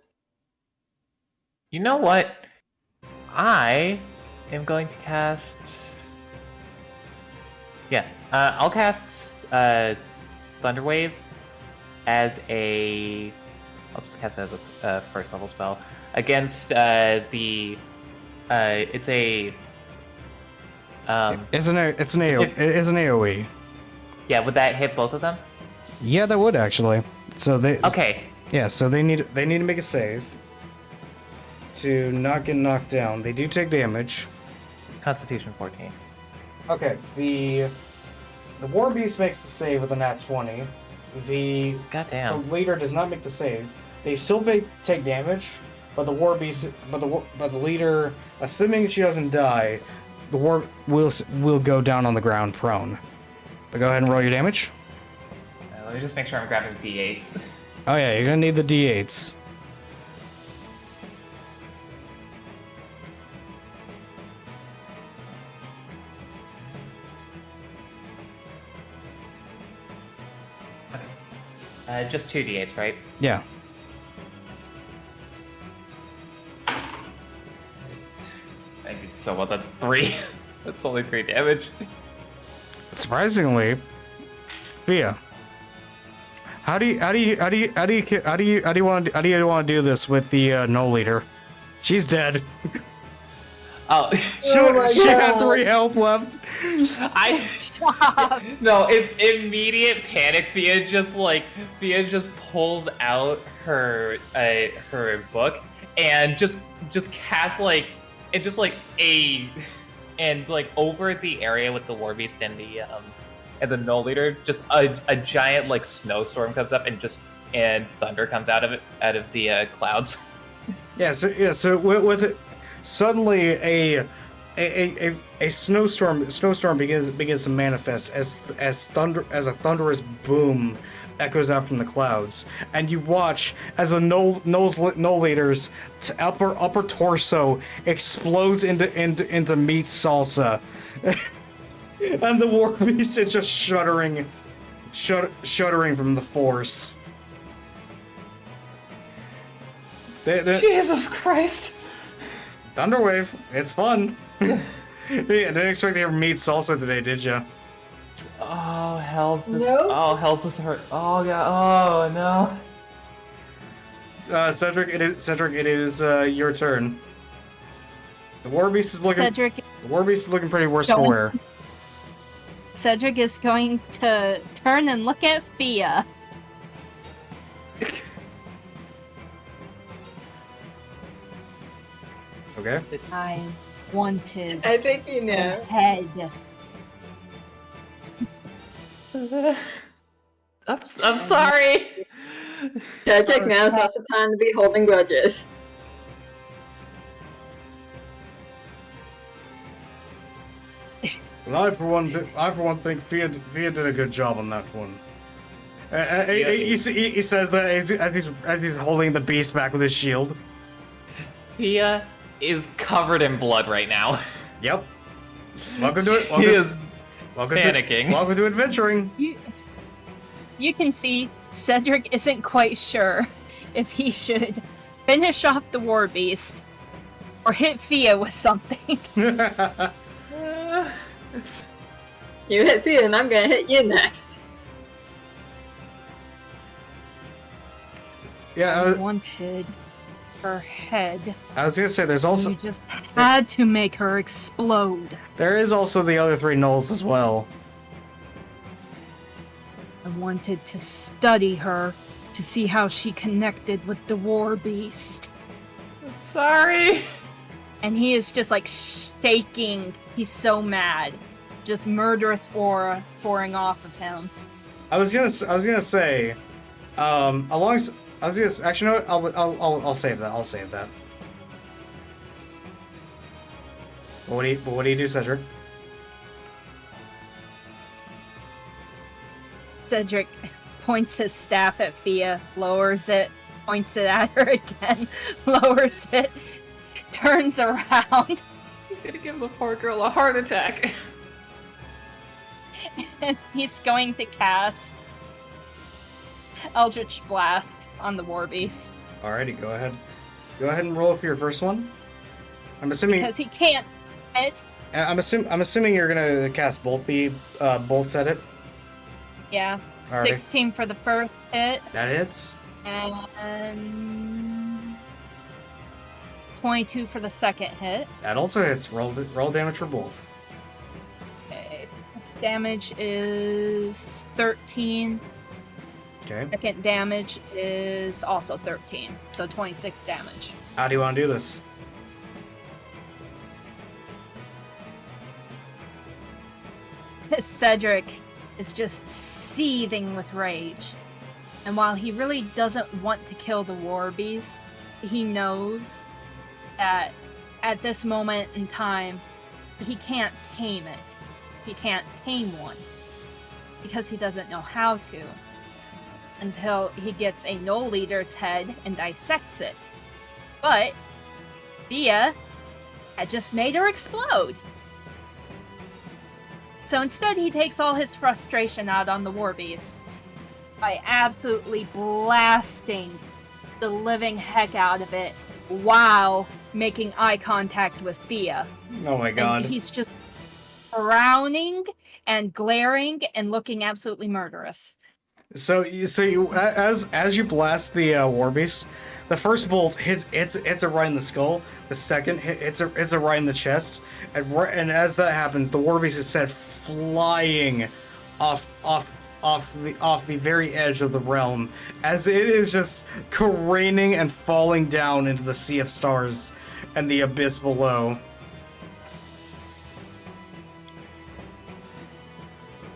you know what? I am going to cast. Yeah, I'll cast Thunderwave as a. I'll just cast it as a first level spell against the. It's a. It's an AoE. Yeah, would that hit both of them? Yeah, that would actually. So they. Okay. Yeah, so they need to make a save to not get knocked down. They do take damage. Constitution 14. Okay, the Warbeast makes the save with a nat 20. The leader does not make the save. They still take damage, but the Warbeast, but the leader, assuming she doesn't die, the war will go down on the ground prone. But go ahead and roll your damage. Let me just make sure I'm grabbing d8s. Oh yeah, you're gonna need the d8s. Just 2 d8s, right? Yeah. I did so well. That's 3. That's only 3 damage. Surprisingly, Fia, how do you want to do this with the Gnoll leader? She's dead. Oh, she had 3 health left. No, it's immediate panic. Fia just pulls out her book and just casts a and like over the area with the war beast and the null leader, just a giant like snowstorm comes up and thunder comes out of the clouds. So with it, suddenly a snowstorm begins to manifest as a thunderous boom echoes out from the clouds, and you watch as the null leader's upper torso explodes into meat salsa, and the war beast is just shuddering from the force. Jesus Christ! Thunderwave, it's fun. Yeah, didn't expect to hear meat salsa today, did ya? Oh, hell's this? No. Oh, hell's this hurt? Oh god! Oh no! Cedric, it is your turn. The war beast is looking. Cedric. The war beast is looking pretty worse for wear. Cedric is going to turn and look at Fia. Okay. I wanted I think you know. a head. I'm sorry. Cedric now's not the time to be holding grudges. Well, I for one think Fia did a good job on that one. He says that as he's holding the beast back with his shield. Fia is covered in blood right now. Yep. Welcome to it. He is panicking. Welcome to adventuring. You can see Cedric isn't quite sure if he should finish off the war beast or hit Fia with something. You hit Fia and I'm gonna hit you next. Yeah, I wanted her head. I was gonna say there's also You just had to make her explode. there is also the other three gnolls as well. I wanted to study her to see how she connected with the war beast. I'm sorry. And he is just like shaking. He's so mad. Just murderous aura pouring off of him. I'll save that. What do you do, Cedric? Cedric points his staff at Fia, lowers it, points it at her again, lowers it, turns around. You're gonna give the poor girl a heart attack. And he's going to cast Eldritch Blast on the war beast. Alrighty, go ahead. Go ahead and roll for your first one. I'm assuming Because he can't hit. I'm assuming you're gonna cast both the bolts at it. Yeah. Alrighty. 16 for the first hit. That hits. And 22 for the second hit. That also hits. Roll damage for both. Okay. This damage is 13. Okay. Second damage is also 13. So 26 damage. How do you want to do this? Cedric is just seething with rage. And while he really doesn't want to kill the war beast, he knows that at this moment in time, he can't tame it. He can't tame one. Because he doesn't know how to. Until he gets a Null Leader's head and dissects it. But Fia had just made her explode. So instead, he takes all his frustration out on the war beast by absolutely blasting the living heck out of it while making eye contact with Fia. Oh my god. And he's just frowning and glaring and looking absolutely murderous. So you as you blast the war beast, the first bolt hits it right in the skull. The second hits it right in the chest, and as that happens, the war beast is sent flying off the very edge of the realm, as it is just careening and falling down into the sea of stars and the abyss below.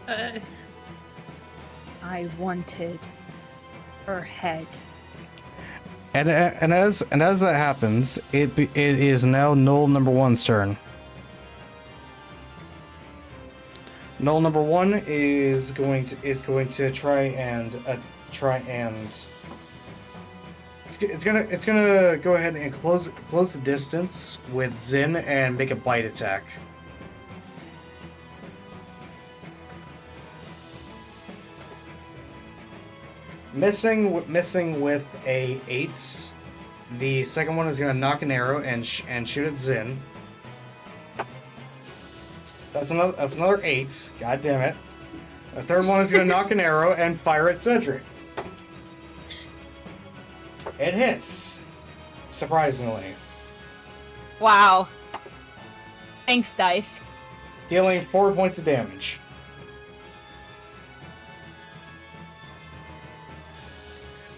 I wanted her head. And as that happens, it is now Null number 1's turn. Null number 1 is going to try and it's gonna go ahead and close the distance with Zin and make a bite attack. Missing with a 8. The second one is gonna knock an arrow and shoot at Zin. That's another 8. God damn it. The third one is gonna knock an arrow and fire at Cedric. It hits, surprisingly. Wow. Thanks, dice. Dealing 4 points of damage.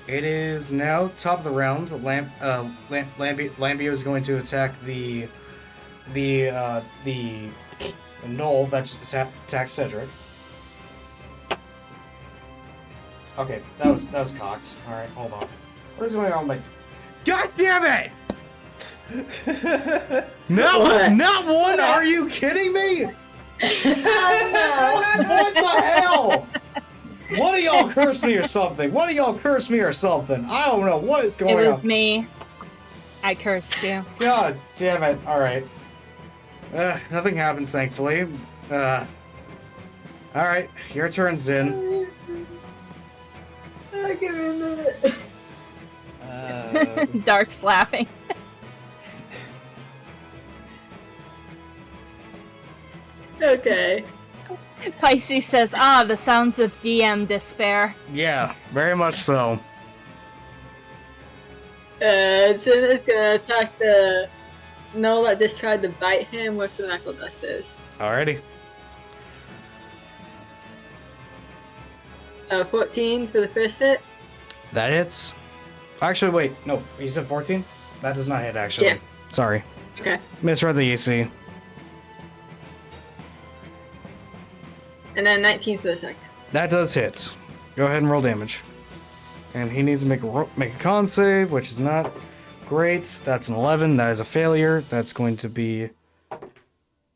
It is now top of the round. Lambio is going to attack the Null that just attacks Cedric. Okay, that was cocked. All right, hold on. What is going on with my... God damn it! Not one! Are you kidding me? What the hell? One of y'all curse me or something. I don't know what is going on. It was me. I cursed you. God damn it. Alright. Nothing happens, thankfully. Alright, your turn, Zin. Give me a minute. Dark's laughing. Okay. Pisces says, the sounds of DM despair. Yeah, very much so. Zin is gonna attack the Null that just tried to bite him with the knuckle dusters. Alrighty. 14 for the first hit. That hits. Actually, wait. No, you said 14? That does not hit, actually. Yeah. Sorry. Okay. Misread the AC. And then 19 for the second. That does hit. Go ahead and roll damage. And he needs to make a con save, which is not great. That's an 11. That is a failure. That's going to be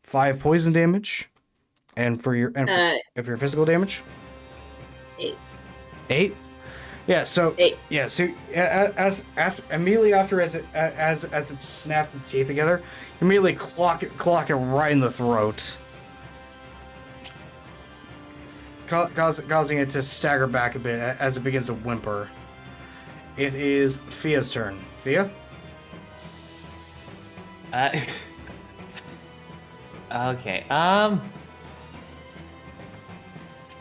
5 poison damage. And for your if your physical damage? 8. 8? Yeah, so 8. Yeah, so immediately after as it snaps its teeth together, you immediately clock it right in the throat. Causing it to stagger back a bit as it begins to whimper. It is Fia's turn. Fia? Okay.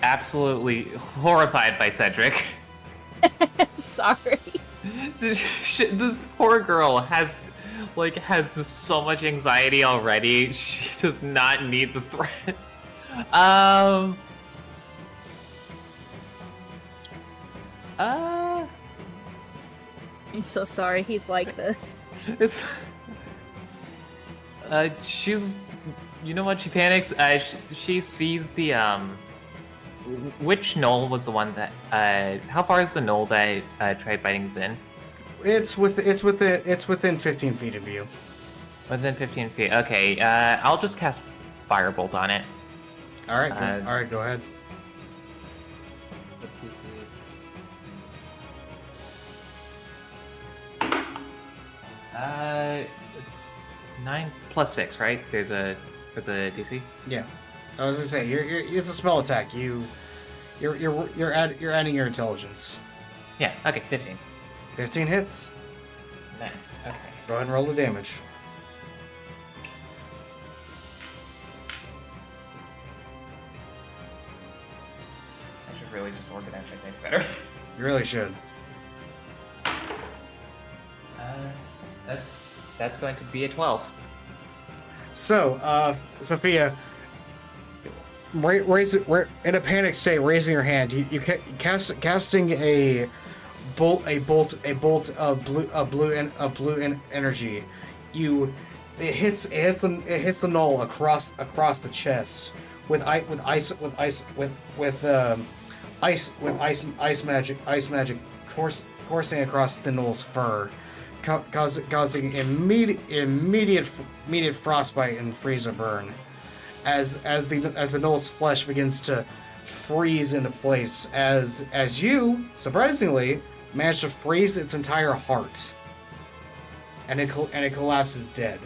Absolutely horrified by Cedric. Sorry. This poor girl has so much anxiety already. She does not need the threat. I'm so sorry he's like this. It's she's, you know what, she panics. She sees the which Knoll was the one that how far is the Knoll that tried biting Zin? It's within 15 feet of you. Within 15 feet. Okay, I'll just cast Firebolt on it. All right, go ahead. It's 9 plus 6, right? There's a for the DC. Yeah, I was gonna say it's a spell attack. You're adding your intelligence. Yeah. Okay. 15. 15 hits. Nice. Okay. Go ahead and roll the damage. I should really just organize my dice better. You really should. That's going to be a 12. So, Sophia, raise in a panic state, raising your hand, you casting a bolt of blue energy. It hits the Knoll across the chest ice magic coursing across the gnoll's fur, causing immediate frostbite and freezer burn, as the gnoll's flesh begins to freeze into place. As you surprisingly manage to freeze its entire heart, and it collapses dead.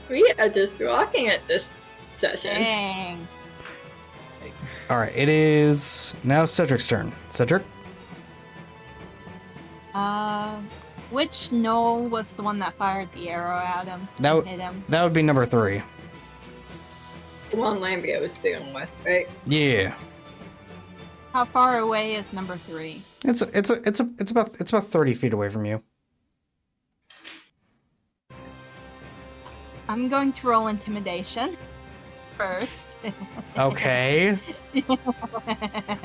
We are just rocking at this session. Dang. All right, it is now Cedric's turn. Cedric? Which gnoll was the one that fired the arrow at him? Hit him? That would be number 3. The one Lambia was dealing with, right? Yeah. How far away is number 3? It's about 30 feet away from you. I'm going to roll intimidation first. Okay. I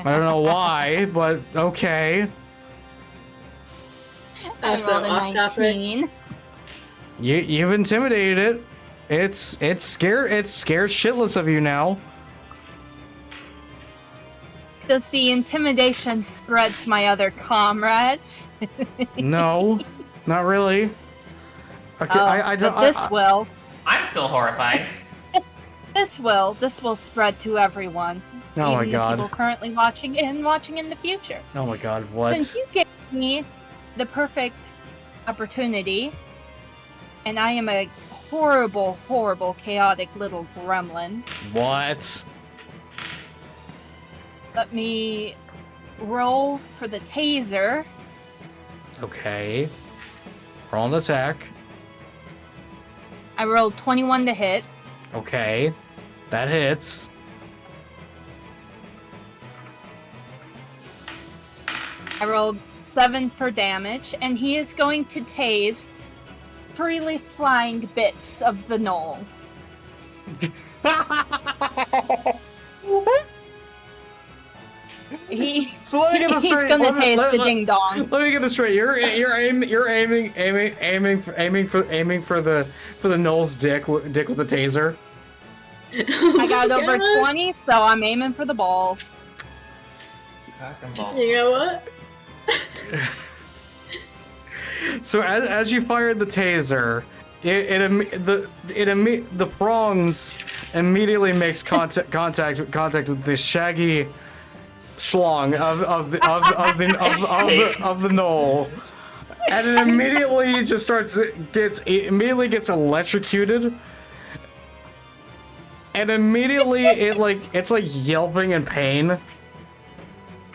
don't know why, but okay. I rolled a 19. You've intimidated it. It's scared shitless of you now. Does the intimidation spread to my other comrades? No, not really. Okay, but this will. I'm still horrified. This will spread to everyone. Oh my even god. the people currently watching in the future. Oh my god, what? Since you gave me the perfect opportunity, and I am a horrible, horrible, chaotic little gremlin. What? Let me roll for the taser. Okay. Roll an attack. I rolled 21 to hit. Okay. That hits. I rolled 7 for damage, and he is going to tase freely flying bits of the gnoll. So let me get this straight. He's gonna tase the ding dong. Let me get this straight. You're aiming for the gnoll's dick with the taser. I got over 20, so I'm aiming for the balls. You know what? So as you fired the taser, the prongs immediately makes contact with the shaggy schlong of the gnoll, and it immediately just gets electrocuted, and immediately it's like yelping in pain,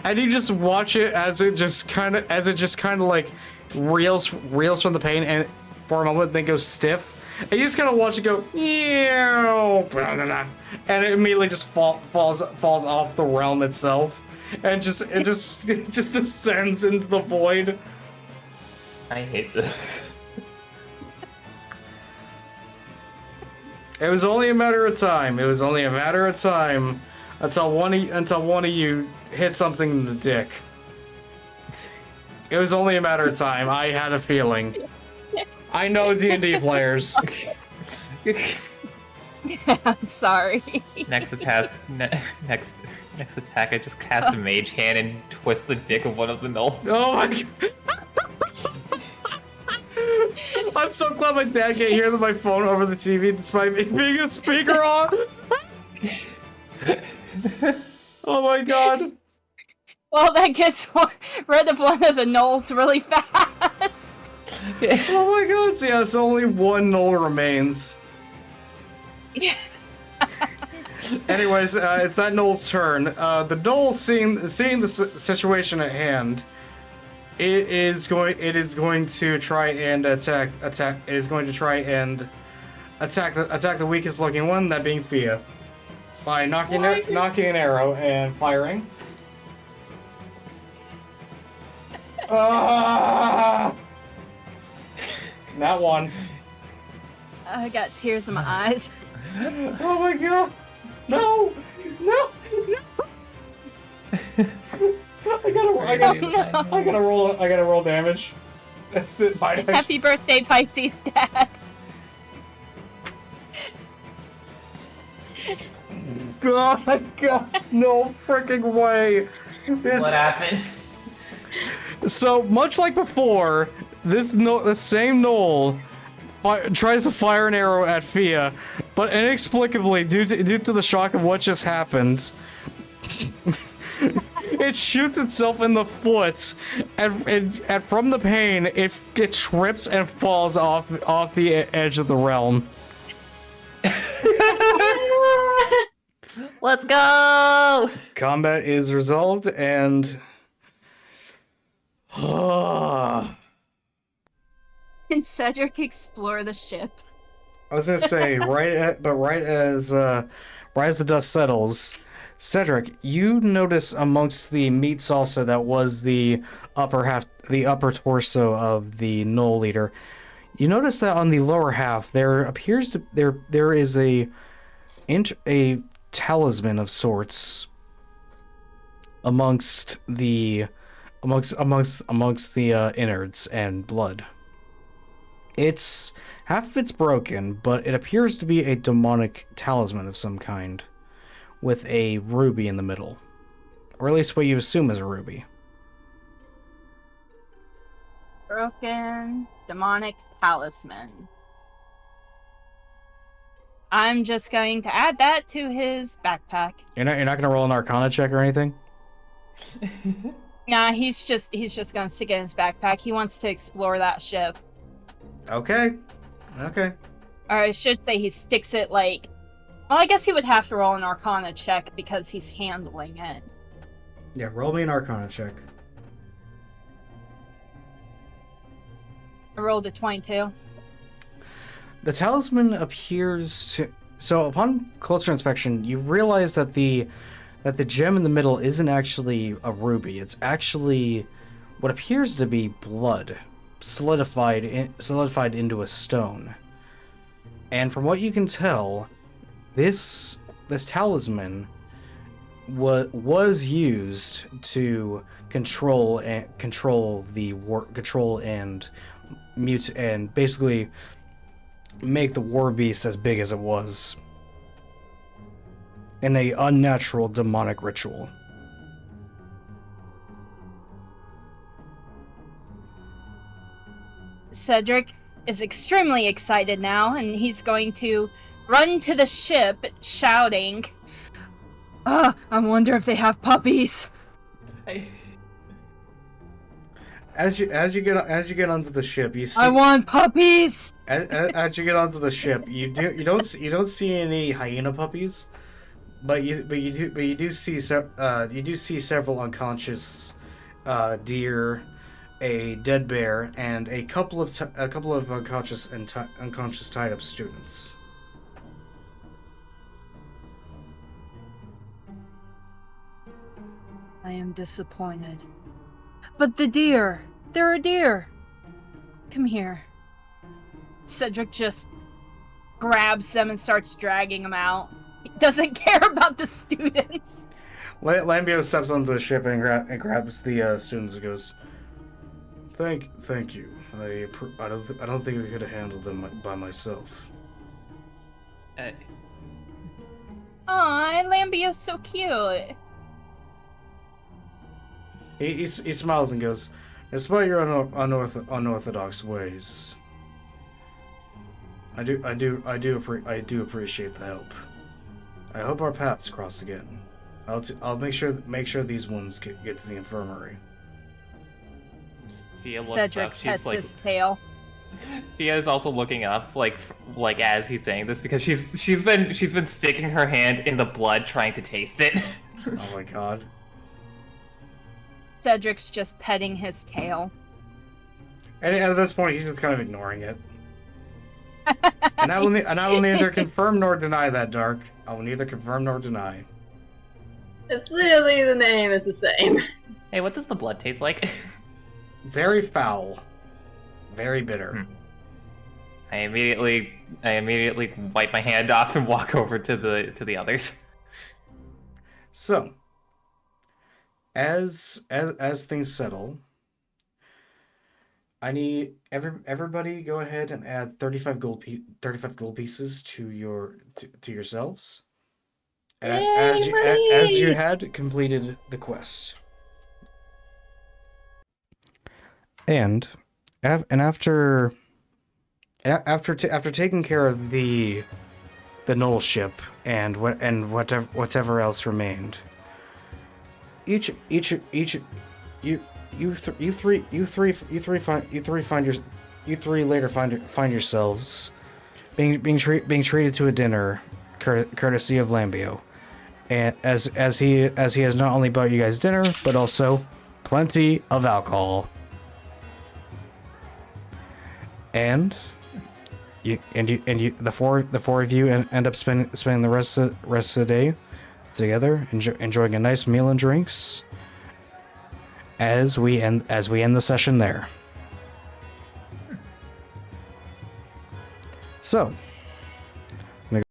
and you just watch it as it just kind of like reels from the pain, and for a moment then goes stiff. And you just kind of watch it go, and it immediately just falls off the realm itself, and it just descends into the void. I hate this. It was only a matter of time. Until one of you hit something in the dick. It was only a matter of time. I had a feeling. I know D&D players. I'm sorry. Next attack, I just cast a mage hand and twist the dick of one of the gnolls. Oh my god. I'm so glad my dad can't hear my phone over the TV despite me being a speaker on. Oh my god. Well, that gets rid of one of the gnolls really fast. Oh my god, so yes, only one gnoll remains. Anyways, it's that gnoll's turn. The gnoll, seeing the situation at hand, it is going to try and attack the weakest looking one, that being Fia, by knocking an arrow and firing. That one. I got tears in my eyes. Oh my god! No! I gotta roll damage. Happy birthday, Pisces Dad. God, no freaking way. What happened? So much like before, the same Knoll tries to fire an arrow at Fia, but inexplicably, due to the shock of what just happened, it shoots itself in the foot, and from the pain, it trips and falls off the edge of the realm. Let's go! Combat is resolved, and Can Cedric explore the ship? I was gonna say right as the dust settles, Cedric, you notice amongst the meat salsa that was the upper torso of the Knoll leader, you notice that on the lower half there is a talisman of sorts amongst the innards and blood. It's half of it's broken, but it appears to be a demonic talisman of some kind, with a ruby in the middle, or at least what you assume is a ruby. Broken demonic talisman. I'm just going to add that to his backpack. You're not gonna roll an Arcana check or anything? Nah, he's just gonna stick it in his backpack. He wants to explore that ship. Okay. Or I should say he sticks it like... Well, I guess he would have to roll an Arcana check because he's handling it. Yeah, roll me an Arcana check. I rolled a 22. The talisman appears to... So upon closer inspection, you realize that the gem in the middle isn't actually a ruby. It's actually what appears to be blood, solidified into a stone. And from what you can tell, this talisman was used to control and mute and basically make the war beast as big as it was in a unnatural demonic ritual. Cedric is extremely excited now, and he's going to run to the ship, shouting, I wonder if they have puppies. As you get onto the ship, you see. I want puppies. As you get onto the ship, you don't see any hyena puppies, but you do see several unconscious deer, a dead bear, and a couple of unconscious tied up students. I am disappointed. But the deer! There are deer! Come here. Cedric just grabs them and starts dragging them out. He doesn't care about the students. Lambio steps onto the ship and grabs the students and goes, Thank you. I don't think I could have handled them by myself. Aw, Lambio's so cute. He smiles and goes, despite your unorthodox ways, I do appreciate the help. I hope our paths cross again. I'll make sure these ones get to the infirmary. Fia looks Cedric up. She's pets like, his tail. Fia is also looking up, like as he's saying this, because she's been sticking her hand in the blood trying to taste it. Oh my god. Cedric's just petting his tail. And at this point, he's just kind of ignoring it. And I will neither confirm nor deny that, Dark. I will neither confirm nor deny. It's literally the name is the same. Hey, what does the blood taste like? Very foul. Very bitter. I immediately wipe my hand off and walk over to the others. So, as things settle, I need everybody go ahead and add 35 gold pieces to yourselves. As you had completed the quest. And after taking care of the null ship and whatever else remained, you three later find yourselves being treated to a dinner courtesy of Lambio, and as he has not only bought you guys dinner but also plenty of alcohol. And the four of you end up spending the rest of the day together, enjoying a nice meal and drinks. As we end the session there. So,